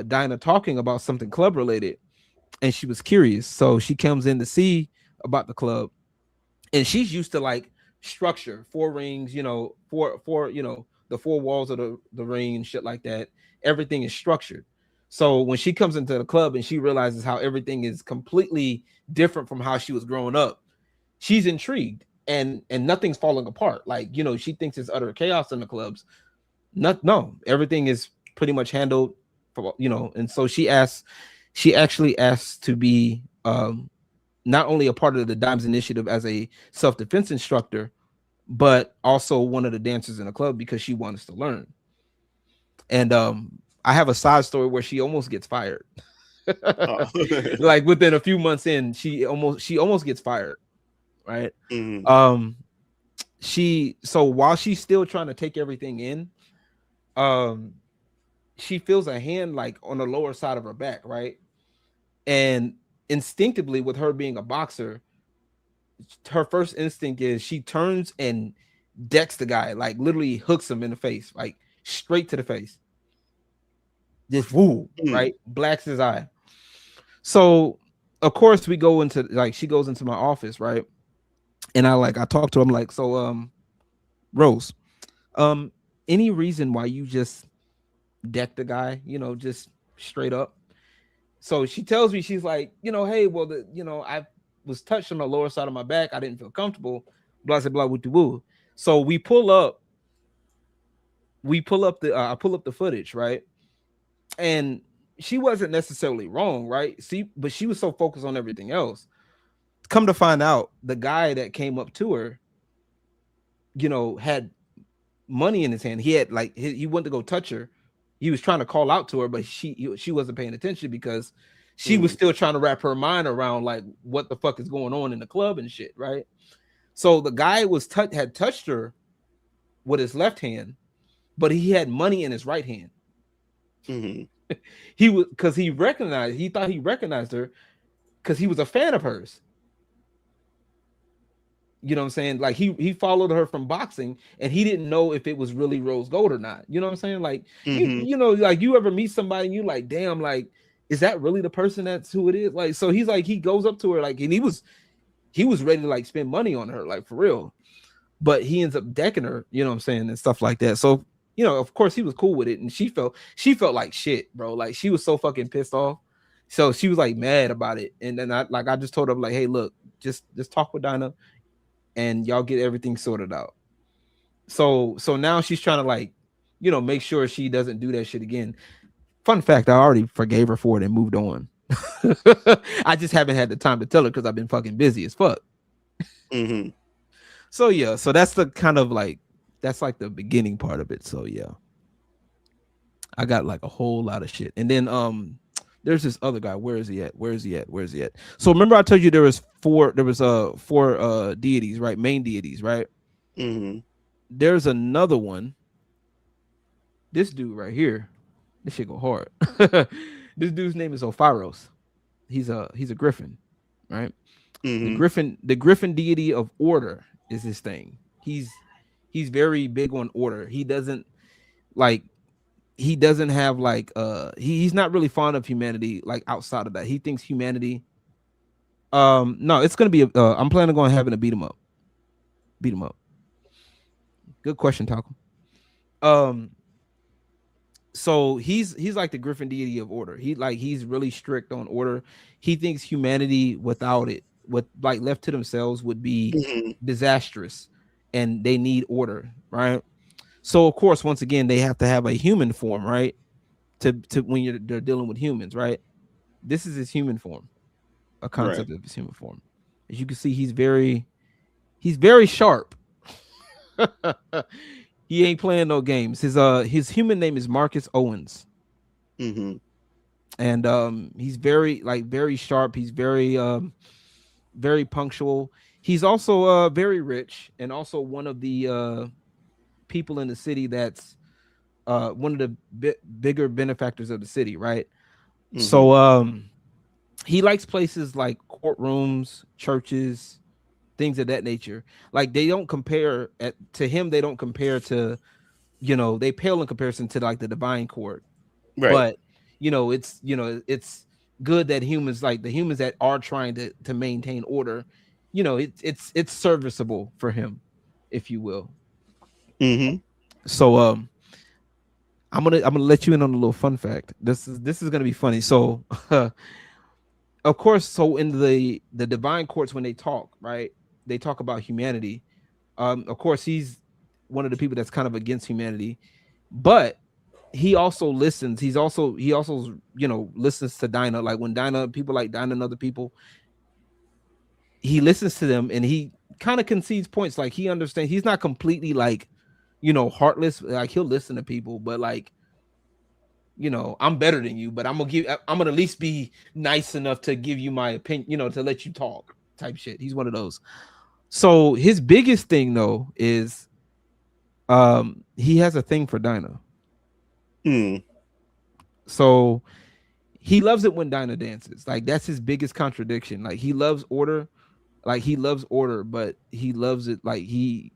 Dinah talking about something club related, and she was curious. So she comes in to see about the club, and she's used to like structure, 4 rings, you know, four, you know, the 4 walls of the ring and shit like that. Everything is structured. So when she comes into the club and she realizes how everything is completely different from how she was growing up, she's intrigued, and nothing's falling apart. Like, you know, she thinks it's utter chaos in the clubs. No, everything is pretty much handled, you know. And so she actually asked to be not only a part of the Dimes Initiative as a self-defense instructor, but also one of the dancers in the club because she wants to learn. And I have a side story where she almost gets fired. Like within a few months in, she almost gets fired, right? So while she's still trying to take everything in, she feels a hand like on the lower side of her back, right? And instinctively, with her being a boxer, her first instinct is she turns and decks the guy, like literally hooks him in the face, like straight to the face. Just woo, right? Blacks his eye. So of course we go into, like, she goes into my office, right? And I talk to him like, so Rose, any reason why you just deck the guy, you know, just straight up? So she tells me, she's like, you know, hey, well, I was touched on the lower side of my back. I didn't feel comfortable. Blah, blah, blah, woo. So we pull up the, I pull up the footage, right? And she wasn't necessarily wrong, right? But she was so focused on everything else. Come to find out, the guy that came up to her, you know, had money in his hand. He had he went to go touch her. He was trying to call out to her, but she wasn't paying attention because she was still trying to wrap her mind around like what the fuck is going on in the club and shit, right? So the guy had touched her with his left hand, but he had money in his right hand. He thought he recognized her because he was a fan of hers. You know what I'm saying? Like he followed her from boxing, and he didn't know if it was really Rose Gold or not. You know what I'm saying? Like you know, like you ever meet somebody and you like, damn, like, is that really the person that's who it is? Like, so he's like, he goes up to her, like, and he was ready to like spend money on her, like for real. But he ends up decking her, you know what I'm saying, and stuff like that. So, you know, of course he was cool with it, and she felt like shit, bro. Like she was so fucking pissed off. So she was like mad about it. And then I just told her, like, hey, look, just talk with Dinah and y'all get everything sorted out. So now she's trying to, like, you know, make sure she doesn't do that shit again. Fun fact, I already forgave her for it and moved on. I just haven't had the time to tell her because I've been fucking busy as fuck. So yeah, so that's the kind of like, that's like the beginning part of it. So yeah, I got like a whole lot of shit. And then there's this other guy. Where is he at? So remember I told you there was four deities, right? Main deities, right? There's another one. This dude right here, this shit go hard. This dude's name is Ophiros. He's a griffin, right? The griffin deity of order is his thing. He's very big on order. He doesn't have like he's not really fond of humanity, like outside of that. He thinks humanity no, it's gonna be I'm planning on having to beat him up. Good question, Talcum. So he's like the griffin deity of order. He's really strict on order. He thinks humanity without it, like left to themselves, would be disastrous, and they need order, right? So of course, once again, they have to have a human form, right? To when they're dealing with humans, right? This is his human form, a concept of his human form. As you can see, he's very He's very sharp. He ain't playing no games. His human name is Marcus Owens. Mm-hmm. And he's very sharp. He's very punctual. He's also very rich, and also one of the people in the city that's one of the bigger benefactors of the city, right? Mm-hmm. So he likes places like courtrooms, churches, things of that nature. Like they don't compare to him. They don't compare to, they pale in comparison to like the divine court. Right. But it's good that humans, like the humans that are trying to maintain order, it's serviceable for him, if you will. Mm-hmm. So I'm gonna let you in on a little fun fact. This is gonna be funny. So of course, so in the divine courts, when they talk, right, they talk about humanity. Of course, he's one of the people that's kind of against humanity, but he also listens. He also listens to Dinah. Like when people like Dinah and other people, he listens to them, and he kind of concedes points. Like he understands. He's not completely like, heartless. Like he'll listen to people, but like, I'm better than you, but I'm gonna at least be nice enough to give you my opinion, to let you talk type shit. He's one of those. So his biggest thing though is he has a thing for Dinah. So he loves it when Dinah dances. Like that's his biggest contradiction. Like he loves order, but he loves it like you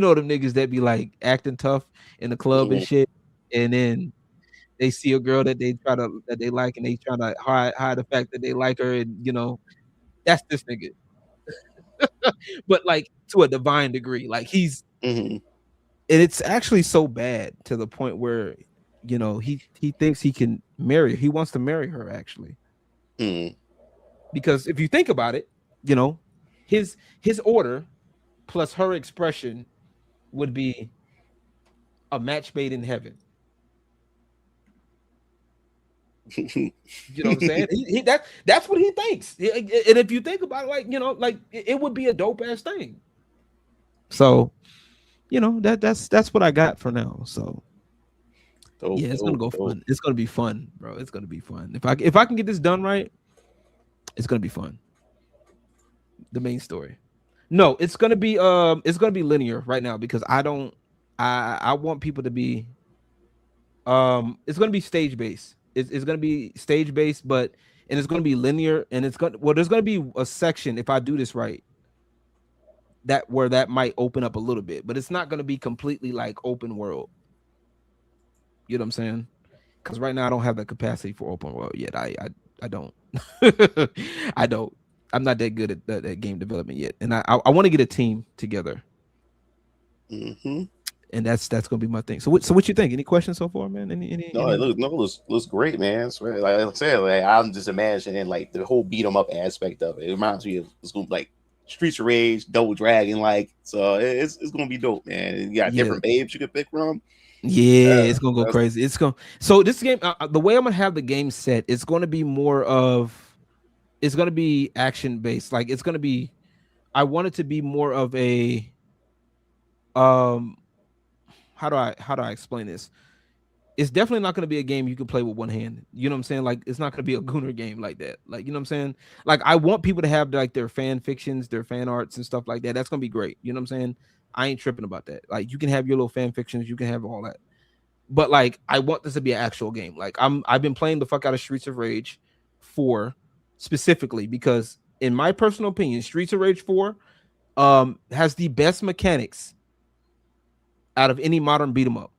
know them niggas that be like acting tough in the club and shit, and then they see a girl that they like, and they try to hide the fact that they like her, and that's this nigga. But like to a divine degree, like he's and it's actually so bad to the point where he thinks he can marry. He wants to marry her actually, because if you think about it, his order plus her expression would be a match made in heaven. You know what I'm saying? That's what he thinks. And if you think about it, like it would be a dope ass thing. So, that's what I got for now. So it's gonna go fun. It's gonna be fun, bro. It's gonna be fun. If I can get this done right, it's gonna be fun. The main story. No, it's gonna be linear right now because I want people to be it's gonna be stage based. It's gonna be stage based, and it's gonna be linear, and there's gonna be a section if I do this right that might open up a little bit, but it's not gonna be completely like open world. You know what I'm saying? Because right now I don't have the capacity for open world yet. I don't. I don't. I'm not that good at game development yet, and I want to get a team together. And that's gonna be my thing. So what you think? Any questions so far, man? It looks great, man. So, like I said, like I'm just imagining like the whole beat 'em up aspect of it. It reminds me of like Streets of Rage, Double Dragon, like so it's gonna be dope, man. You got different babes you can pick from. Yeah, it's gonna go crazy. So this game, the way I'm gonna have the game set, it's gonna be it's gonna be action based. Like it's gonna be, I want it to be more of a how do I explain this? It's definitely not going to be a game you can play with one hand. You know what I'm saying? Like it's not going to be a Gooner game like that. Like, you know what I'm saying? Like I want people to have like their fan fictions, their fan arts and stuff like that. That's going to be great. You know what I'm saying? I ain't tripping about that. Like you can have your little fan fictions, you can have all that. But like I want this to be an actual game. Like I've been playing the fuck out of Streets of Rage 4 specifically because in my personal opinion, Streets of Rage 4 has the best mechanics out of any modern beat 'em up.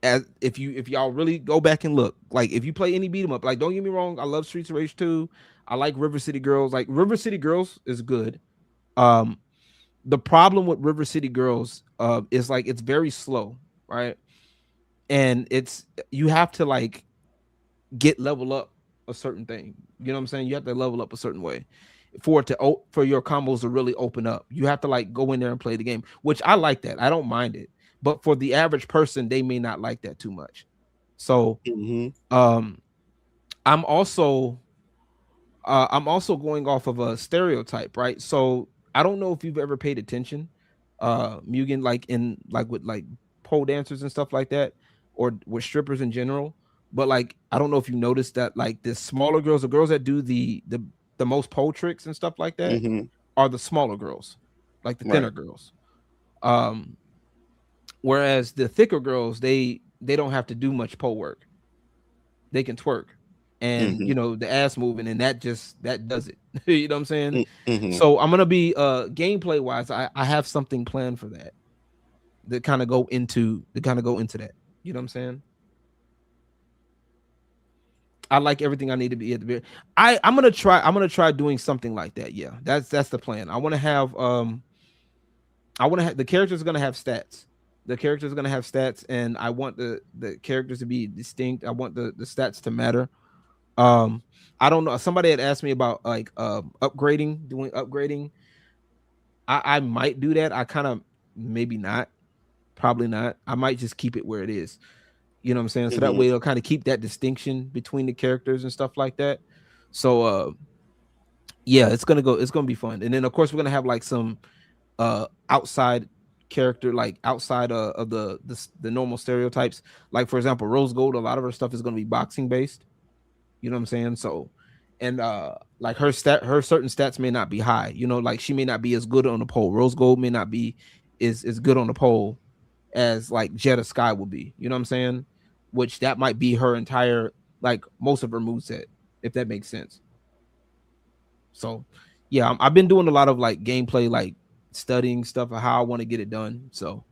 As if y'all really go back and look, like if you play any beat 'em up, like don't get me wrong, I love Streets of Rage 2. I like River City Girls. Like River City Girls is good. The problem with River City Girls is like it's very slow, right? And you have to like level up a certain thing. You know what I'm saying? You have to level up a certain way for your combos to really open up. You have to like go in there and play the game, which I like that. I don't mind it. But for the average person, they may not like that too much. So I'm also I'm also going off of a stereotype, right? So I don't know if you've ever paid attention, Mugen, like with like pole dancers and stuff like that, or with strippers in general. But like, I don't know if you noticed that like the smaller girls, the girls that do the most pole tricks and stuff like that, are the smaller girls, like the thinner girls. Whereas the thicker girls, they don't have to do much pole work. They can twerk. And you know, the ass moving, and that does it. You know what I'm saying? So I'm gonna be gameplay wise, I have something planned for that kind of go into that. You know what I'm saying? I like everything I need to be at the very. I'm gonna try doing something like that. Yeah, that's the plan. I want to have the characters are gonna have stats. The characters are gonna have stats, and I want the characters to be distinct. I want the stats to matter. I don't know. Somebody had asked me about like doing upgrading. I might do that. I kind of maybe not, probably not. I might just keep it where it is. You know what I'm saying? So that way it'll kind of keep that distinction between the characters and stuff like that. So yeah, it's gonna be fun. And then of course we're gonna have like some outside character, like outside of the normal stereotypes. Like for example, Rose Gold, a lot of her stuff is gonna be boxing based. You know what I'm saying? So, and like her certain stats may not be high. You know, like she may not be as good on the pole. Rose Gold may not be as good on the pole as like Jetta Sky will be. You know what I'm saying? Which that might be her entire, like most of her moveset, if that makes sense. So, yeah, I've been doing a lot of like gameplay, like studying stuff of how I want to get it done. So,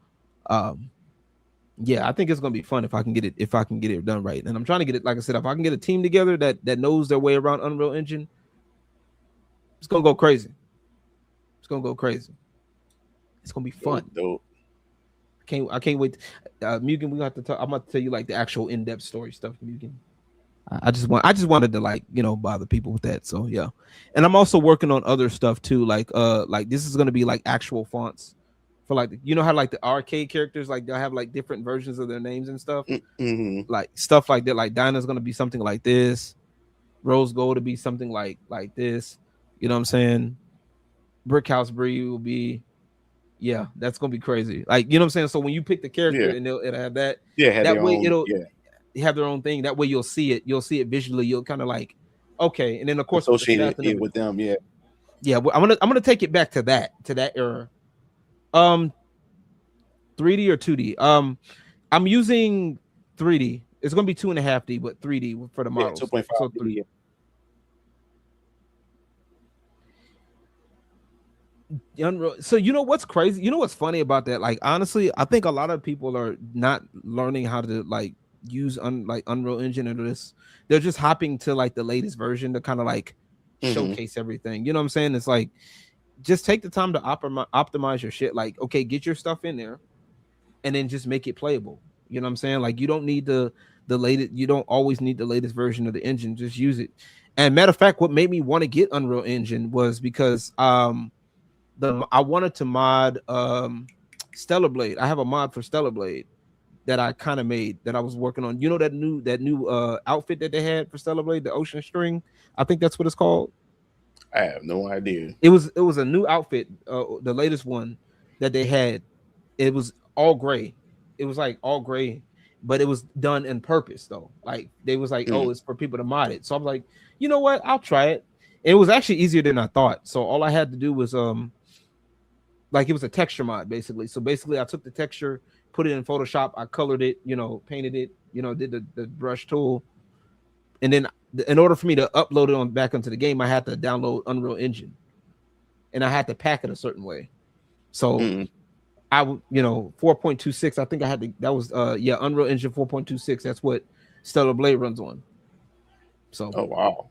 yeah, I think it's gonna be fun if I can get it done right. And I'm trying to get it, like I said, if I can get a team together that knows their way around Unreal Engine, it's gonna go crazy. It's gonna go crazy. It's gonna be fun. Dope. I can't wait. Mugen, we have to talk. I'm about to tell you like the actual in-depth story stuff, Mugen. I just wanted to like, you know, bother people with that. So yeah. And I'm also working on other stuff too. Like this is gonna be like actual fonts for like, you know how like the arcade characters, like they'll have like different versions of their names and stuff. Like stuff like that. Like Dinah's gonna be something like this. Rose Gold to be something like this. You know what I'm saying? Brickhouse Bree will be, yeah, that's gonna be crazy. Like, you know what I'm saying? So when you pick the character and it'll have that, that way it'll have their own thing. That way you'll see it visually. You'll kind of like, okay, and then of course associate it with them. Yeah. I'm gonna take it back to that era. 3D or 2D. I'm using 3D. It's gonna be 2.5D, but 3D for the models. 2.5. So 3D. So you know what's crazy? You know what's funny about that? Like honestly, I think a lot of people are not learning how to like use Unreal Engine or this. They're just hopping to like the latest version to kind of like showcase everything. You know what I'm saying? It's like just take the time to optimize your shit. Like, okay, get your stuff in there and then just make it playable. You know what I'm saying? Like you don't need the latest, you don't always need the latest version of the engine. Just use it. And matter of fact, what made me want to get Unreal Engine was because I wanted to mod Stellar Blade. I have a mod for Stellar Blade that I kind of made that I was working on. You know that new outfit that they had for Stellar Blade, the Ocean String. I think that's what it's called. I have no idea. It was a new outfit, the latest one that they had. It was all gray. It was like all gray, but it was done in purpose though. Like they was like, oh, it's for people to mod it. So I'm like, you know what? I'll try it. It was actually easier than I thought. So all I had to do was like it was a texture mod basically. So basically I took the texture, put it in Photoshop, I colored it, you know, painted it, you know, did the brush tool. And then in order for me to upload it back onto the game, I had to download Unreal Engine. And I had to pack it a certain way. So I 4.26, I think I had to, that was Unreal Engine 4.26. That's what Stellar Blade runs on. So wow.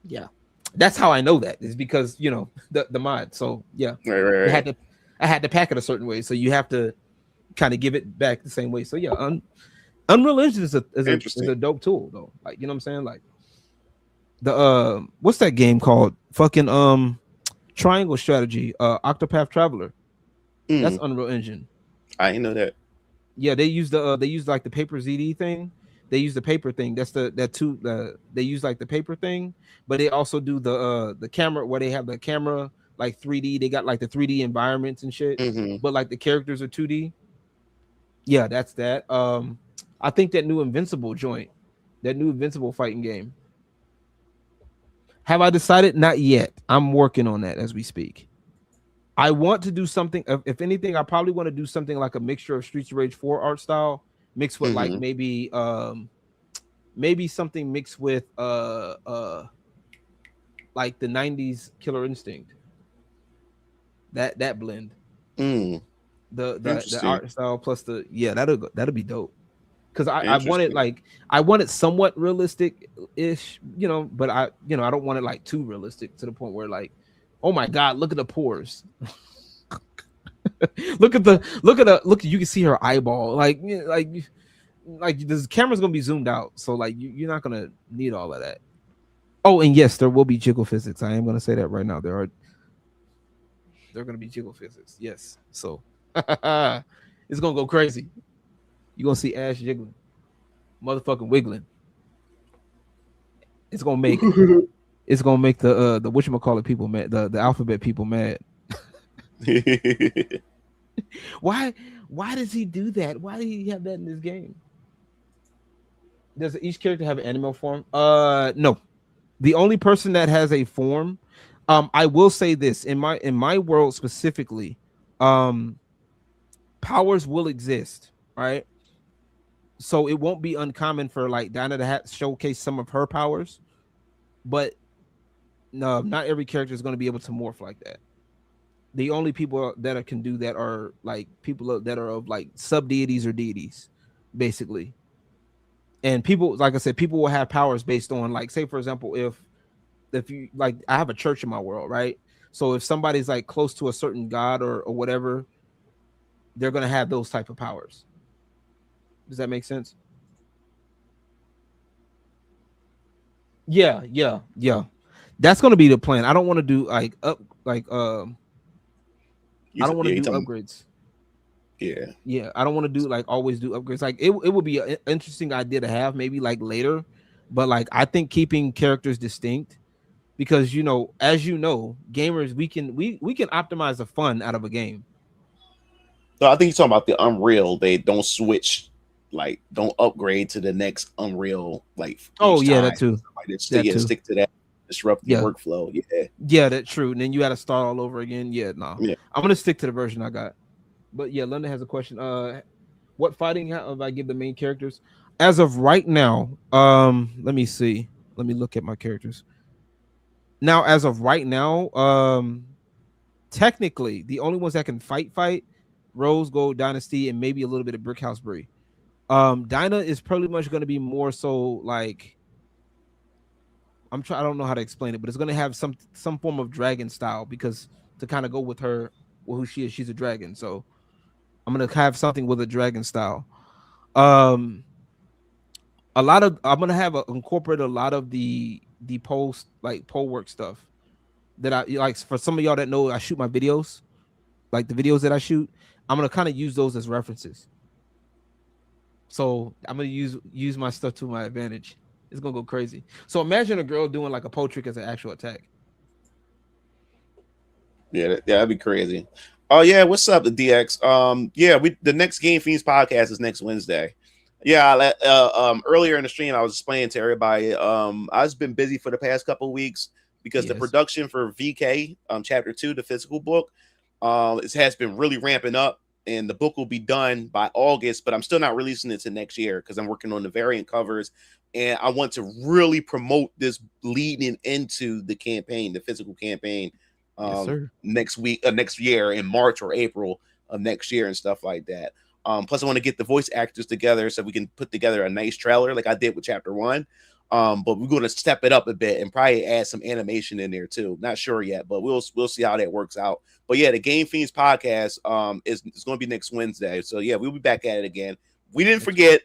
Yeah. That's how I know that is because, you know, the mod. So yeah. Right. I had to pack it a certain way. So you have to kind of give it back the same way. So yeah, Unreal Engine is a dope tool though. Like, you know what I'm saying? Like the what's that game called? Fucking Triangle Strategy, Octopath Traveler. That's Unreal Engine. I didn't know that. Yeah, they use like the Paper ZD thing. they use the paper thing. That's they use like the paper thing, but they also do the camera where they have the camera like 3D. They got like the 3D environments and shit, but like the characters are 2D. Yeah, that's that. I think that new Invincible fighting game. Have I decided? Not yet. I'm working on that as we speak. I want to do something. If anything, I probably want to do something like a mixture of Streets of Rage 4 art style mixed with like maybe something mixed with like the 90s Killer Instinct. That blend. The art style plus that'll be dope. Because I wanted somewhat realistic-ish, but I don't want it like too realistic to the point where like, oh my god, look at the pores. look at you can see her eyeball. Like this camera's gonna be zoomed out, so like you're not gonna need all of that. Oh, and yes, there will be jiggle physics. I am gonna say that right now. They're gonna be jiggle physics. Yes. So it's gonna go crazy. You're gonna see Ash jiggling, motherfucking wiggling. It's gonna make the whatchamacallit people mad, the alphabet people mad. Why does he do that? Why did he have that in this game? Does each character have an animal form? No. The only person that has a form, I will say this, in my world specifically, powers will exist, right? So it won't be uncommon for like Dinah to showcase some of her powers, but no, not every character is going to be able to morph like that. The only people that can do that are like people that are of like sub deities or deities, basically. And people, like I said, people will have powers based on, like, say for example, if you like, I have a church in my world, right? So if somebody's like close to a certain god or whatever, they're going to have those type of powers. Does that make sense? Yeah. That's going to be the plan. I don't want to do I don't want to do upgrades. Yeah. I don't want to do like always do upgrades. Like it would be an interesting idea to have maybe like later, but like I think keeping characters distinct, because as gamers, we can optimize the fun out of a game. So I think you're talking about the Unreal. They don't switch, like don't upgrade to the next Unreal. Like that too. Like, stick to that. Disrupt the workflow. Yeah, that's true. And then you got to start all over again. I'm gonna stick to the version I got. But yeah, London has a question. What fighting have I give the main characters? As of right now, let me see. Let me look at my characters. Now, as of right now, technically the only ones that can fight Rose Gold Dynasty and maybe a little bit of Brickhouse Bree. Dinah is probably much going to be more so like I don't know how to explain it, but it's going to have some form of dragon style, because to kind of go with her, who she is, she's a dragon. So I'm going to have something with a dragon style. I'm going to have incorporate a lot of the pole work stuff that I like. For some of y'all that know, I shoot my videos, like the videos that I shoot, I'm going to kind of use those as references. So I'm going to use my stuff to my advantage. It's gonna go crazy. So imagine a girl doing like a pole trick as an actual attack. Yeah, that'd be crazy. Oh yeah, what's up, the DX? The next Game Fiends podcast is next Wednesday. Yeah, earlier in the stream I was explaining to everybody. I've been busy for the past couple of weeks because the production for VK Chapter 2, the physical book, it has been really ramping up, and the book will be done by August. But I'm still not releasing it to next year because I'm working on the variant covers. And I want to really promote this leading into the campaign, the physical campaign, next year in March or April of next year and stuff like that. Plus, I want to get the voice actors together so we can put together a nice trailer like I did with Chapter 1. But we're going to step it up a bit and probably add some animation in there too. Not sure yet, but we'll see how that works out. But yeah, the Game Fiends podcast is going to be next Wednesday. So yeah, we'll be back at it again. We didn't forget.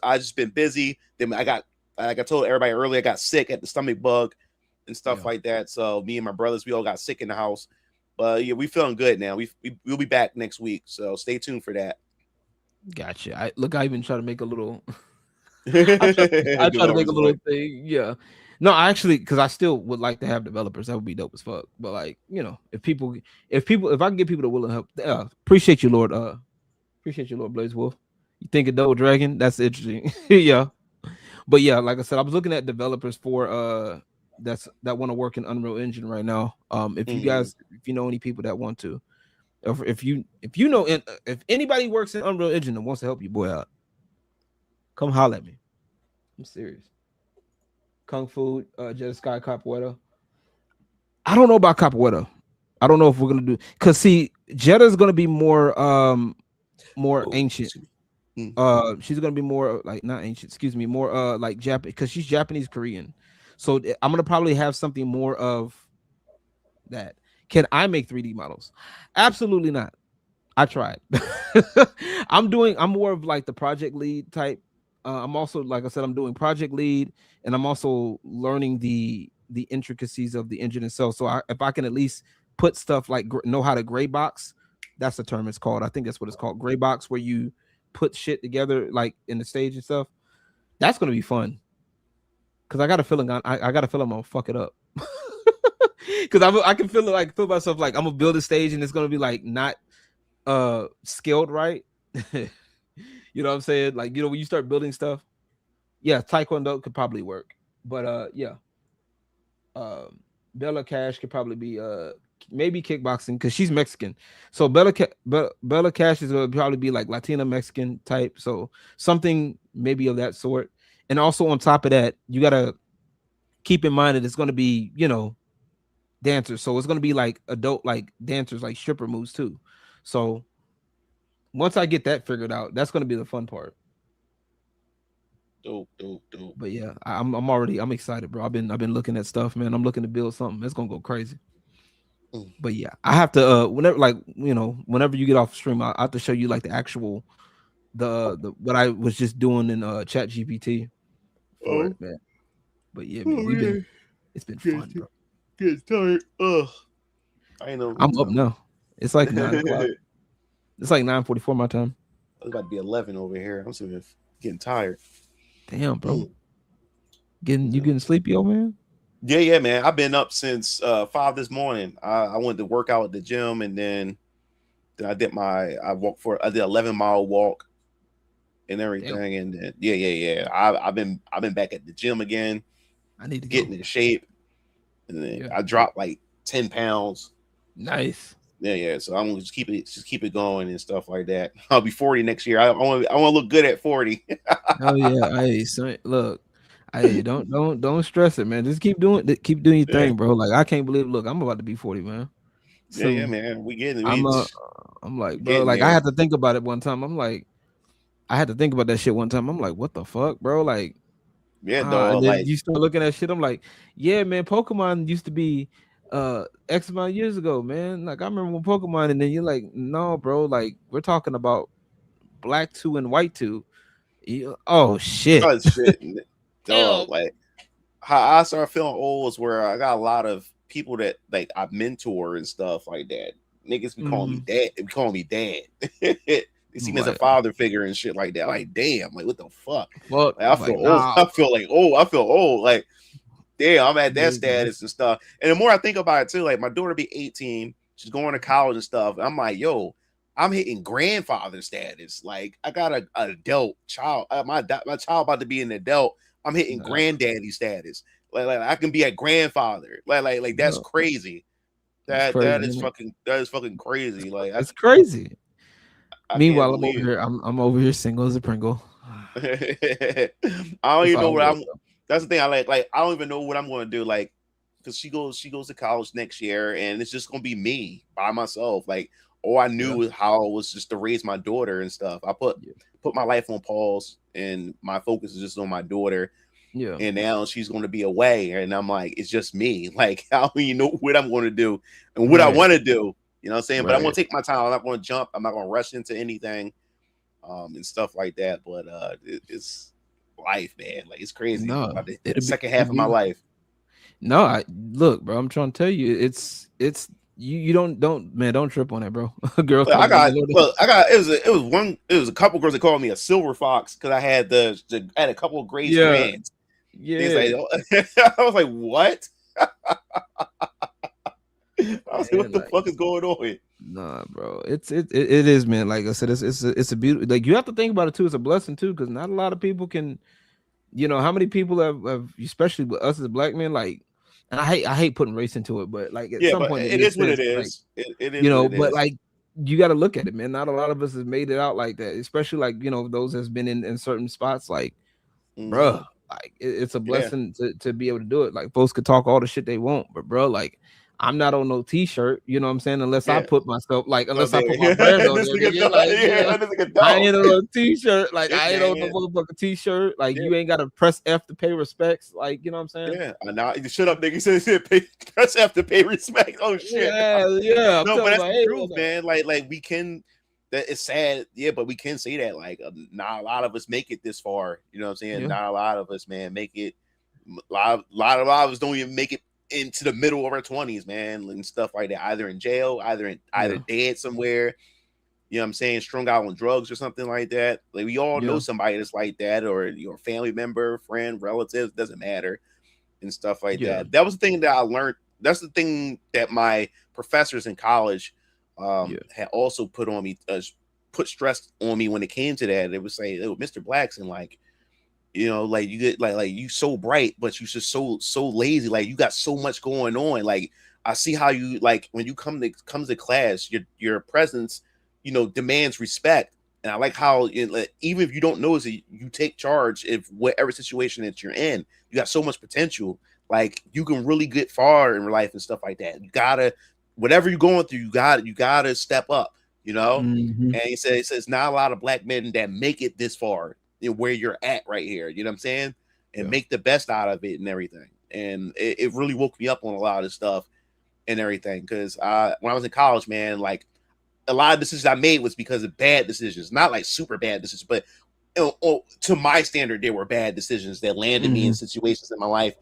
I just been busy. Then like I told everybody earlier, I got sick at the stomach bug and stuff like that. So me and my brothers, we all got sick in the house. But yeah, we feeling good now. We'll be back next week. So stay tuned for that. Gotcha. I even try to make a little I try to make a little thing. Yeah. No, I actually, because I still would like to have developers. That would be dope as fuck. But like, you know, if I can get people to willing to help, appreciate you, Lord. Appreciate you, Lord Blaze Wolf. You think a Double Dragon? That's interesting. Yeah. But yeah, like I said, I was looking at developers for that want to work in Unreal Engine right now. If you guys, if you know any people that want to, if you know, if anybody works in Unreal Engine and wants to help you boy out, come holler at me. I'm serious. Kung Fu, Jetta Sky, Capoeira. I don't know about Capoeira. I don't know if we're gonna do, because see, Jetta's gonna be more ancient. She's gonna be more like, not ancient, excuse me, more like Japanese, because she's Japanese Korean. So I'm gonna probably have something more of that. Can I make 3D models? Absolutely not. I tried. I'm more of like the project lead type. I'm also, like I said, I'm doing project lead, and I'm also learning the intricacies of the engine itself. So if I can at least put stuff like know how to gray box, that's the term it's called. I think that's what it's called, gray box, where you put shit together like in the stage and stuff. That's gonna be fun. Cause I got a feeling I got a feeling I'm gonna fuck it up. Cause I can feel myself like I'm gonna build a stage and it's gonna be like not scaled right. You know what I'm saying? Like, you know, when you start building stuff, yeah, Taekwondo could probably work. But yeah. Bella Cash could probably be maybe kickboxing, because she's Mexican. So Bella Cash is gonna probably be like Latina Mexican type. So something maybe of that sort. And also on top of that, you gotta keep in mind that it's gonna be, you know, dancers. So it's gonna be like adult, like dancers, like stripper moves too. So once I get that figured out, that's gonna be the fun part. Dope. But yeah, I'm excited, bro. I've been looking at stuff, man. I'm looking to build something that's gonna go crazy. But yeah, I have to whenever you get off stream, I have to show you like the actual the what I was just doing in Chat GPT for it, man. But yeah, man, it's been fun, bro. Get tired. I know. I'm up now. It's like 9 o'clock. It's like 9:44 my time. It's about to be 11 over here. I'm sitting getting tired. Damn, bro. Getting sleepy, old man? Yeah, man. I've been up since 5 this morning. I went to work out at the gym, and then I did I did 11-mile walk and everything. Damn. And then yeah. I've been back at the gym again. I need to get in shape. And then I dropped like 10 pounds. Nice. Yeah. So I'm gonna just keep it going and stuff like that. I'll be 40 next year. I want to look good at 40. Oh yeah. Hey, so, look. Hey, don't stress it, man. Just keep doing your thing, bro. Like, I can't believe. Look, I'm about to be 40, man. So, yeah, man. We getting. I'm like, bro. Like, I had to think about it one time. I had to think about that shit one time. I'm like, what the fuck, bro? Like, yeah, dog. And then you start looking at shit. I'm like, yeah, man. Pokemon used to be X amount of years ago, man. Like, I remember when Pokemon, and then you're like, no, bro. Like, we're talking about Black 2 and White 2. Oh shit. Oh, shit. Dog, like how I started feeling old is where I got a lot of people that like I mentor and stuff like that. Niggas be calling me dad. They be calling me dad. They see me as a father figure and shit like that. Like, damn, like what the fuck? Well, like, I feel old. Nah. I feel old. Like, damn, I'm at that status and stuff. And the more I think about it too, like my daughter be 18, she's going to college and stuff. I'm like, yo, I'm hitting grandfather status. Like, I got an adult child. My child about to be an adult. I'm hitting granddaddy status. Like I can be a grandfather. Like that's crazy. That is fucking crazy. Like that's crazy. Meanwhile, I'm over here single as a Pringle. I don't even know what I'm. That's the thing. I like I don't even know what I'm going to do. Like, because she goes to college next year, and it's just going to be me by myself. Like, all I knew how it was just to raise my daughter and stuff. I put my life on pause, and my focus is just on my daughter. Yeah. And now she's going to be away, and I'm like, it's just me. Like, I don't even know what I'm going to do and what I want to do. You know what I'm saying? But I'm going to take my time. I'm not going to jump. I'm not going to rush into anything, and stuff like that. But it's life, man. Like, it's crazy. No, the second half of my life. No, look, bro. I'm trying to tell you, it's You don't trip on that, bro. Girls, I got it was a couple girls that called me a silver fox because I had had a couple of gray strands. Yeah, I was like, what? I was like, what the fuck is going on? Nah, bro, it is, man. Like I said, it's a beautiful. Like you have to think about it too. It's a blessing too, because not a lot of people can. How many people have especially with us as black men, like. And I hate putting race into it, but like at some point it is what it is. Like, it is. But like you got to look at it, man. Not a lot of us have made it out like that, especially like those that's been in certain spots. Like, bruh, like it's a blessing to be able to do it. Like folks could talk all the shit they want, but bro, like I'm not on no t-shirt, you know what I'm saying? Unless I put myself unless I put my brand on there. I ain't on no t-shirt, like I ain't on no motherfucking t-shirt. Like you ain't gotta press F to pay respects, like you know what I'm saying? Yeah, now you shut up, nigga. Said press F to pay respect. Oh shit. Yeah. No, but that's the truth, man. Like we can. That it's sad, but we can say that. Like not a lot of us make it this far. You know what I'm saying? Not a lot of us, man, make it. A lot of us don't even make it into the middle of our 20s, man, and stuff like that. Either in jail, either dead somewhere. You know what I'm saying? Strung out on drugs or something like that. Like we all know somebody that's like that, or your family member, friend, relatives, doesn't matter, and stuff like that. That was the thing that I learned. That's the thing that my professors in college had also put on me, put stress on me when it came to that. They would say, "Oh, Mr. Blackson, like, like you get like you so bright, but you just so lazy. Like you got so much going on. Like I see how you like when you comes to class, your presence, demands respect. And I like how even if you don't notice it, you take charge of whatever situation that you're in. You got so much potential. Like you can really get far in life and stuff like that. You gotta, whatever you're going through, you gotta step up. And he says not a lot of black men that make it this far. Where you're at right here, you know what I'm saying, and make the best out of it and everything. And it really woke me up on a lot of stuff and everything. Because when I was in college, man, like a lot of decisions I made was because of bad decisions, not like super bad decisions, but to my standard, they were bad decisions that landed me in situations in my life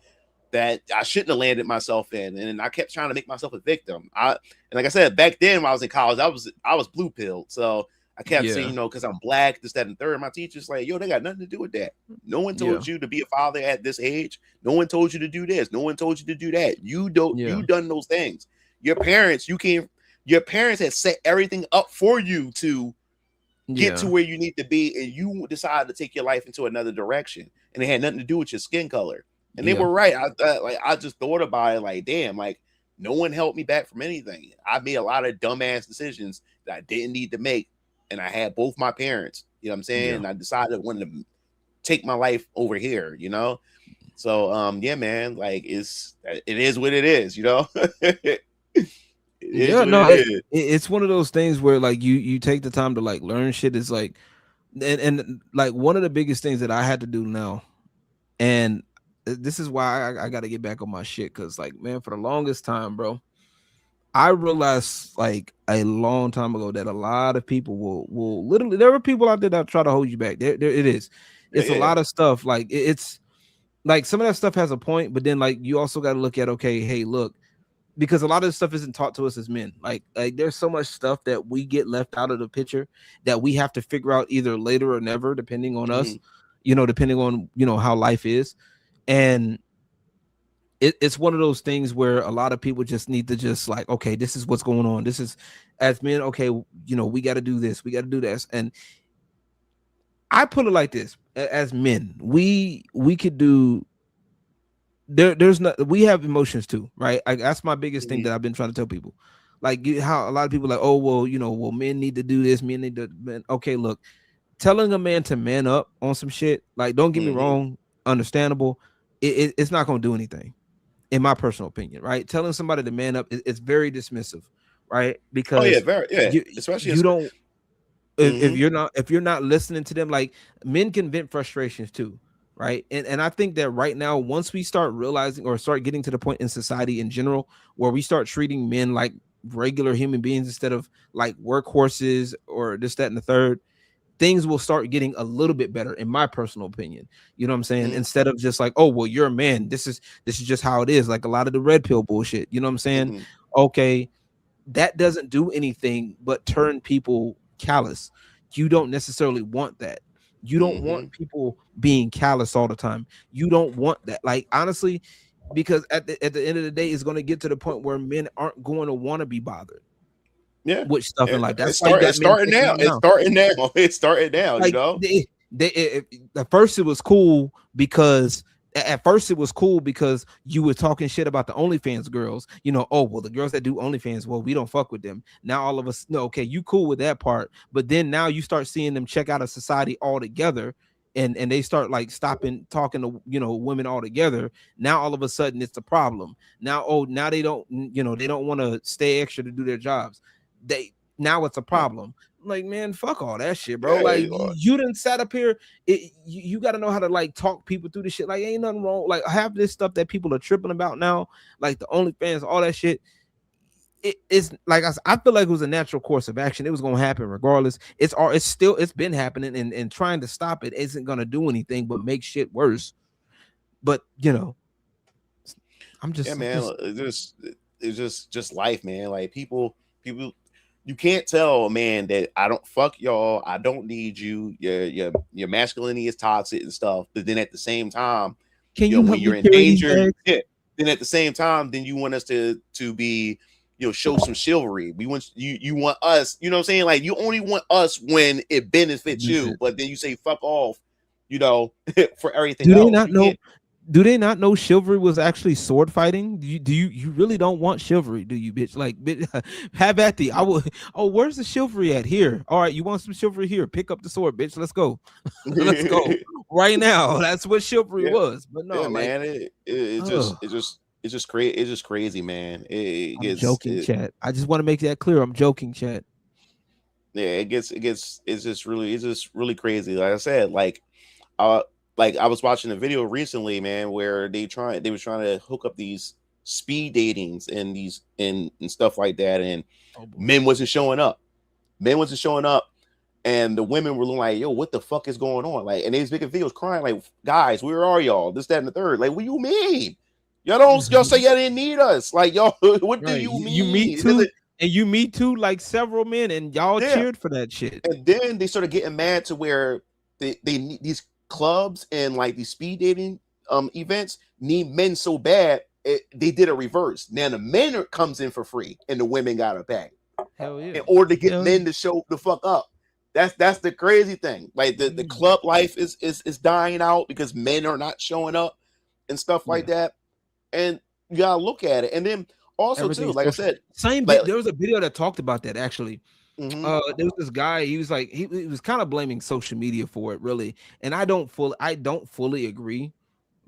that I shouldn't have landed myself in. And I kept trying to make myself a victim. And like I said, back then when I was in college, I was blue pilled. So I kept saying, because I'm black, this, that, and third. My teacher's like, yo, they got nothing to do with that. No one told you to be a father at this age. No one told you to do this. No one told you to do that. You done those things. Your parents had set everything up for you to get to where you need to be, and you decided to take your life into another direction. And it had nothing to do with your skin color. And they were right. I just thought about it like, damn, like no one helped me back from anything. I made a lot of dumbass decisions that I didn't need to make. And I had both my parents, you know what I'm saying? And I decided I wanted to take my life over here, So man, like it is what it is, It's one of those things where like you take the time to like learn shit. It's like and like one of the biggest things that I had to do now, and this is why I got to get back on my shit, because like, man, for the longest time, bro, I realized like a long time ago that a lot of people will literally, there are people out there that try to hold you back. There it is. It's a lot of stuff. Like it's like some of that stuff has a point, but then like you also got to look at, okay, hey, look, because a lot of this stuff isn't taught to us as men. Like there's so much stuff that we get left out of the picture that we have to figure out either later or never, depending on us, depending on, how life is. And it's one of those things where a lot of people just need to just like, okay, this is what's going on. This is, as men, okay, we got to do this. We got to do this. And I put it like this: as men, we could do. There's not. We have emotions too, right? That's my biggest thing that I've been trying to tell people. Like how a lot of people are like, oh well, men need to do this. Men need to. Okay, look, telling a man to man up on some shit. Like, don't get me wrong, understandable. It's not going to do anything. In my personal opinion, right? Telling somebody to man up, it's very dismissive, right? Because especially you don't. If you're not listening to them, like men can vent frustrations too, right? And I think that right now, once we start realizing or start getting to the point in society in general where we start treating men like regular human beings instead of like workhorses or this, that, and the third, things will start getting a little bit better, in my personal opinion. You know what I'm saying? Instead of just like, oh, well, you're a man. This is just how it is. Like a lot of the red pill bullshit. You know what I'm saying? Okay, that doesn't do anything but turn people callous. You don't necessarily want that. You don't want people being callous all the time. You don't want that. Like, honestly, because at the end of the day, it's going to get to the point where men aren't going to want to be bothered. Yeah, with stuff and like that. It's starting now. It's starting now. Like, you know, at first it was cool because you were talking shit about the OnlyFans girls. You know, oh well, the girls that do OnlyFans, well, we don't fuck with them. Now all of us, no, okay, you cool with that part, but then now you start seeing them check out of society altogether. And they start like stopping talking to, you know, women altogether. Now all of a sudden it's a problem. Now they don't, you know, they don't want to stay extra to do their jobs. Now it's a problem. Like, man, fuck all that shit, bro. Yeah, like you done sat up here. You got to know how to like talk people through the shit. Like, ain't nothing wrong. Like, half this stuff that people are tripping about now, like the OnlyFans, all that shit. It's like I feel like it was a natural course of action. It was gonna happen regardless. It's been happening, and trying to stop it isn't gonna do anything but make shit worse. But you know, I'm just it's just life, man. Like people, you can't tell a man that I don't fuck y'all, I don't need you. Your masculinity is toxic and stuff. But then at the same time, when you're in danger, then at the same time, then you want us to be, you know, show some chivalry. We want you want us, you know what I'm saying? Like, you only want us when it benefits you, but then you say fuck off, you know, for everything. Do they not know chivalry was actually sword fighting? Do you really don't want chivalry, do you, bitch? Like, bitch, have at the where's the chivalry at? Here. All right, you want some chivalry? Here, pick up the sword, bitch. Let's go. Let's go right now. That's what chivalry was. But no, man, it's just crazy, man. I'm joking, chat. I just want to make that clear. I'm joking, chat. Yeah, it's just really crazy. Like I said, like I was watching a video recently, man, where they was trying to hook up these speed datings and stuff like that, and men wasn't showing up. And the women were like, yo, what the fuck is going on? Like, and they was making videos crying, like, guys, where are y'all? This, that, and the third. Like, what you mean? Y'all say y'all didn't need us. Like, y'all, what do you mean? You me too, and you me too, like several men, and y'all cheered for that shit. And then they started getting mad to where they need these clubs and like these speed dating events need men so bad, they did a reverse. Now the men comes in for free, and the women gotta pay. Hell yeah! In order to get men to show the fuck up. That's the crazy thing. Like the club life is dying out because men are not showing up and stuff like that. And you gotta look at it. And then also too, like I said, there was a video that talked about that actually. There was this guy. He was like, he was kind of blaming social media for it, really. And I don't fully agree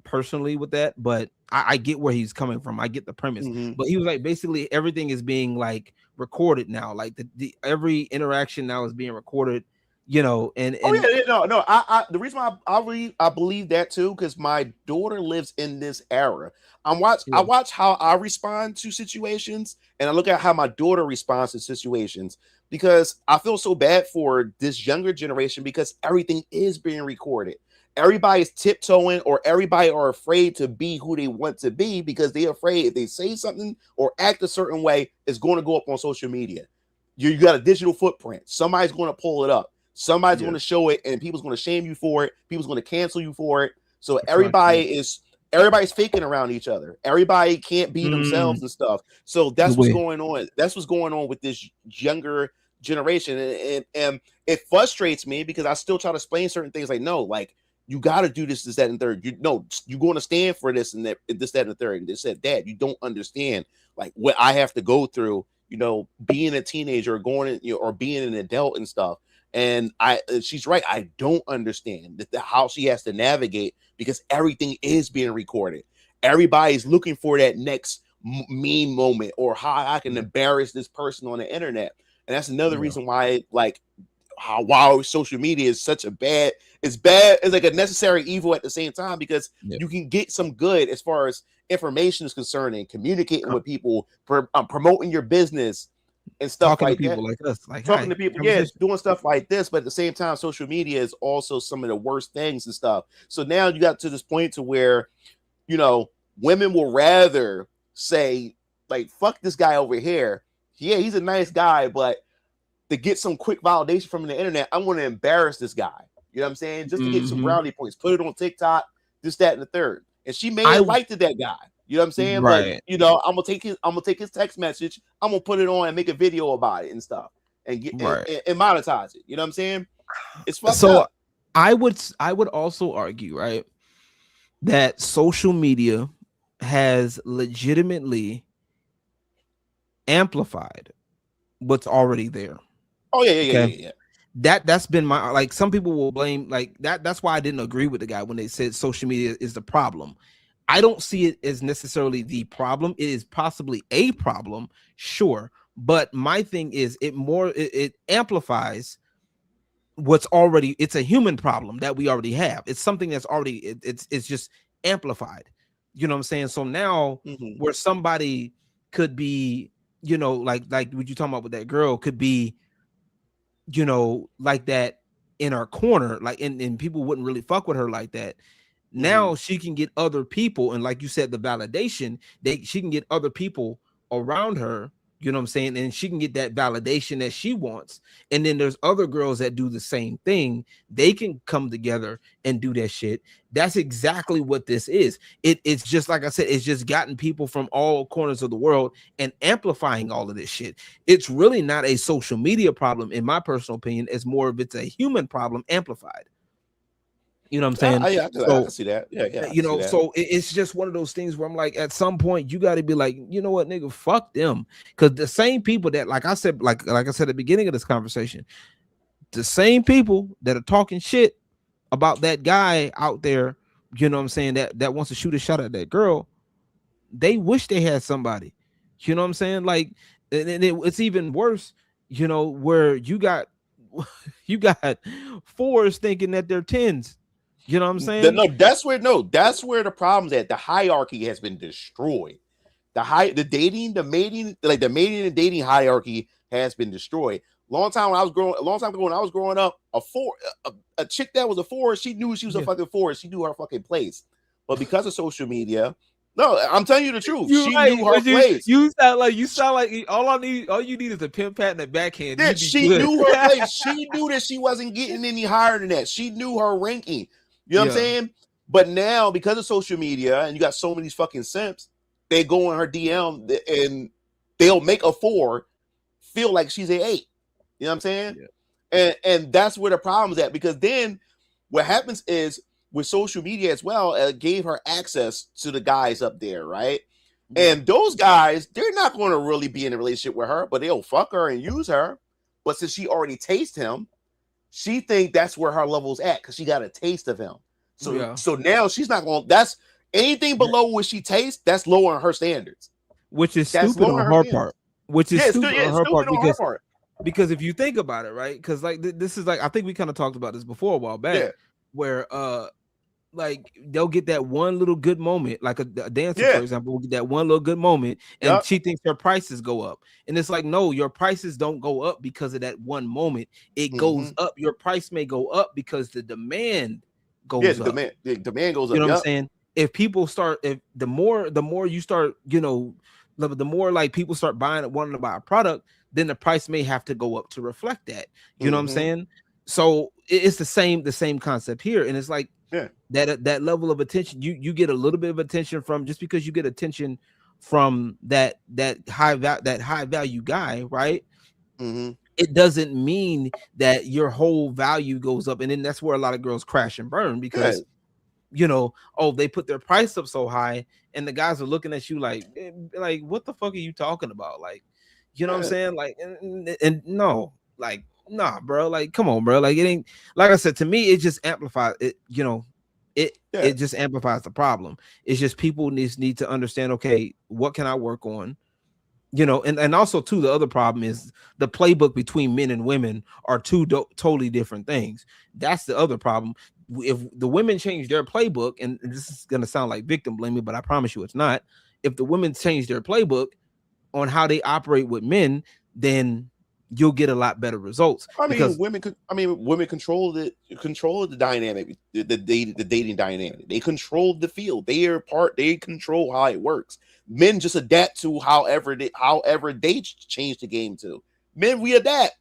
personally with that, but I get where he's coming from. I get the premise. But he was like, basically everything is being like recorded now. Like the every interaction now is being recorded. You know, and no. I the reason why I believe that too, because my daughter lives in this era. I watch how I respond to situations, and I look at how my daughter responds to situations, because I feel so bad for this younger generation because everything is being recorded. Everybody's tiptoeing, or everybody are afraid to be who they want to be because they're afraid if they say something or act a certain way, it's going to go up on social media. You got a digital footprint. Somebody's going to pull it up. Somebody's going to show it, and people's going to shame you for it. People's going to cancel you for it. So everybody's faking around each other. Everybody can't be themselves and stuff. So that's what's going on. That's what's going on with this younger generation, and it frustrates me because I still try to explain certain things. Like, no, like, you got to do this, that, and third. You're going to stand for this and that, this, that, and the third. And they said, Dad, you don't understand like what I have to go through. You know, being a teenager, or being an adult and stuff. And she's right. I don't understand how she has to navigate because everything is being recorded. Everybody's looking for that next mean moment or how I can embarrass this person on the internet. And that's another reason why, like, why social media is such a bad. It's like a necessary evil at the same time, because you can get some good as far as information is concerned and communicating with people, promoting your business. And stuff talking like to people that. like us, like talking to people, doing stuff like this. But at the same time, social media is also some of the worst things and stuff. So now you got to this point to where, you know, women will rather say, like, fuck this guy over here. yeah, he's a nice guy, but to get some quick validation from the internet, I'm going to embarrass this guy. You know what I'm saying? Just to get some brownie points, put it on TikTok, this, that, and the third. And she may have liked that guy. You know what I'm saying? Right. But you know, I'm gonna take his text message, I'm gonna put it on and make a video about it and stuff, and get and monetize it. You know what I'm saying? It's fucked up. I would also argue, right, that social media has legitimately amplified what's already there. Oh yeah. That's been my, like, some people will blame like that. That's why I didn't agree with the guy when they said social media is the problem. I don't see it as necessarily the problem. It is possibly a problem, sure, but my thing is it amplifies what's already. It's a human problem that we already have. It's something that's already it's just amplified. You know what I'm saying? So now where somebody could be, you know, like what you talking about with that girl could be, you know, like that in our corner, like and people wouldn't really fuck with her like that. Now she can get other people, and like you said, the validation, she can get other people around her, you know what I'm saying, and she can get that validation that she wants. And then there's other girls that do the same thing. They can come together and do that shit. That's exactly what this is. It's just like I said, it's just gotten people from all corners of the world and amplifying all of this shit. It's really not a social media problem, in my personal opinion. It's more of it's a human problem amplified. You know what I'm saying? I can see that. Yeah. You know, so it's just one of those things where I'm like, at some point, you got to be like, you know what, nigga, fuck them. Because the same people that, like I said, like I said at the beginning of this conversation, the same people that are talking shit about that guy out there, you know what I'm saying, that wants to shoot a shot at that girl, they wish they had somebody. You know what I'm saying? Like, and it's even worse, you know, where you got fours thinking that they're tens. You know what I'm saying? That's where the problem's at. The hierarchy has been destroyed. The mating and dating hierarchy has been destroyed. A long time ago when I was growing up, a chick that was a 4, she knew she was a fucking 4. She knew her fucking place. But because of social media, no, I'm telling you the truth. She knew her place. You sound like all you need is a pimp pat and a backhand. Yeah, she knew her place. She knew that she wasn't getting any higher than that. She knew her ranking. You know what I'm saying? But now, because of social media, and you got so many fucking simps, they go in her DM and they'll make a 4 feel like she's an 8. You know what I'm saying? Yeah. And that's where the problem's at, because then what happens is with social media as well, it gave her access to the guys up there, right? And those guys, they're not going to really be in a relationship with her, but they'll fuck her and use her. But since she already tasted him, she think that's where her level's at because she got a taste of him. So now she's not going. That's anything below what she tastes. That's lowering her standards, which is stupid on her part. Which is stupid on her part because if you think about it, right? Because like this is like, I think we kind of talked about this before a while back, where like they'll get that one little good moment, like a dancer, for example, will get that one little good moment, and she thinks her prices go up. And it's like, no, your prices don't go up because of that one moment. It goes up. Your price may go up because the demand goes up. The demand goes up. You know what I'm saying? If people start, the more you start, you know, the more like people start wanting to buy a product, then the price may have to go up to reflect that. You know what I'm saying? So it's the same concept here. And it's like, that level of attention, you get a little bit of attention from, just because you get attention from that high value guy, right? It doesn't mean that your whole value goes up. And then that's where a lot of girls crash and burn, because you know, they put their price up so high, and the guys are looking at you like what the fuck are you talking about? Like, you know what I'm saying? Like, and no, like, nah, bro, like, come on, bro. Like, it ain't, like I said, to me, it just amplifies it, you know, it just amplifies the problem. It's just people need to understand, okay, what can I work on? You know, and also too, the other problem is the playbook between men and women are two totally different things. That's the other problem. If the women change their playbook, and this is going to sound like victim blaming, but I promise you it's not. If the women change their playbook on how they operate with men, then you'll get a lot better results. Women control the dynamic, the dating dynamic. They control the field. They control how it works. Men just adapt to however they change the game to. Men, we adapt.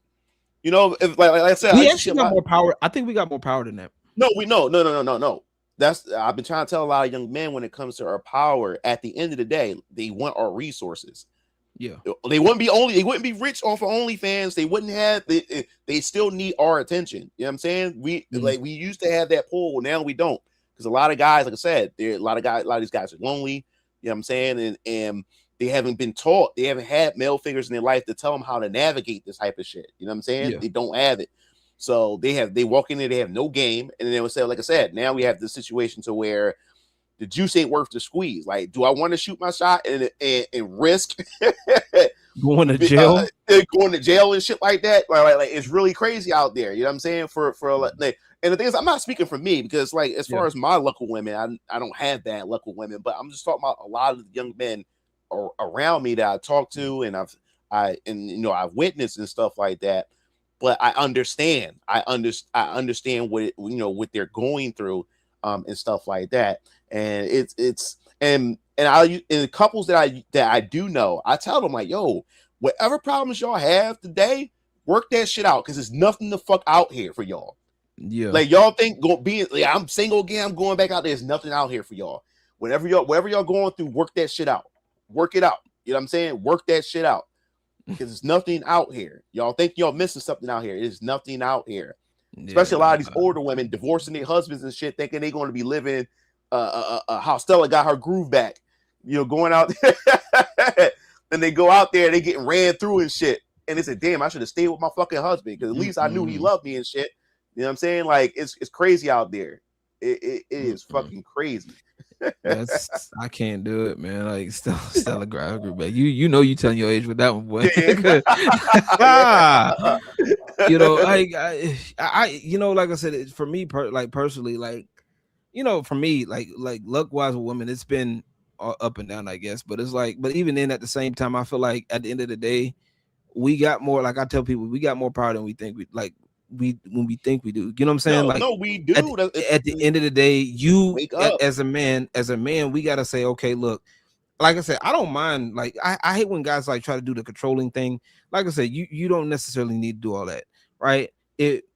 You know, if, like I said, we actually got more power. I think we got more power than that. No. That's I've been trying to tell a lot of young men when it comes to our power. At the end of the day, they want our resources. Yeah, they wouldn't be rich off of OnlyFans. They wouldn't have. They still need our attention. You know what I'm saying? We used to have that pull. Now we don't, because a lot of guys, like I said, a lot of these guys are lonely. You know what I'm saying? And they haven't been taught. They haven't had male figures in their life to tell them how to navigate this type of shit. You know what I'm saying? Yeah. They don't have it. So they walk in there, they have no game. And then they would say, like I said, now we have this situation to where the juice ain't worth the squeeze. Like, do I want to shoot my shot and risk going to jail? Going to jail and shit like that? Like it's really crazy out there. You know what I'm saying? And the thing is, I'm not speaking for me, because like as far as my luck with women, I don't have bad luck with women, but I'm just talking about a lot of the young men around me that I talk to, and I've witnessed and stuff like that. But I understand. I understand what they're going through, and stuff like that. And it's couples that I do know, I tell them like, yo, whatever problems y'all have today, work that shit out, because there's nothing the fuck out here for y'all. Yeah, like y'all think I'm single again, I'm going back out there. There's nothing out here for y'all. Whatever y'all going through, work that shit out. Work it out. You know what I'm saying? Work that shit out. Because there's nothing out here. Y'all think y'all missing something out here. There's nothing out here. Especially a lot of these older women divorcing their husbands and shit, thinking they're going to be living how Stella got her groove back. You know, going out there. Then they go out there, they getting ran through and shit. And they say, damn, I should have stayed with my fucking husband, because at least I knew he loved me and shit. You know what I'm saying? Like, it's crazy out there. It is fucking crazy. I can't do it, man. Like Stella Group, man. You know you telling your age with that one, boy. You know, like I you know, like I said, for me, personally, like, you know, for me, like luck wise with women, it's been up and down, I guess. But it's like, but even then, at the same time, I feel like at the end of the day, we got more. Like I tell people, we got more power than we think. When we think we do, you know what I'm saying? No, we do. At the end of the day, you as a man, we gotta say, okay, look, like I said, I don't mind. Like I hate when guys like try to do the controlling thing. Like I said, you don't necessarily need to do all that, right? It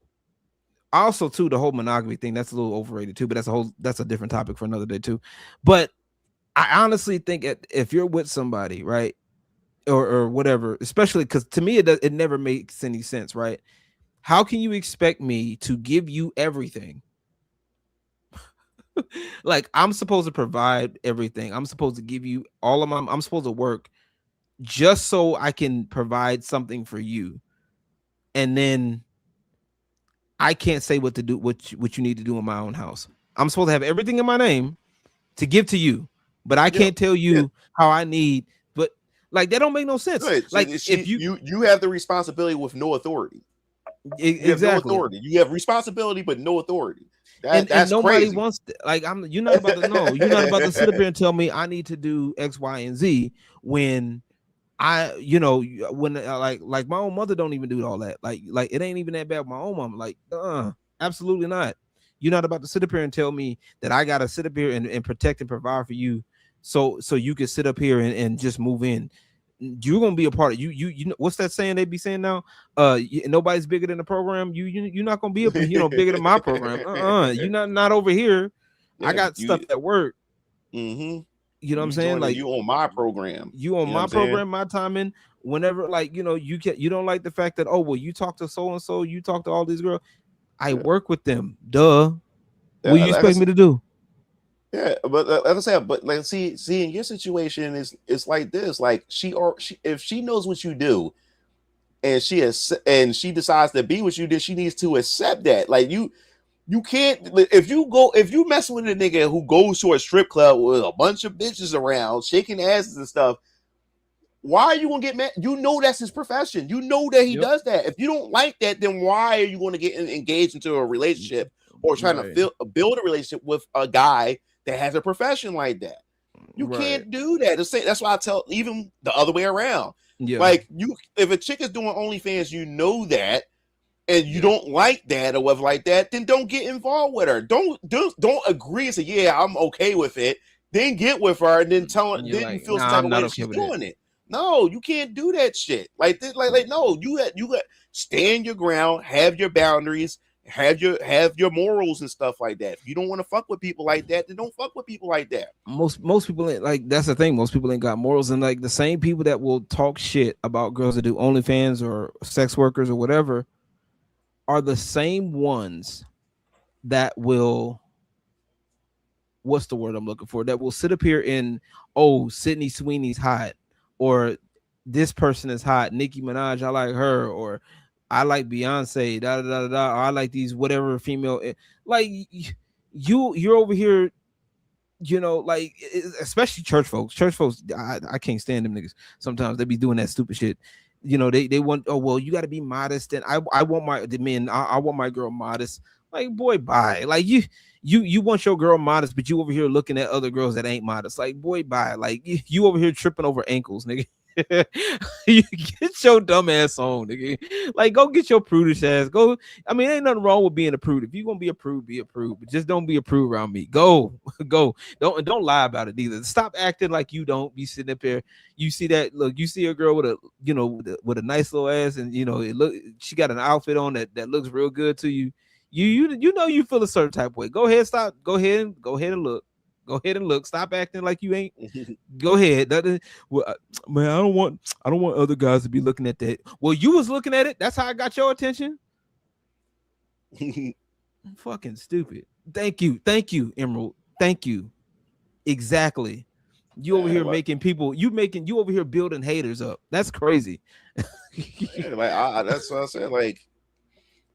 also too, the whole monogamy thing, that's a little overrated too. But that's a different topic for another day too. But I honestly think if you're with somebody, right, or whatever, especially because to me it never makes any sense, right? How can you expect me to give you everything? Like, I'm supposed to provide everything. I'm supposed to give you all of I'm supposed to work just so I can provide something for you. And then I can't say what to do, what you need to do in my own house. I'm supposed to have everything in my name to give to you, but I can't tell you how I need. But like, that don't make no sense. Good. Like, So if you have the responsibility with no authority. You have no authority. You have responsibility, but no authority. That's nobody crazy. wants to, like, you're not about to know. You're not about to sit up here and tell me I need to do X, Y, and Z when like my own mother don't even do all that. Like it ain't even that bad with my own mom. Like, absolutely not. You're not about to sit up here and tell me that I gotta sit up here and protect and provide for you, so you can sit up here and just move in. You're gonna be a part of you know what's that saying they be saying now? Nobody's bigger than the program. You're not gonna be bigger than my program. You're not over here. I got stuff at work. Mm-hmm. You know what I'm saying? Like, you on my program. You on my program, my timing. Whenever, like, you don't like the fact that, oh well, you talk to so and so, you talk to all these girls. I work with them. Duh. What do you expect me to do? Yeah, but like I said, but like see in your situation it's like this. Like if she knows what you do, and she decides to be with you, then she needs to accept that. Like you can't, if you mess with a nigga who goes to a strip club with a bunch of bitches around shaking asses and stuff, why are you gonna get mad? You know that's his profession. You know that he does that. If you don't like that, then why are you going to get engaged into a relationship or trying to build a relationship with a guy that has a profession like that? You can't do that. That's why I tell, even the other way around. Yeah. Like, if a chick is doing OnlyFans, you know that, and you don't like that or whatever like that, then don't get involved with her. Don't agree and say, yeah, I'm okay with it. then get with her and then tell her, And you're then you like, feel some nah, type I'm of not way that okay she's with that. doing it. No, you can't do that shit. Like this, like no, you got stand your ground, have your boundaries, have your morals and stuff like that. If you don't want to fuck with people like that, then don't fuck with people like that. Most people ain't, like, that's the thing. Most people ain't got morals, and like the same people that will talk shit about girls that do OnlyFans or sex workers or whatever are the same ones that will, what's the word I'm looking for? That will sit up here and, oh, Sydney Sweeney's hot, or this person is hot, Nicki Minaj, I like her, or I like Beyonce, da da da da. Or I like these whatever female. Like you're over here, you know, like especially church folks. Church folks, I can't stand them niggas. Sometimes they be doing that stupid shit. You know, they want, oh well, you got to be modest, and I want my the men. I want my girl modest. Like, boy, bye. Like you want your girl modest, but you over here looking at other girls that ain't modest. Like, boy, bye. Like you over here tripping over ankles, nigga. You get your dumb ass on, nigga. Like, go get your prudish ass. Go. I mean, ain't nothing wrong with being a prude. If you're gonna be a prude, but just don't be a prude around me. Go. Don't lie about it either. Stop acting like you don't be sitting up there. You see that? Look, you see a girl with a, you know, with a nice little ass, and you know, she got an outfit on that looks real good to you. You know you feel a certain type of way. Go ahead, stop. Go ahead and look. Go ahead and look. Stop acting like you ain't. Go ahead. Well, man, I don't want other guys to be looking at that. Well, you was looking at it. That's how I got your attention. Fucking stupid. Thank you, Emerald. Thank you. Exactly. You over here making people. You over here building haters up. That's crazy. That's what I said. Like.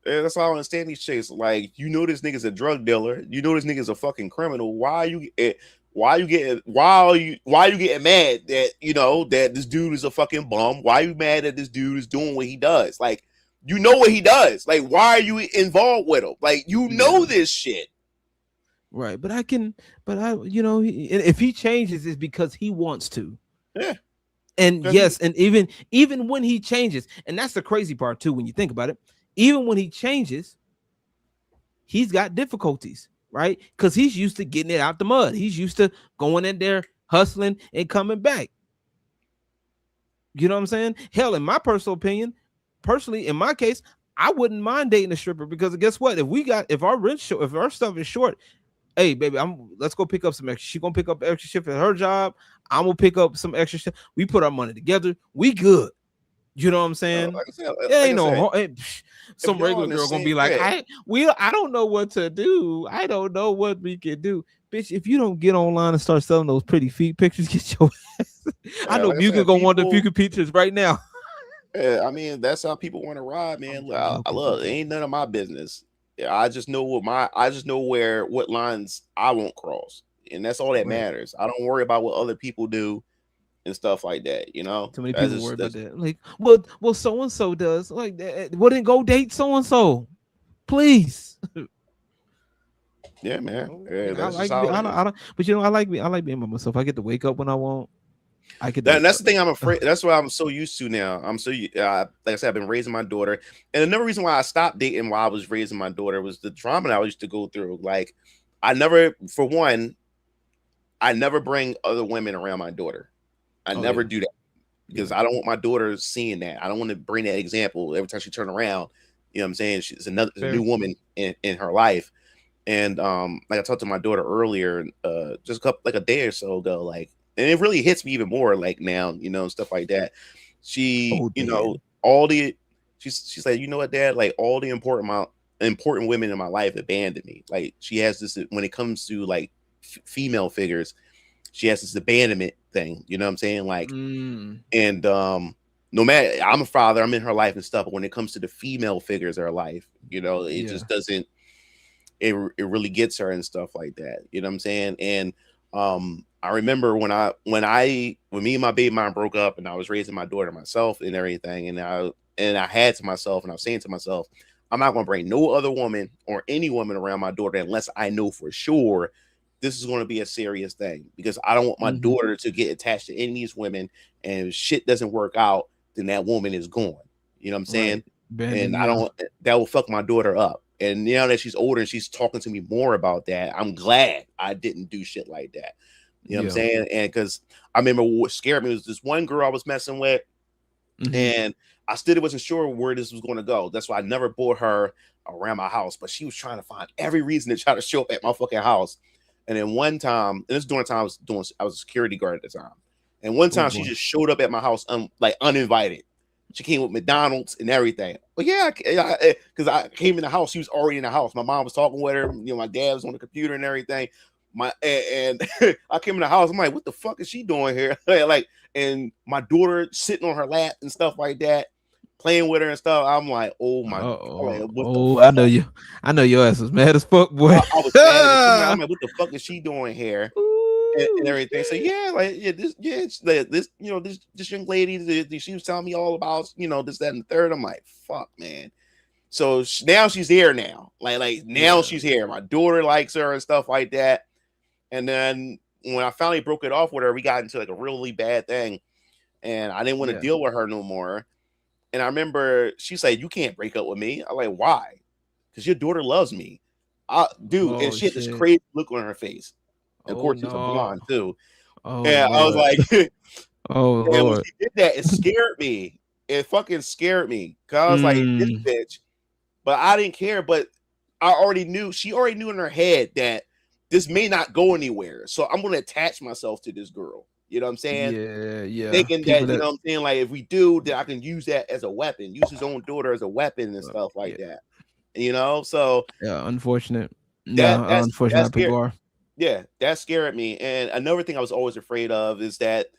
Yeah, that's why I don't understand these chicks. Like, you know, this nigga's a drug dealer. You know, this nigga's a fucking criminal. Why are you getting mad that, you know, that this dude is a fucking bum? Why are you mad that this dude is doing what he does? Like, you know what he does. Like, why are you involved with him? Like, you know this shit. Right. But you know, if he changes, it's because he wants to. Yeah. And yes, and even when he changes, and that's the crazy part too, when you think about it. Even when he changes, he's got difficulties, right? Because he's used to getting it out the mud. He's used to going in there, hustling, and coming back. You know what I'm saying? Hell, in my personal opinion, in my case, I wouldn't mind dating a stripper, because guess what? If our stuff is short, hey, baby, let's go pick up some extra. She's gonna pick up extra shift at her job. I'm gonna pick up some extra shift. We put our money together. We good. You know what I'm saying? Some regular girl gonna be like, I don't know what to do. I don't know what we can do. Bitch, if you don't get online and start selling those pretty feet pictures, get your ass. I know you can go want the few pictures right now. Yeah, I mean, that's how people want to ride, man. Look, it ain't none of my business. I just know what lines I won't cross, and that's all that matters. I don't worry about what other people do and stuff like that, you know. Too many people worry about that. Like, well, so and so does like that. Wouldn't go date so and so, please. Yeah, man. Yeah, but you know, I like being by myself. I get to wake up when I want. That's the thing I'm afraid. That's what I'm so used to now. I'm so like I said, I've been raising my daughter, and another reason why I stopped dating while I was raising my daughter was the trauma that I used to go through. Like, I never bring other women around my daughter. I never do that, because I don't want my daughter seeing that. I don't want to bring that example every time she turn around. You know what I'm saying? She's a new woman in her life. And like I talked to my daughter earlier, just a day or so ago, like, and it really hits me even more like now, you know, stuff like that. She's like, you know what, Dad, like all the important women in my life abandoned me. Like, she has this, when it comes to like female figures, she has this abandonment thing, you know what I'm saying? Like, and no matter, I'm a father, I'm in her life and stuff, but when it comes to the female figures in her life, you know, it just doesn't, it really gets her and stuff like that, you know what I'm saying? And I remember when me and my baby mom broke up, and I was raising my daughter myself and everything, and I had to myself, and I was saying to myself, I'm not going to bring no other woman or any woman around my daughter unless I know for sure this is going to be a serious thing, because I don't want my daughter to get attached to any of these women, and if shit doesn't work out, then that woman is gone. You know what I'm saying? Right. And that will fuck my daughter up. And now that she's older and she's talking to me more about that, I'm glad I didn't do shit like that. You know what I'm saying? And because I remember what scared me was this one girl I was messing with, and I still wasn't sure where this was going to go. That's why I never brought her around my house. But she was trying to find every reason to try to show up at my fucking house. And then one time, and this during the time I was a security guard at the time. And one time she just showed up at my house like uninvited. She came with McDonald's and everything. But yeah, because I came in the house, she was already in the house. My mom was talking with her. You know, my dad was on the computer and everything. And I came in the house. I'm like, what the fuck is she doing here? Like, and my daughter sitting on her lap and stuff like that, playing with her and stuff. I'm like, oh my god. I know you. I know your ass was mad as fuck, boy. I was mad. I'm like, what the fuck is she doing here? And everything. So this young lady, she was telling me all about, this, that, and the third. I'm like, fuck, man. So now she's here now. Like now she's here. My daughter likes her and stuff like that. And then when I finally broke it off with her, we got into like a really bad thing, and I didn't want to deal with her no more. And I remember she said, "You can't break up with me." I'm like, "Why?" Because your daughter loves me, and she had this crazy look on her face. And of course, she's a blonde too. And I was like, "Oh Lord!" When she did that, it scared me. It fucking scared me because I was like, "This bitch," but I didn't care. But I already knew. She already knew in her head that this may not go anywhere. So I'm going to attach myself to this girl. You know what I'm saying? Yeah. Thinking that, you know what I'm saying? Like, if we do, then I can use that as a weapon, use his own daughter as a weapon and stuff like that. You know? So, yeah, unfortunate. Unfortunate people are. Yeah, that scared me. And another thing I was always afraid of is that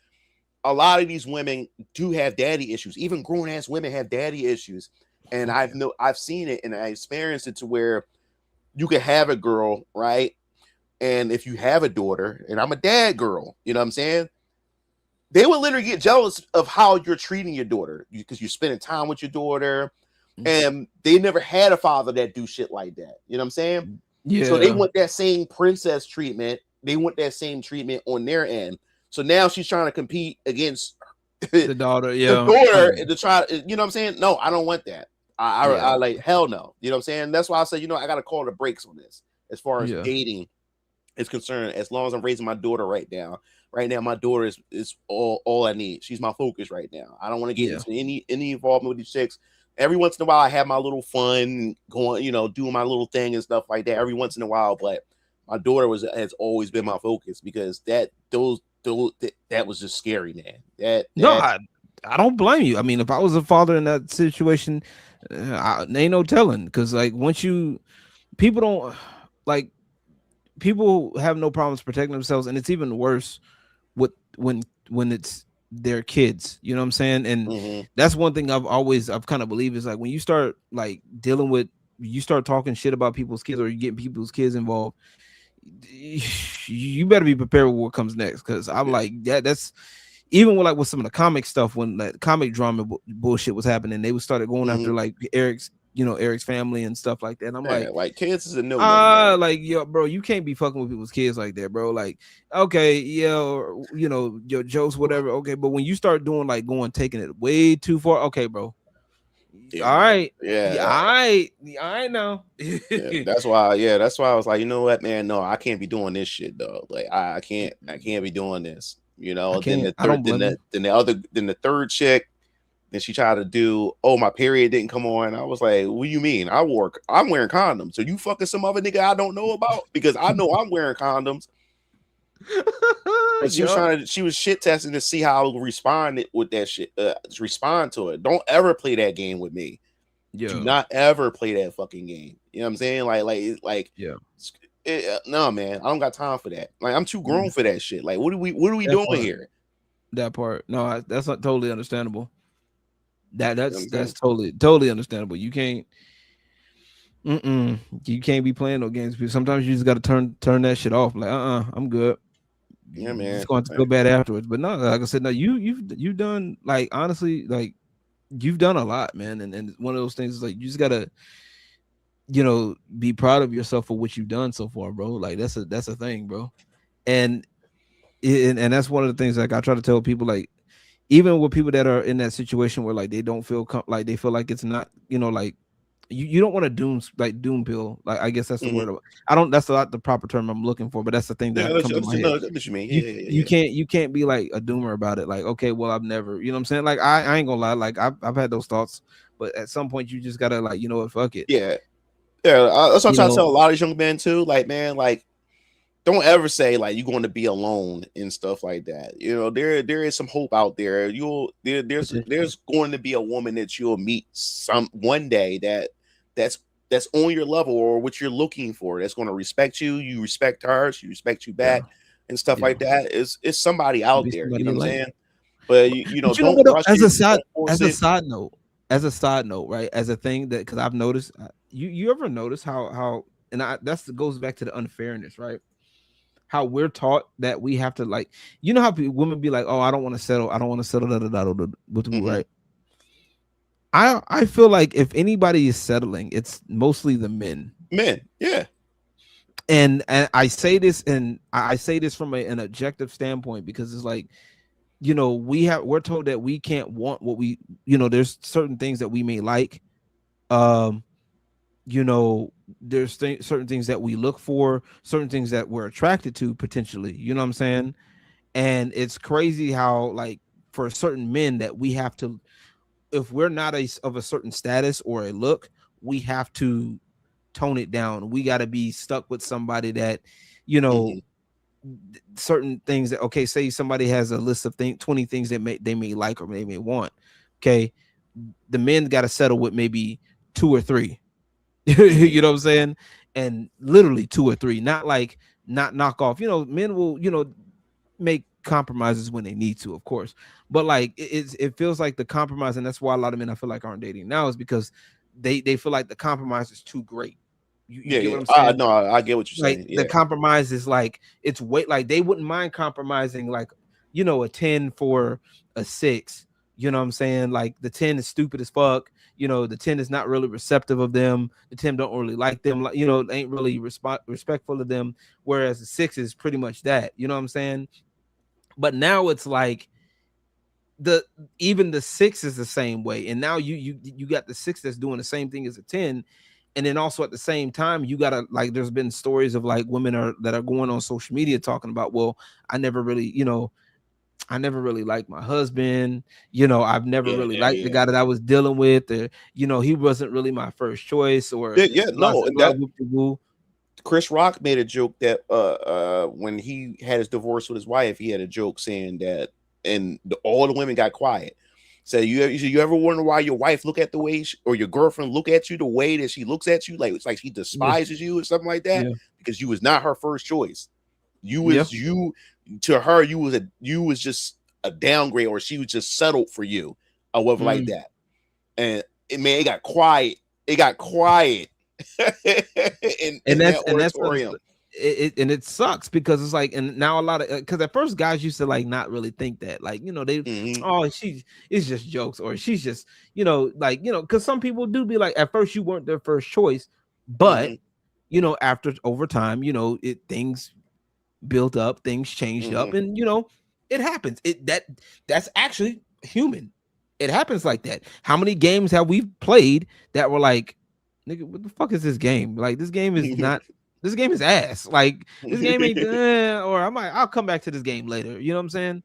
a lot of these women do have daddy issues. Even grown-ass women have daddy issues. And I've seen it and I experienced it to where you could have a girl, right? And if you have a daughter, and I'm a dad girl, you know what I'm saying? They would literally get jealous of how you're treating your daughter because you're spending time with your daughter. And they never had a father that do shit like that. You know what I'm saying? Yeah. So they want that same princess treatment. They want that same treatment on their end. So now she's trying to compete against the daughter. Yeah. The daughter to try, you know what I'm saying? No, I don't want that. I like, hell no. You know what I'm saying? That's why I said, I got to call the brakes on this as far as dating is concerned. As long as I'm raising my daughter right now, my daughter is all I need. She's my focus right now. I don't want to get into any involvement with these chicks. Every once in a while, I have my little fun going, doing my little thing and stuff like that. Every once in a while, but my daughter has always been my focus because that was just scary, man. I don't blame you. I mean, if I was a father in that situation, ain't no telling. Because like people have no problems protecting themselves, and it's even worse when it's their kids. You know what I'm saying? And that's one thing I've kind of believed is like when you start like you start talking shit about people's kids or you get people's kids involved, you better be prepared with what comes next. Because I'm like that's even with some of the comic stuff when that comic drama bullshit was happening, they started going after like Eric's family and stuff like that. And I'm like kids is a no. Like, yo, bro, you can't be fucking with people's kids like that, bro. Like, okay, or, your jokes, whatever. Okay, but when you start doing taking it way too far, okay, bro. All right. I know. That's why I was like, you know what, man? No, I can't be doing this shit, though. Like, I can't be doing this. Then the third chick. Then she tried to do, my period didn't come on. I was like, what do you mean? I'm wearing condoms. So you fucking some other nigga I don't know about? Because I know I'm wearing condoms. But she was shit testing to see how I would respond with that shit. Respond to it. Don't ever play that game with me. Do not ever play that fucking game. You know what I'm saying? No, man, I don't got time for that. Like, I'm too grown for that shit. Like, what are we doing here? That part. No, that's not totally understandable. That's totally understandable. You can't be playing no games. Sometimes you just got to turn that shit off. Like, I'm good. Yeah, man. It's going to feel bad afterwards. But no, like I said, no, you've done, like, honestly, like, you've done a lot, man. And one of those things is like you just gotta, be proud of yourself for what you've done so far, bro. Like that's a thing, bro. And that's one of the things like I try to tell people, like, even with people that are in that situation where like they don't feel like they feel like it's not, like you don't want to doom pill. Like I guess that's the Mhm. word. I don't. That's not the proper term I'm looking for. But that's the thing Yeah, that that's, comes to my that's, head. no, that's what you mean. You can't be like a doomer about it. Like, okay, well, I've never, you know what I'm saying? Like, I ain't gonna lie, like I've had those thoughts, but at some point you just gotta like, you know what, fuck it. Yeah. That's what I'm trying to tell a lot of these young men too. Like, man, like, don't ever say like you're going to be alone and stuff like that. You know, there is some hope out there. There's going to be a woman that you'll meet one day that's on your level or what you're looking for. That's going to respect you. You respect her. She respects you back and stuff like that. It's somebody out there. You know what I'm saying? But you know, don't rush as it, a side note, right? As a thing that because I've noticed, you ever notice how that goes back to the unfairness, right? How we're taught that we have to like, you know how women be like, oh, I don't want to settle, right? I feel like if anybody is settling, it's mostly the men. Yeah. And I say this, and I say this from an objective standpoint because it's like, you know, we're told that we can't want what we, you know, there's certain things that we may like, you know, there's certain things that we look for, certain things that we're attracted to potentially, you know what I'm saying? And it's crazy how like for certain men that we have to, if we're not of a certain status or a look, we have to tone it down. We got to be stuck with somebody that, you know, certain things that, okay, say somebody has a list of 20 things that they may like or they may want. Okay. The men got to settle with maybe 2 or 3. You know what I'm saying? And literally 2 or 3, not knock off. You know, men will, you know, make compromises when they need to, of course. But like it feels like the compromise, and that's why a lot of men I feel like aren't dating now is because they feel like the compromise is too great. You get what I'm saying? No, I get what you're like, saying. Yeah. The compromise is like it's like they wouldn't mind compromising like, you know, a 10 for a 6. You know what I'm saying? Like the 10 is stupid as fuck. You know, the 10 is not really receptive of them. The 10 don't really like them. Like, you know, ain't really respectful of them. Whereas the 6 is pretty much that. You know what I'm saying? But now it's like even the 6 is the same way. And now you got the 6 that's doing the same thing as a 10. And then also at the same time, you gotta like there's been stories of like women that are going on social media talking about, well, I never really liked my husband. You know, I've never really liked the guy that I was dealing with. Or, you know, he wasn't really my first choice. Or Chris Rock made a joke that when he had his divorce with his wife, he had a joke saying that, and all the women got quiet. So you ever wonder why your wife look at the way or your girlfriend look at you the way that she looks at you, like it's like she despises you or something like that, because you was not her first choice. You was to her, you was just a downgrade, or she was just settled for you, or whatever like that. And it got quiet. It got quiet. and it sucks because it's like, and now a lot of because at first guys used to like not really think that, like, you know, they it's just jokes, or she's just, you know, like, you know, because some people do be like, at first you weren't their first choice, but you know, over time, you know, things built up, things changed up, and you know, it happens. That's actually human. It happens like that. How many games have we played that were like, nigga, what the fuck is this game? Like, this game is not. This game is ass. Like, this game ain't. Or I'll come back to this game later. You know what I'm saying?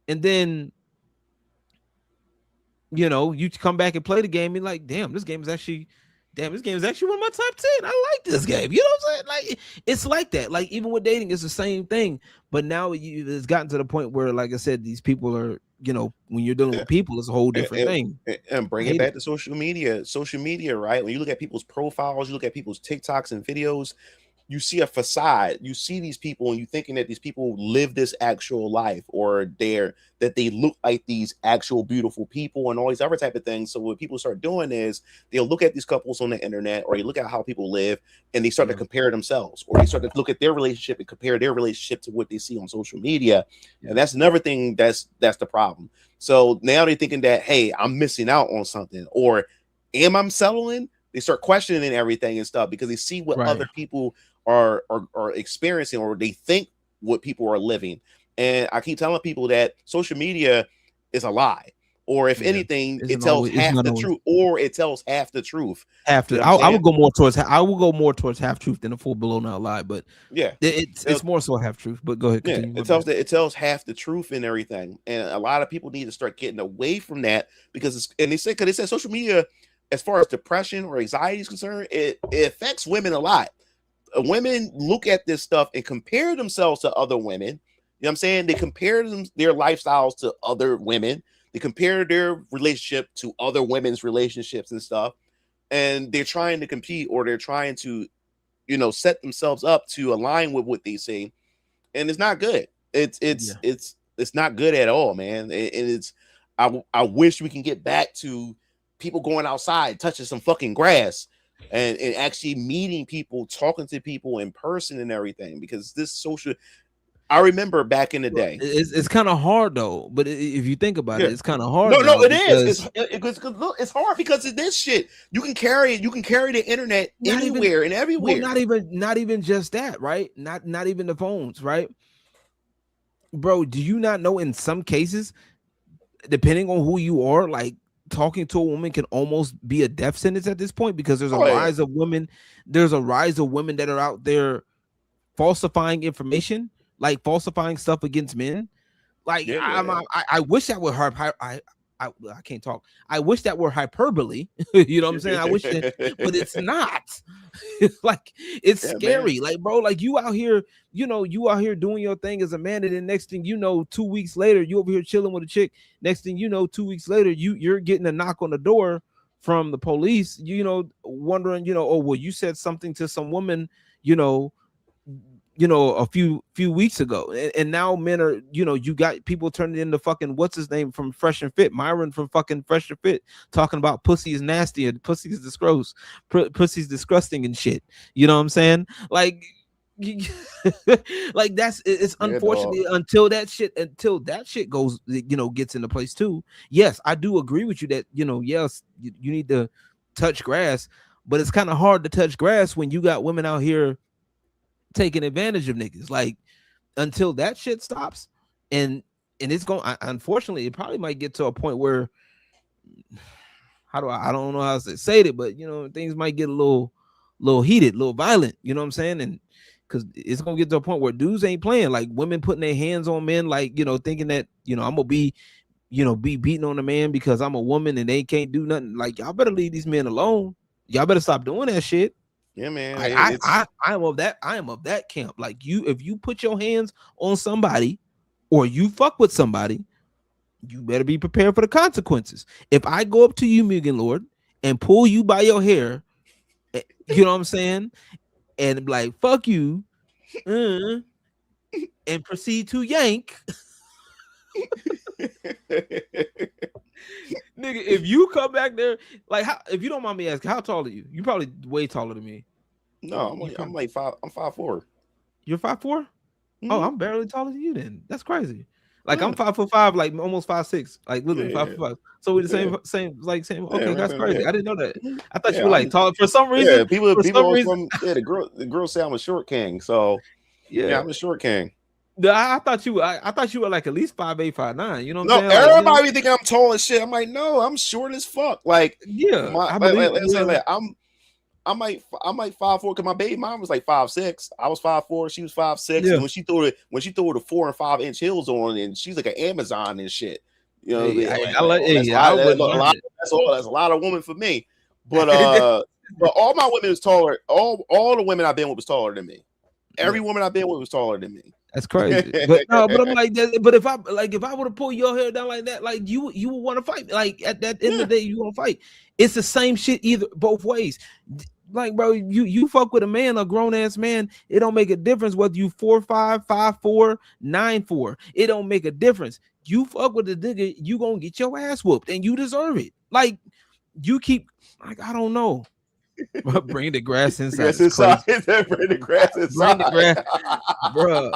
And then, you know, you come back and play the game and like, damn, this game is actually one of my top 10. I like this game. You know what I'm saying? Like, it's like that. Like, even with dating, it's the same thing. But now it's gotten to the point where, like I said, these people are, you know, when you're dealing with people, it's a whole different thing. And bring it back to social media, right? When you look at people's profiles, you look at people's TikToks and videos, you see a facade. You see these people and you thinking that these people live this actual life, or that they look like these actual beautiful people and all these other type of things. So what people start doing is they'll look at these couples on the internet, or they look at how people live, and they start to compare themselves, or they start to look at their relationship and compare their relationship to what they see on social media. And that's another thing that's the problem. So now they're thinking that, hey, I'm missing out on something, or am I settling? They start questioning everything and stuff because they see what other people are experiencing, or they think what people are living. And I keep telling people that social media is a lie. or if anything, it tells half the truth, or it tells half the truth. Half the, I would go more towards. I will go more towards half truth than a full below now lie. But yeah, it's more so half truth. But go ahead. Yeah, it tells half the truth and everything, and a lot of people need to start getting away from that because they said social media, as far as depression or anxiety is concerned, it affects women a lot. Women look at this stuff and compare themselves to other women. You know what I'm saying? They compare their lifestyles to other women. They compare their relationship to other women's relationships and stuff. And they're trying to compete, or they're trying to, set themselves up to align with what they see. And it's not good. It's not good at all, man. I wish we can get back to people going outside, touching some fucking grass, and actually meeting people, talking to people in person and everything, because this social, I remember back in the day. It's kind of hard though, but if you think about it, it's kind of hard. No, it is. It's hard because of this shit. You can carry the internet anywhere and everywhere. Well, not even just that, right? Not even the phones, right? Bro, do you not know in some cases, depending on who you are, like talking to a woman can almost be a death sentence at this point, because there's a rise of women. There's a rise of women that are out there falsifying information, like falsifying stuff against men. Like I wish that were I can't talk. I wish that were hyperbole. You know what I'm saying? I wish that, but it's not. Like it's scary. Man. Like, bro, like you out here doing your thing as a man, and then next thing you know, 2 weeks later, you over here chilling with a chick. Next thing you know, 2 weeks later, you're getting a knock on the door from the police, wondering, oh, well, you said something to some woman, a few weeks ago, and now men are, you got people turning into fucking what's his name from Fresh and Fit, Myron from fucking Fresh and Fit, talking about pussy is nasty and pussy is pussy's disgusting and shit. You know what I'm saying? Like, like it's unfortunately until that shit goes, gets into place too. Yes, I do agree with you that yes, you need to touch grass, but it's kind of hard to touch grass when you got women out here taking advantage of niggas. Like, until that shit stops, and it's going, unfortunately, it probably might get to a point where, I don't know how to say it, but things might get a little heated, a little violent, you know what I'm saying? And because it's gonna get to a point where dudes ain't playing, like women putting their hands on men, like thinking that I'm gonna be beating on a man because I'm a woman and they can't do nothing. Like, y'all better leave these men alone. Y'all better stop doing that shit. Yeah, man. I am of that camp. Like, if you put your hands on somebody or you fuck with somebody, you better be prepared for the consequences. If I go up to you, Mugen Lord, and pull you by your hair, you know what I'm saying, and like fuck you, and proceed to yank, nigga, if you come back there, like, if you don't mind me asking, how tall are you? You probably way taller than me. No, I'm like 5'4". You're 5'4"? Mm-hmm. Oh, I'm barely taller than you then. That's crazy. Like, I'm 5'5", like almost 5'6", like literally 5'5". So we're the same. Okay, that's crazy. I didn't know that. I thought you were like tall for some reason. Yeah, people the girls say I'm a short king. So yeah, I'm a short king. I thought you were like at least 5'8", 5'9". You know what I'm saying? No, everybody thinking I'm tall as shit. I'm like, no, I'm short as fuck. Like, yeah, I'm like 5'4", because my baby mom was like 5'6". I was 5'4", she was 5'6". Yeah. And when she threw the 4 and 5 inch heels on, and she's like an Amazon and shit. That's a lot of women for me. But but all my women was taller. All the women I've been with was taller than me. Every woman I've been with was taller than me. That's crazy. But I'm like, but if I were to pull your hair down like that, like you would want to fight. Like, at that end of the day, you want to fight. It's the same shit both ways. Like, bro, you fuck with a man, a grown ass man, it don't make a difference whether you 4'5", 5'4", 9'4". It don't make a difference. You fuck with the nigga, you gonna get your ass whooped, and you deserve it. Like, you keep, like, I don't know. Bring the grass inside. Bring the grass inside. Bring the grass, bro.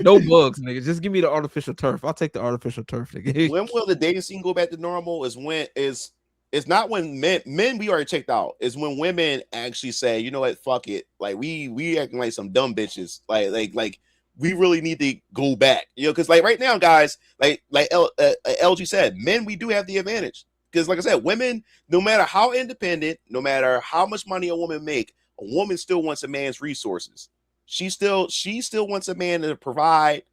No bugs, nigga. Just give me the artificial turf. I'll take the artificial turf, nigga. When will the dating scene go back to normal? It's not when men we already checked out. It's when women actually say, you know what, fuck it. Like, we acting like some dumb bitches. Like we really need to go back, because like right now, guys, like LG said, men, we do have the advantage because, like I said, women, no matter how independent, no matter how much money a woman make, a woman still wants a man's resources. She still wants a man to provide,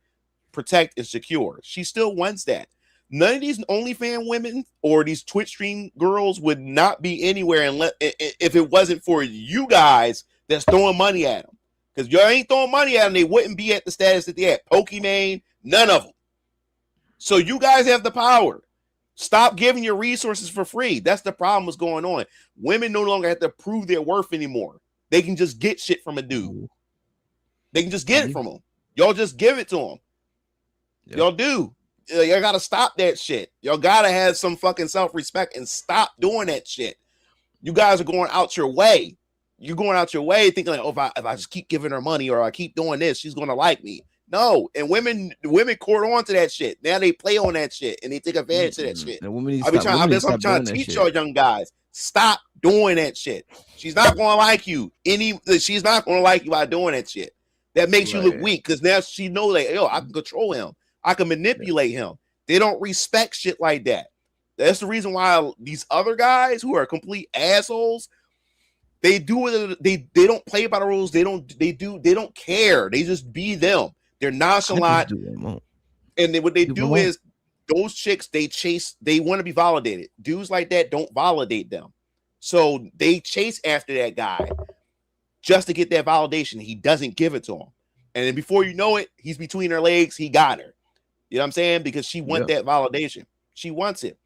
protect, and secure. She still wants that. None of these OnlyFans women or these Twitch stream girls would not be anywhere if it wasn't for you guys that's throwing money at them. Because y'all ain't throwing money at them, they wouldn't be at the status that they at. Pokimane, none of them. So you guys have the power. Stop giving your resources for free. That's the problem what's going on. Women no longer have to prove their worth anymore. They can just get shit from a dude. They can just get it from him. Y'all just give it to him. Yep. Y'all do. Y'all gotta stop that shit. Y'all gotta have some fucking self-respect and stop doing that shit. You guys are going out your way. You're going out your way thinking like, oh, if I just keep giving her money or I keep doing this, she's gonna like me. No, and women court on to that shit. Now they play on that shit and they take advantage of that shit. I'm trying to teach y'all young guys. Stop doing that shit. She's not gonna like you. She's not gonna like you by doing that shit. That makes you look weak because now she knows like, yo, I can control him. I can manipulate him. They don't respect shit like that. That's the reason why these other guys who are complete assholes, they do it. They don't play by the rules. They don't care. They just be them. They're nonchalant. And then what they do is those chicks, they want to be validated. Dudes like that don't validate them. So they chase after that guy just to get that validation. He doesn't give it to them. And then before you know it, he's between her legs. He got her. You know what I'm saying? Because she wants that validation. She wants it.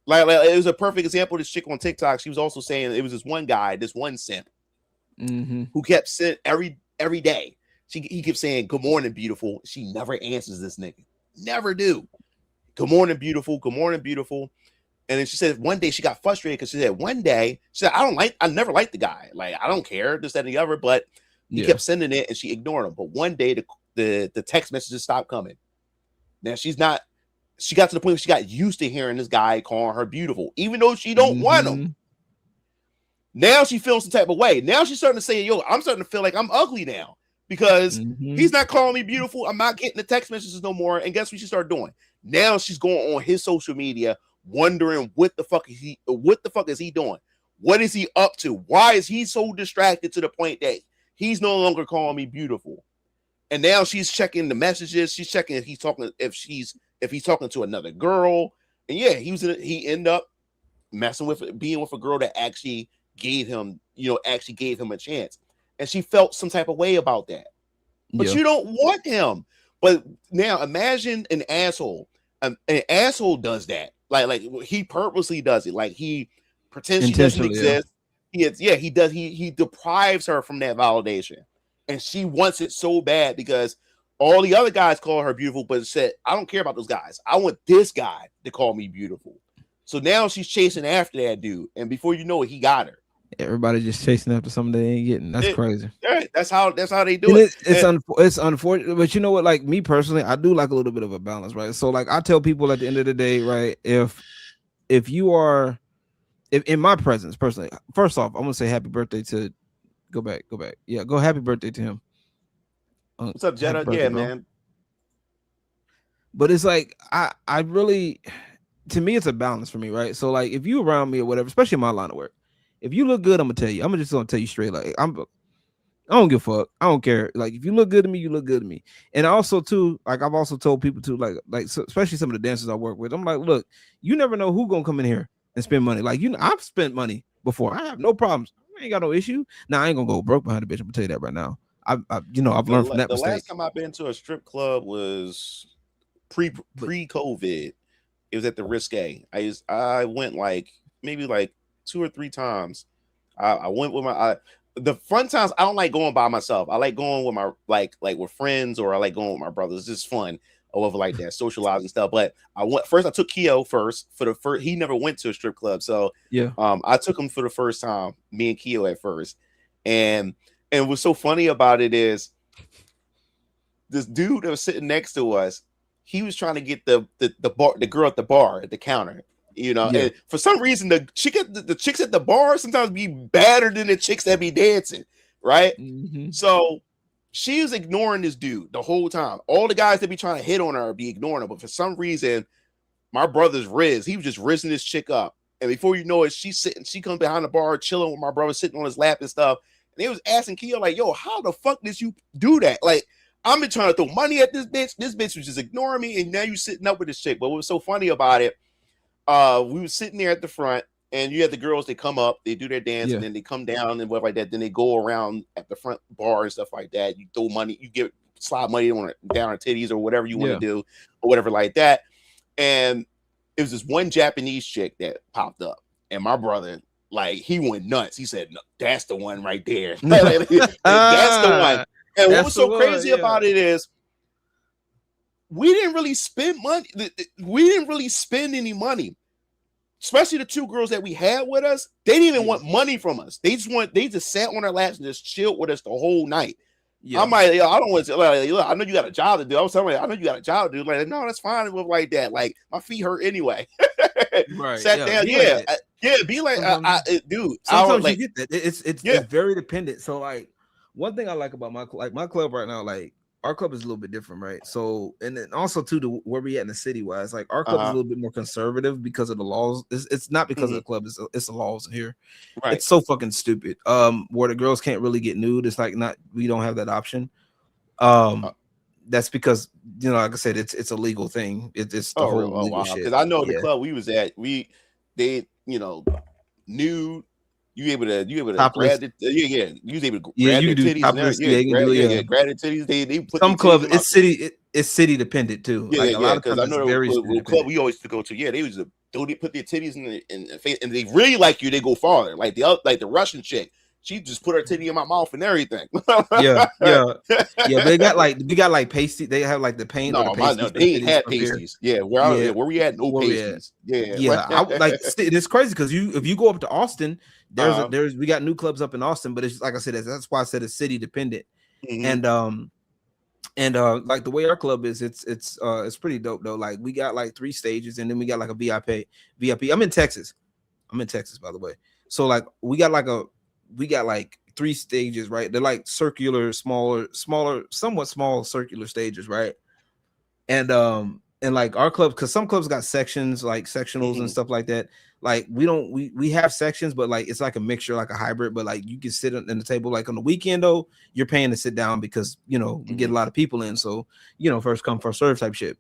Like it was a perfect example of this chick on TikTok. She was also saying it was this one guy, this one simp, who kept saying every day. He kept saying, "Good morning, beautiful." She never answers this nigga. Never do. Good morning, beautiful. Good morning, beautiful. And then she said one day she got frustrated because she said one day she said, I never liked the guy. Like I don't care, this, that, and the other. But he kept sending it and she ignored him. But one day the text messages stopped coming. Now she got to the point where she got used to hearing this guy calling her beautiful, even though she don't want him. Now she feels some type of way. Now she's starting to say, yo, I'm starting to feel like I'm ugly now because he's not calling me beautiful. I'm not getting the text messages no more. And guess what she started doing? Now she's going on his social media, wondering what the fuck is he doing? What is he up to? Why is he so distracted to the point that he's no longer calling me beautiful? And now she's checking the messages. She's checking if he's talking to another girl. And yeah, he ended up being with a girl that actually gave him a chance. And she felt some type of way about that. But you don't want him. But now imagine an asshole. An asshole does that. Like he purposely does it. Like he pretends she doesn't exist. He does. He deprives her from that validation. And she wants it so bad because all the other guys call her beautiful, but said, I don't care about those guys. I want this guy to call me beautiful. So now she's chasing after that dude. And before you know it, he got her. Everybody just chasing after something they ain't getting. That's crazy. Yeah, that's how they do it. It's unfortunate. But you know what? Like me personally, I do like a little bit of a balance, right? So like I tell people at the end of the day, right? If you are in my presence personally, first off, I'm gonna say happy birthday to Go back. Yeah, go happy birthday to him. What's up, Jetta? Yeah, man. But it's like I really, to me, it's a balance for me, right? So like if you around me or whatever, especially in my line of work, if you look good, I'm gonna tell you. I'm just gonna tell you straight. Like I don't give a fuck. I don't care. Like if you look good to me, you look good to me. And also too, like I've also told people too, like so, especially some of the dancers I work with. I'm like, look, you never know who gonna come in here and spend money. Like I've spent money before. I have no problems. I ain't got no issue. Now I ain't gonna go broke behind the bitch. I'm gonna tell you that right now. I've learned from that mistake. The last time I've been to a strip club was pre-COVID. It was at the Risque. I went maybe 2 or 3 times. I went with the fun times. I don't like going by myself. I like going with my like with friends, or I like going with my brothers. It's just fun or whatever like that, socializing stuff. But I took Keo first for the first. He never went to a strip club, so yeah. I took him for the first time. Me and Keo at first, and what's so funny about it is this dude that was sitting next to us. He was trying to get the girl at the bar at the counter. You know, and for some reason the chicks at the bar sometimes be better than the chicks that be dancing, right? So she was ignoring this dude the whole time. All the guys that be trying to hit on her be ignoring her, but for some reason, my brother's Riz, he was just rizzing this chick up. And before you know it, she comes behind the bar chilling with my brother sitting on his lap and stuff. And they was asking Kia, like, yo, how the fuck did you do that? Like, I've been trying to throw money at this bitch. This bitch was just ignoring me, and now you sitting up with this chick. But what was so funny about it, we were sitting there at the front, and you had the girls, they come up, they do their dance, and then they come down and whatever like that. Then they go around at the front bar and stuff like that. You throw money, you slide money down her titties or whatever you want to do, or whatever like that. And it was this one Japanese chick that popped up, and my brother, like, he went nuts. He said, no, that's the one right there. That's the one. And what was so crazy about it is we didn't really spend money. We didn't really spend any money, especially the two girls that we had with us. They didn't even want money from us. They just sat on our laps and just chilled with us the whole night. Yeah. I'm like, I don't want to. Like, look, I know you got a job to do. I was telling you, I know you got a job to do. Like, no, that's fine. It was like that. Like, my feet hurt anyway. Right. Sat down. Be like, dude. Sometimes you get that. It's very dependent. So, like, one thing I like about my club right now, like, our club is a little bit different, right? So, and then also too, where we at in the city wise, like, our club is a little bit more conservative because of the laws. It's not because of the club, it's the laws here. Right. It's so fucking stupid. Where the girls can't really get nude. It's like we don't have that option. That's because, you know, like I said, it's a legal thing. It's the whole legal shit. Because I know the club we was at, they nude. You able to grab it? You was able to grab the titties. Grab the titties. They put some clubs. It's city dependent too. A lot of because I know the club we always go to. Yeah, they was they put their titties in the face, and they really like you. They go farther. Like the Russian chick. She just put her titty in my mouth and everything. yeah. They got like pasty. They have like the paint. No, they ain't had pasties. Yeah, where we at? No pasties. Yeah. It's crazy because if you go up to Austin, we got new clubs up in Austin, but it's like I said, that's why I said it's city dependent. Mm-hmm. And like the way our club is, it's pretty dope though. Like we got like 3 stages, and then we got like a VIP. I'm in Texas, by the way. So like we got like 3 stages, right? They're like circular, smaller, somewhat small circular stages, right? And like our club, because some clubs got sections, like sectionals and stuff like that. Like we have sections, but like it's like a mixture, like a hybrid. But like you can sit in the table. Like on the weekend though, you're paying to sit down because we get a lot of people in. So first come first serve type shit.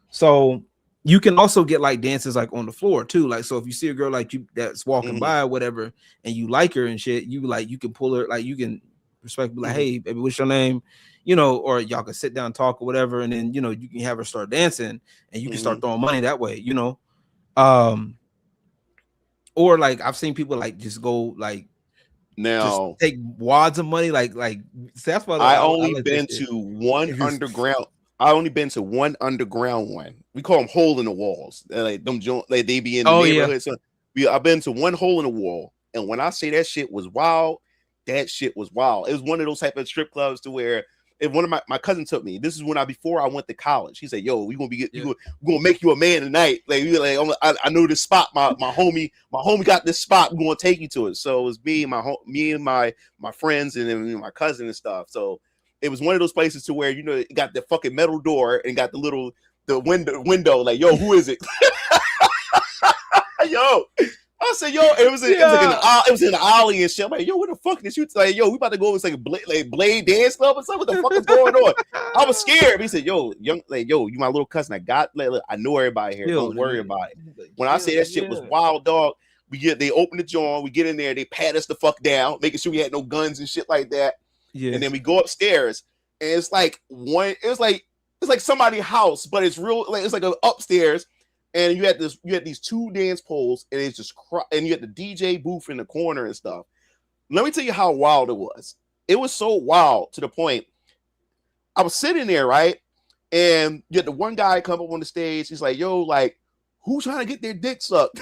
So you can also get like dances like on the floor too. Like, so if you see a girl like you that's walking by or whatever, and you like her and shit, you can pull her, like you can respectfully like, hey baby, what's your name? Or y'all can sit down and talk or whatever, and then you can have her start dancing, and you can start throwing money that way, or like I've seen people like just go like now just take wads of money, like that's why I only been to one underground. I only been to one underground one. We call them hole in the walls. Like them, like they be in the neighborhood. Yeah. So I've been to one hole in the wall, and when I say that shit was wild, that shit was wild. It was one of those type of strip clubs to where if one of my cousin took me. This is before I went to college. He said, "Yo, we're gonna make you a man tonight." Like I know this spot. My homie got this spot. We're gonna take you to it. So it was me and my friends and then my cousin and stuff. So it was one of those places to where it got the fucking metal door and got the window. Like, yo, who is it? Yo. I said, yo, it was in the alley and shit. I'm like, yo, what the fuck is you? Like, yo, we about to go to like Blade Dance Club or something. What the fuck is going on? I was scared. He said, yo, you my little cousin. I know everybody here. Don't worry about it. When I say that shit was wild, dog. They open the joint. We get in there. They pat us the fuck down, making sure we had no guns and shit like that. Yeah. And then we go upstairs, and it's like somebody's house, but it's real. Like it's like an upstairs. And you had these 2 dance poles, and it's just and you had the DJ booth in the corner and stuff. Let me tell you how wild it was. It was so wild to the point I was sitting there, right? And you had the one guy come up on the stage. He's like, "Yo, like, who's trying to get their dick sucked?"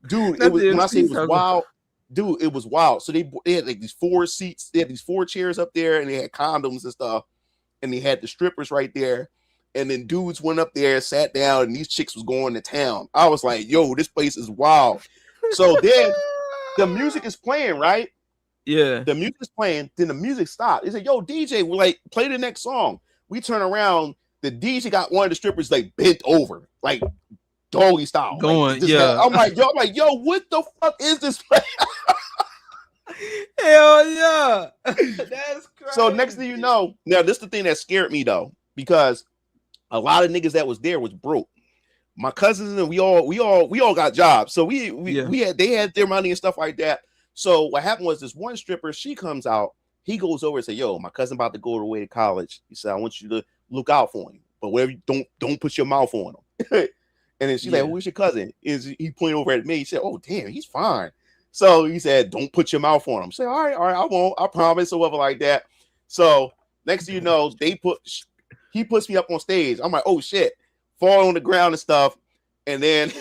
Dude, when I say it was wild, dude, it was wild. So they had like these 4 seats. They had these 4 chairs up there, and they had condoms and stuff, and they had the strippers right there. And then dudes went up there, sat down, and these chicks was going to town. I was like, yo, this place is wild. So then the music is playing, right? Yeah. The music's playing, then the music stopped. He said, yo, DJ, we're like, play the next song. We turn around, the DJ got one of the strippers like bent over, like doggy style. Going, like, yeah. I'm like, yo, what the fuck is this? Hell yeah. That's crazy. So next thing you know, now this is the thing that scared me though, because a lot of niggas that was there was broke. My cousins and we all got jobs. So they had their money and stuff like that. So what happened was this one stripper, she comes out, he goes over and say, yo, my cousin about to go away to college. He said, I want you to look out for him, but whatever, don't put your mouth on him. And then she's like, who's your cousin? He pointed over at me. He said, oh damn, he's fine. So he said, don't put your mouth on him. I said, all right, I won't, I promise, or whatever like that. So next thing you know, he puts me up on stage. I'm like, oh shit, fall on the ground and stuff. And then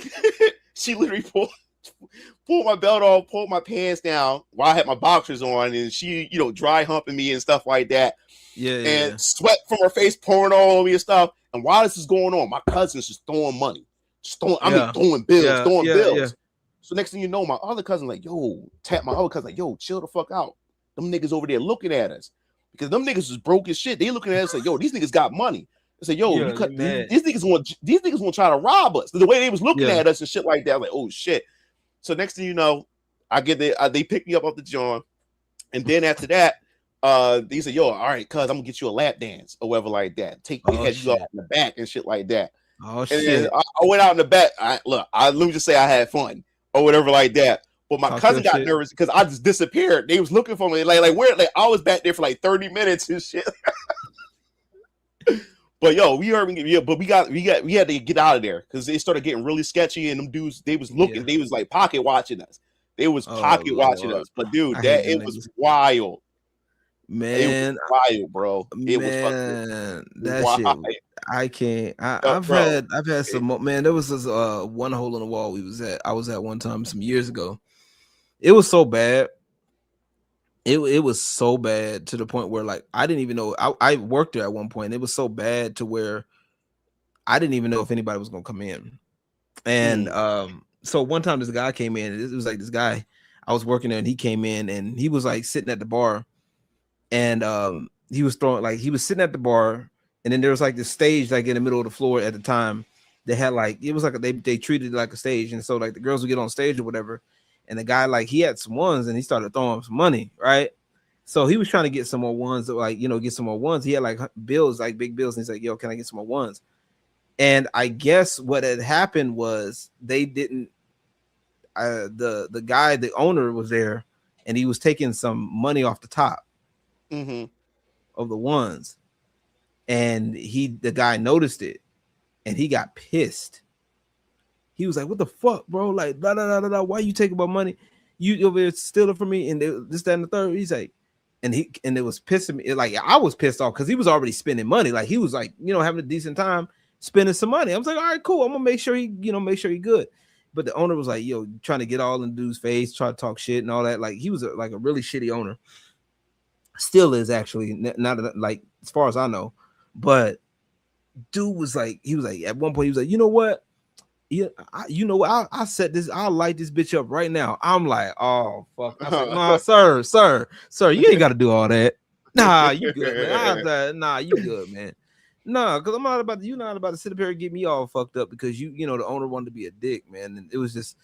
she literally pulled my belt off, pulled my pants down while I had my boxers on, and she, dry humping me and stuff like that. And sweat from her face pouring all over me and stuff. And while this is going on, my cousin's just throwing money. Throwing bills. So next thing you know, my other cousin like, tap my other cousin like, yo, chill the fuck out. Them niggas over there looking at us. Because them niggas is broke as shit. They looking at us like, yo, these niggas got money. I said, yo, these niggas want to try to rob us. The way they was looking at us and shit like that, I'm like, oh shit. So next thing you know, I get there, they pick me up off the joint, and then after that, they said, yo, all right, cuz I'm gonna get you a lap dance or whatever like that. Had you out in the back and shit like that. Oh and shit! Then I went out in the back. Let me just say I had fun or whatever like that. But my cousin got nervous because I just disappeared. They was looking for me, like where? Like I was back there for like 30 minutes and shit. But yo, we heard me. But we had to get out of there because it started getting really sketchy, and them dudes, they was looking, they was like pocket watching us. They was pocket watching us. But dude, it was wild. Man, it was wild, bro. It was that wild. Shit. I can't. I've had some. Man, there was this one hole in the wall I was at one time some years ago. It was so bad. It was so bad to the point where like I didn't even know. I worked there at one point. It was so bad to where I didn't even know if anybody was gonna come in. And so one time this guy came in. It was like this guy. I was working there, and he came in, and he was like sitting at the bar, and he was sitting at the bar, and then there was like this stage like in the middle of the floor at the time. They had like it was like they treated it like a stage, and so like the girls would get on stage or whatever. And the guy, like, he had some ones and he started throwing some money, right? So he was trying to get some more ones, get some more ones. He had like bills, like big bills. And he's like, yo, can I get some more ones? And I guess what had happened was they didn't, the guy, the owner was there and he was taking some money off the top of the ones. And the guy noticed it and he got pissed. He was like, what the fuck, bro? Like, blah, blah, blah, blah. Why you taking my money? You over there stealing from me? And this, that, and the third. He's like, and it was pissing me. Like, I was pissed off because he was already spending money. Like, he was like, having a decent time spending some money. I was like, all right, cool. I'm going to make sure he good. But the owner was like, yo, trying to get all in dude's face, try to talk shit and all that. Like, he was a really shitty owner. Still is, actually, not like, as far as I know. But dude was like, at one point, he was like, you know what? Yeah, I set this. I'll light this bitch up right now. I'm like, oh fuck. I said, nah, sir, you ain't got to do all that. Nah, you good, man. Nah, you good, man. Nah, because you're not about to sit up here and get me all fucked up because the owner wanted to be a dick, man. And it was just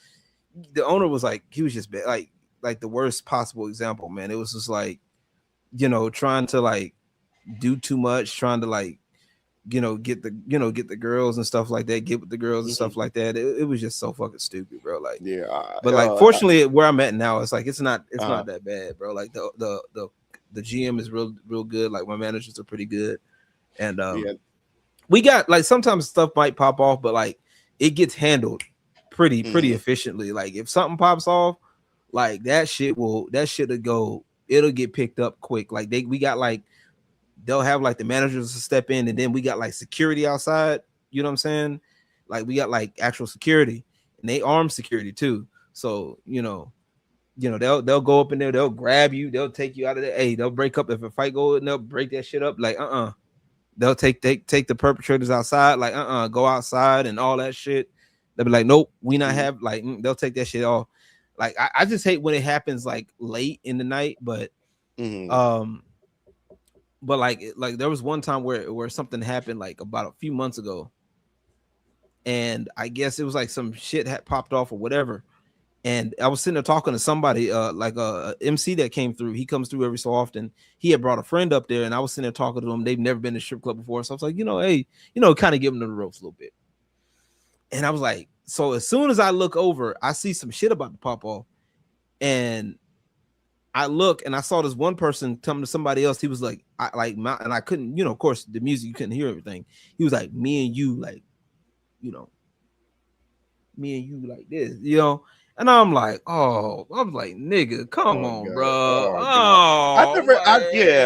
the owner was like, he was just bad, like the worst possible example, man. It was just like, trying to like do too much, trying to like. Get the girls and stuff like that, get with the girls and stuff like that. It was just so fucking stupid, bro. Like, but like, fortunately, where I'm at now, it's like it's not that bad, bro. Like the GM is real good. Like my managers are pretty good, and we got like sometimes stuff might pop off, but like it gets handled pretty efficiently. Like if something pops off, like that shit will go. It'll get picked up quick. Like we got like. They'll have like the managers to step in, and then we got like security outside. You know what I'm saying? Like we got like actual security, and they armed security too. So they'll go up in there, they'll grab you, they'll take you out of there. Hey, they'll break up if a fight goes, and they'll break that shit up. Like they'll take the perpetrators outside. Like go outside and all that shit. They'll be like, nope, we not have like they'll take that shit off. Like I just hate when it happens like late in the night, but but like there was one time where something happened like about a few months ago, and I guess it was like some shit had popped off or whatever. And I was sitting there talking to somebody, like a MC that came through. He comes through every so often. He had brought a friend up there, and I was sitting there talking to them. They've never been to a strip club before, so I was like, hey, kind of give them the ropes a little bit. And I was like, so as soon as I look over, I see some shit about to pop off, and I look and I saw this one person come to somebody else. He was like, and I couldn't, of course, the music you couldn't hear everything. He was like, me and you, like, me and you like this, And I'm like, nigga, come on, God. bro.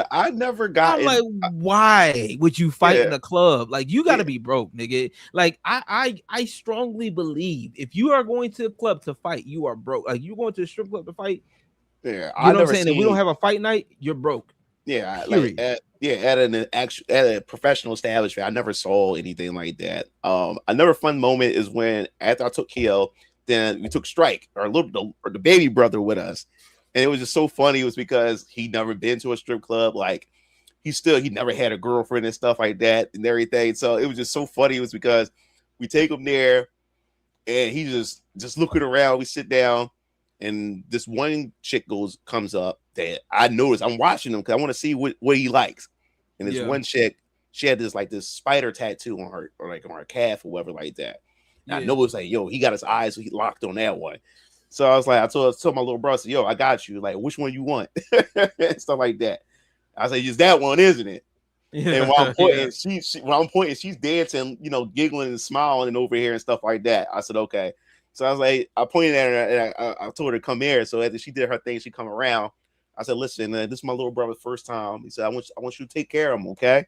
I never got. I'm like, why would you fight in a club? Like, you got to be broke, nigga. Like, I strongly believe if you are going to a club to fight, you are broke. Like, you're going to a strip club to fight. Yeah, you know what I'm saying? If we don't have a fight night, you're broke. Yeah, like at a professional establishment, I never saw anything like that. Another fun moment is when after I took Keo, then we took Strike, or the baby brother, with us, and it was just so funny. It was because he'd never been to a strip club, like he never had a girlfriend and stuff like that and everything. So it was just so funny. It was because we take him there, and he just looking around. We sit down, and this one chick comes up that I noticed. I'm watching him because I want to see what he likes. And this one chick, she had this spider tattoo on her, or like on her calf or whatever like that. I know it was like, yo, he got his eyes, so he locked on that one. So I was like, I told my little brother, yo, I got you. Like, which one you want? Stuff like that. I said, just that one, isn't it? Yeah. And while I'm pointing, while I'm pointing, she's dancing, giggling and smiling over here and stuff like that. I said, okay. So I was like, I pointed at her and I told her to come here. So after she did her thing, she come around. I said, listen, this is my little brother's first time. He said, I want you to take care of him, okay?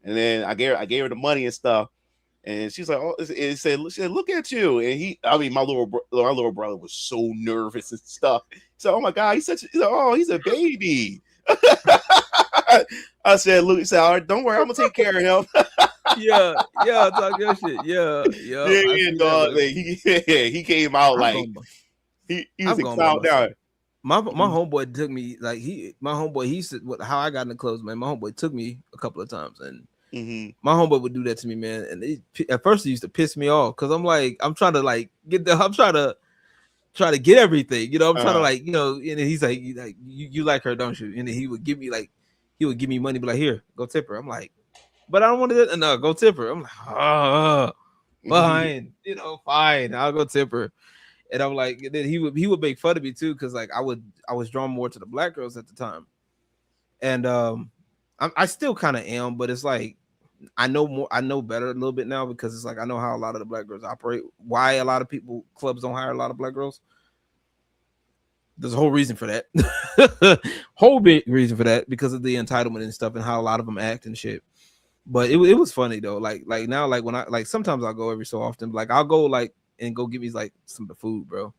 And then I gave her the money and stuff. And she's like, oh, it said, look at you. And my little brother was so nervous and stuff. He said, oh my God, he's a baby. I said, look, he said, all right, don't worry, I'm gonna take care of him. yeah, talk your shit. Yeah. Dog. Like, he came out like he was excited down. My homeboy took me, like he said how I got in the clubs, man. My homeboy took me a couple of times, and my homeboy would do that to me, man. And at first, it used to piss me off because I'm trying to get everything, I'm trying to and he's like, you like her, don't you? And then he would give me money, be like, here, go tip her. I'm like, but I don't want to. No, go tip her. I'm like, fine, fine, I'll go tip her. And I'm like, and then he would make fun of me too, because like I was drawn more to the black girls at the time, and I still kind of am, but it's like I know better a little bit now, because it's like I know how a lot of the black girls operate. Why a lot of clubs don't hire a lot of black girls. There's a whole reason for that. Whole big reason for that, because of the entitlement and stuff and how a lot of them act and shit. But it was funny though. Like now, like when I sometimes I'll go every so often. Like I'll go and go get me like some of the food, bro.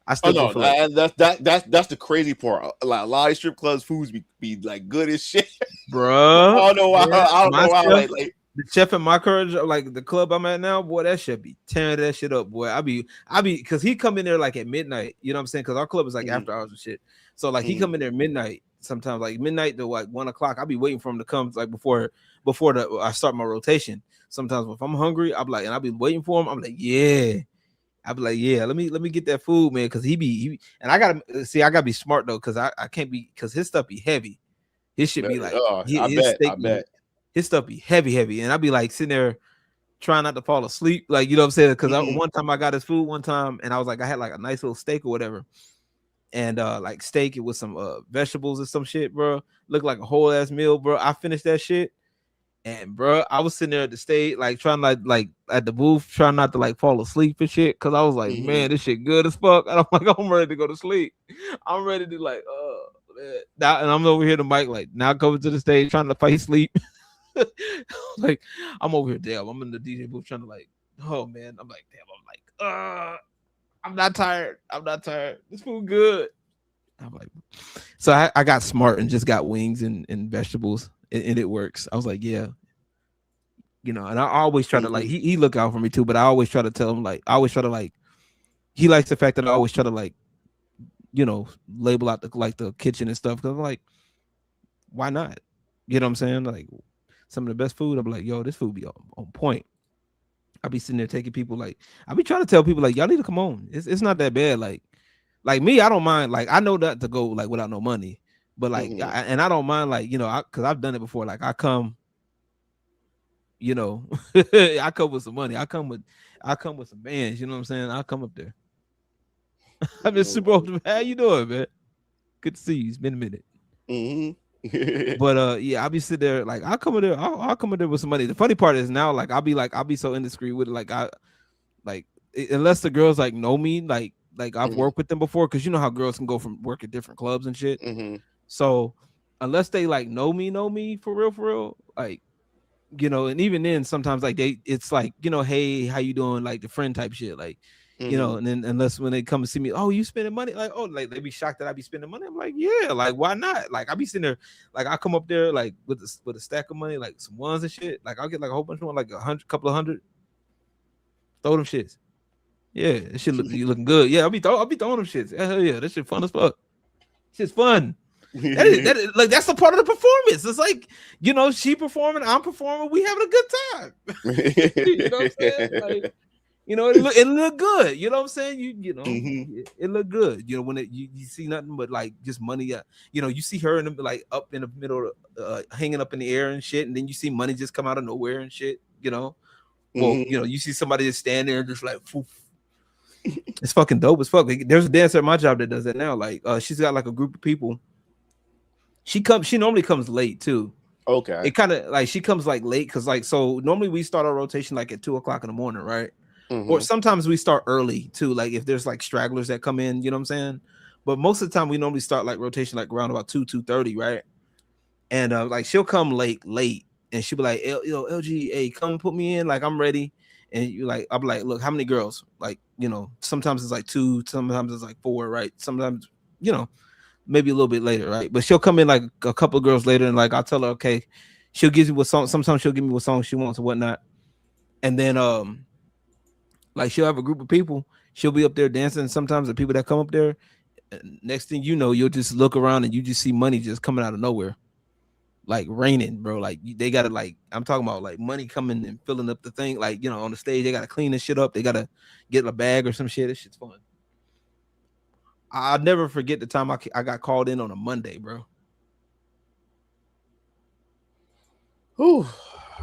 I still that's the crazy part. Like a lot of strip clubs foods be like good as shit, bro. I don't know why. Like the chef in my courage, like the club I'm at now, boy, that shit be tearing that shit up, boy. I be because he come in there like at midnight, you know what I'm saying? Because our club is like after hours and shit. So like he come in there midnight, sometimes like midnight to like 1 o'clock. I be waiting for him to come like before I start my rotation. Sometimes if I'm hungry, I'll be waiting for him. I'm like, yeah. I'll be like, yeah, let me get that food, man, because he and I gotta be smart though, because I can't be, because his stuff be heavy. His shit be like, I bet his stuff be heavy, and I'll be like sitting there trying not to fall asleep, like, you know what I'm saying? Because one time I got his food one time, and I was like, I had like a nice little steak or whatever, and like steak it with some vegetables or some shit, bro. Looked like a whole ass meal, bro. I finished that shit. And bro, I was sitting there at the stage, like trying like at the booth, trying not to like fall asleep and shit, because I was like, man, this shit good as fuck. And I'm like, I'm ready to go to sleep. I'm ready to like, man. Now, and I'm over here the mic, like now coming to the stage trying to fight sleep. Like I'm over here, damn. I'm in the DJ booth trying to like, oh man, I'm like, damn. I'm like, I'm not tired. This food good. I'm like, so I got smart and just got wings and vegetables. And it works. I was like, yeah, and I always try to like he look out for me too, but I always try to tell him, like, I always try to like, he likes the fact that I always try to like label out the kitchen and stuff. Cause I'm like, why not? You know what I'm saying? Like some of the best food, I'm like, yo, this food be on point. I'll be sitting there taking people, like, I'll be trying to tell people, like, y'all need to come on. It's not that bad. Like me, I don't mind. Like, I know that to go like without no money, but like, I don't mind, like, cause I've done it before. Like I come, I come with some money. I come with some bands. You know what I'm saying? I'll come up there. I've been super old. How you doing, man? Good to see you. It's been a minute. But I'll be sitting there, like, I'll come in there. I'll come in there with some money. The funny part is now, like, I'll be so indiscreet with it. Unless the girls like know me, like I've worked with them before, because you know how girls can go from work at different clubs and shit. So unless they like know me for real, like, and even then sometimes like it's like, hey, how you doing, like the friend type shit, like, and then unless when they come and see me, oh, you spending money, like, oh, like they be shocked that I be spending money. I'm like, yeah, like why not? Like I be sitting there, like I come up there like with a stack of money, like some ones and shit. Like I'll get like a whole bunch of them, like couple of hundred. Throw them shits. Yeah, that shit looking good. Yeah, I'll be throwing them shits. Hell yeah, that shit fun as fuck. Shit's fun. That is, like that's the part of the performance. It's like, she performing, I'm performing, we having a good time. You know what I'm saying? Like, it look good. You know what I'm saying? It look good. When you see nothing but like just money. You see her in the, like up in the middle, hanging up in the air and shit, and then you see money just come out of nowhere and shit. Well, you see somebody just stand there and just like, poof. It's fucking dope as fuck. Like, there's a dancer at my job that does that now. Like, she's got like a group of people. She normally comes late too. Okay. It kind of like she comes like late because like so normally we start our rotation like at 2:00 in the morning, right? Or sometimes we start early too, like if there's like stragglers that come in, you know what I'm saying? But most of the time we normally start like rotation like around about 2:30, right? And like she'll come late, and she'll be like, LG, hey, come put me in, like I'm ready. And you like, I'll be like, look, how many girls? Like, sometimes it's like 2, sometimes it's like 4, right? Sometimes, maybe a little bit later, right? But she'll come in like a couple of girls later, and like I'll tell her, okay, she'll give me what song. Sometimes she'll give me what song she wants or whatnot. And then like she'll have a group of people, she'll be up there dancing. Sometimes the people that come up there, next thing you know, you'll just look around and you just see money just coming out of nowhere. Like raining, bro. Like they gotta, like, I'm talking about like money coming and filling up the thing. Like, on the stage, they gotta clean this shit up. They gotta get a bag or some shit. This shit's fun. I'll never forget the time I got called in on a Monday, bro. Whew.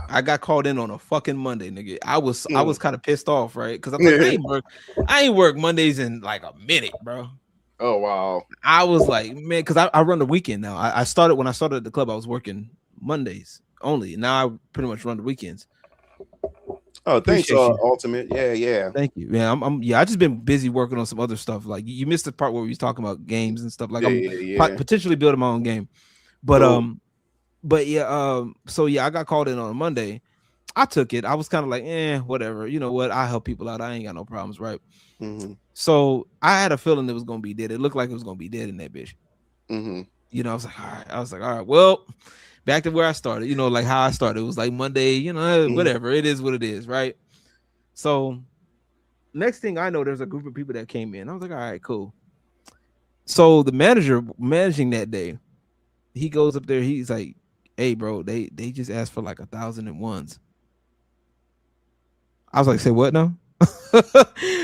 I got called in on a fucking Monday, nigga. I was kind of pissed off, right? Because I'm like, I ain't worked Mondays in like a minute, bro. Oh wow. I was like, man, because I run the weekend now. I started when I started at the club, I was working Mondays only. Now I pretty much run the weekends. Oh, thanks, Ultimate. Yeah. Thank you. Yeah, I just been busy working on some other stuff. Like you missed the part where we was talking about games and stuff. Like I'm potentially building my own game. But so yeah, I got called in on a Monday. I took it. I was kind of like, whatever. You know what? I help people out. I ain't got no problems, right? So I had a feeling it was gonna be dead. It looked like it was gonna be dead in that bitch. I was like, all right, well, back to where I started, like how I started. It was like Monday, whatever. It is what it is, right? So next thing I know, there's a group of people that came in. I was like, all right, cool. So the manager managing that day, he goes up there, he's like, hey, bro, they just asked for like 1,001s. I was like, say what now?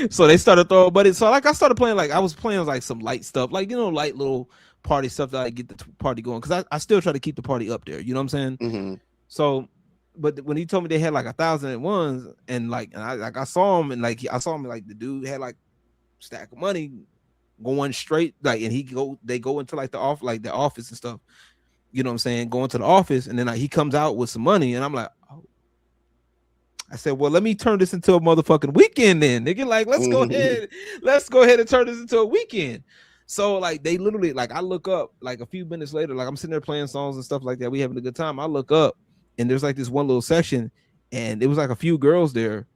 So they started throwing buddy. So like I started playing, like I was playing like some light stuff, like light little party stuff that I get the party going, because I still try to keep the party up there, you know what I'm saying? So but when he told me they had like 1,001s, and I saw him, and like the dude had like stack of money going straight, like, and they go into like the office and stuff, you know what I'm saying, going to the office, and then like he comes out with some money, and I'm like, oh. I said, well, let me turn this into a motherfucking weekend then. Nigga, like, let's go ahead and turn this into a weekend. So like they literally, like, I look up like a few minutes later, like I'm sitting there playing songs and stuff like that. We having a good time. I look up and there's like this one little section, and it was like a few girls there,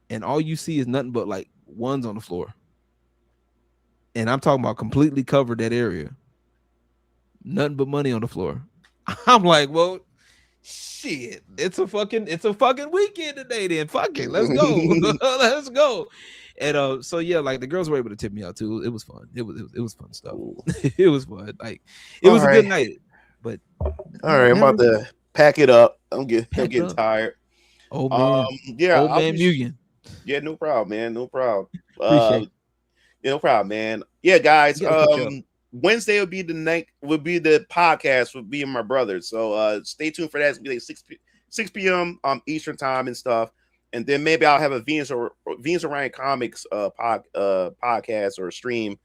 and all you see is nothing but like ones on the floor. And I'm talking about completely covered that area. Nothing but money on the floor. I'm like, well, shit, it's a fucking weekend today then. Fuck it, let's go. Let's go. And so yeah, like the girls were able to tip me out too. It was fun. It was fun stuff. It was fun. Like it was a good night. But all right, I'm about to pack it up. I'm getting tired. Oh man, yeah, old man Mugen. Yeah, no problem, man. No problem. No problem, man. Yeah, guys. Wednesday will be the night. Will be the podcast with me and my brother. So stay tuned for that. It's gonna be like 6 p.m. Eastern time and stuff. And then maybe I'll have a Venus Orion Comics podcast or stream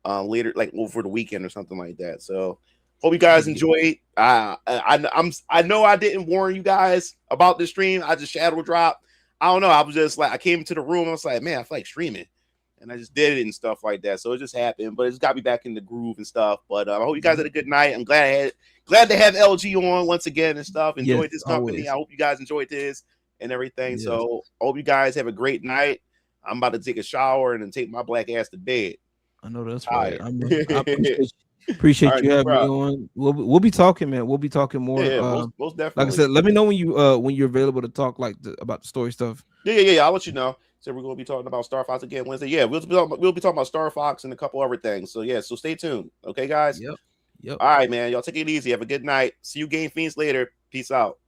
later, like over the weekend or something like that. So hope you guys enjoy. I know I didn't warn you guys about the stream. I just shadow dropped. I don't know. I was just like, I came into the room. I was like, man, I feel like streaming, and I just did it and stuff like that. So it just happened, but it's got me back in the groove and stuff. But I hope you guys had a good night. I'm glad to have LG on once again and stuff. Enjoyed this company. Always. I hope you guys enjoyed this and everything. Yes. So I hope you guys have a great night. I'm about to take a shower and then take my black ass to bed. I know that's right. I appreciate you having me on. We'll be talking, man. We'll be talking more. Yeah, most definitely. Like I said, let me know when you're available to talk about the story stuff. Yeah. I'll let you know. So we're gonna be talking about Star Fox again Wednesday. Yeah, we'll be talking about Star Fox and a couple other things. So yeah, so stay tuned. Okay, guys. Yep. All right, man. Y'all take it easy. Have a good night. See you Game Fiends later. Peace out.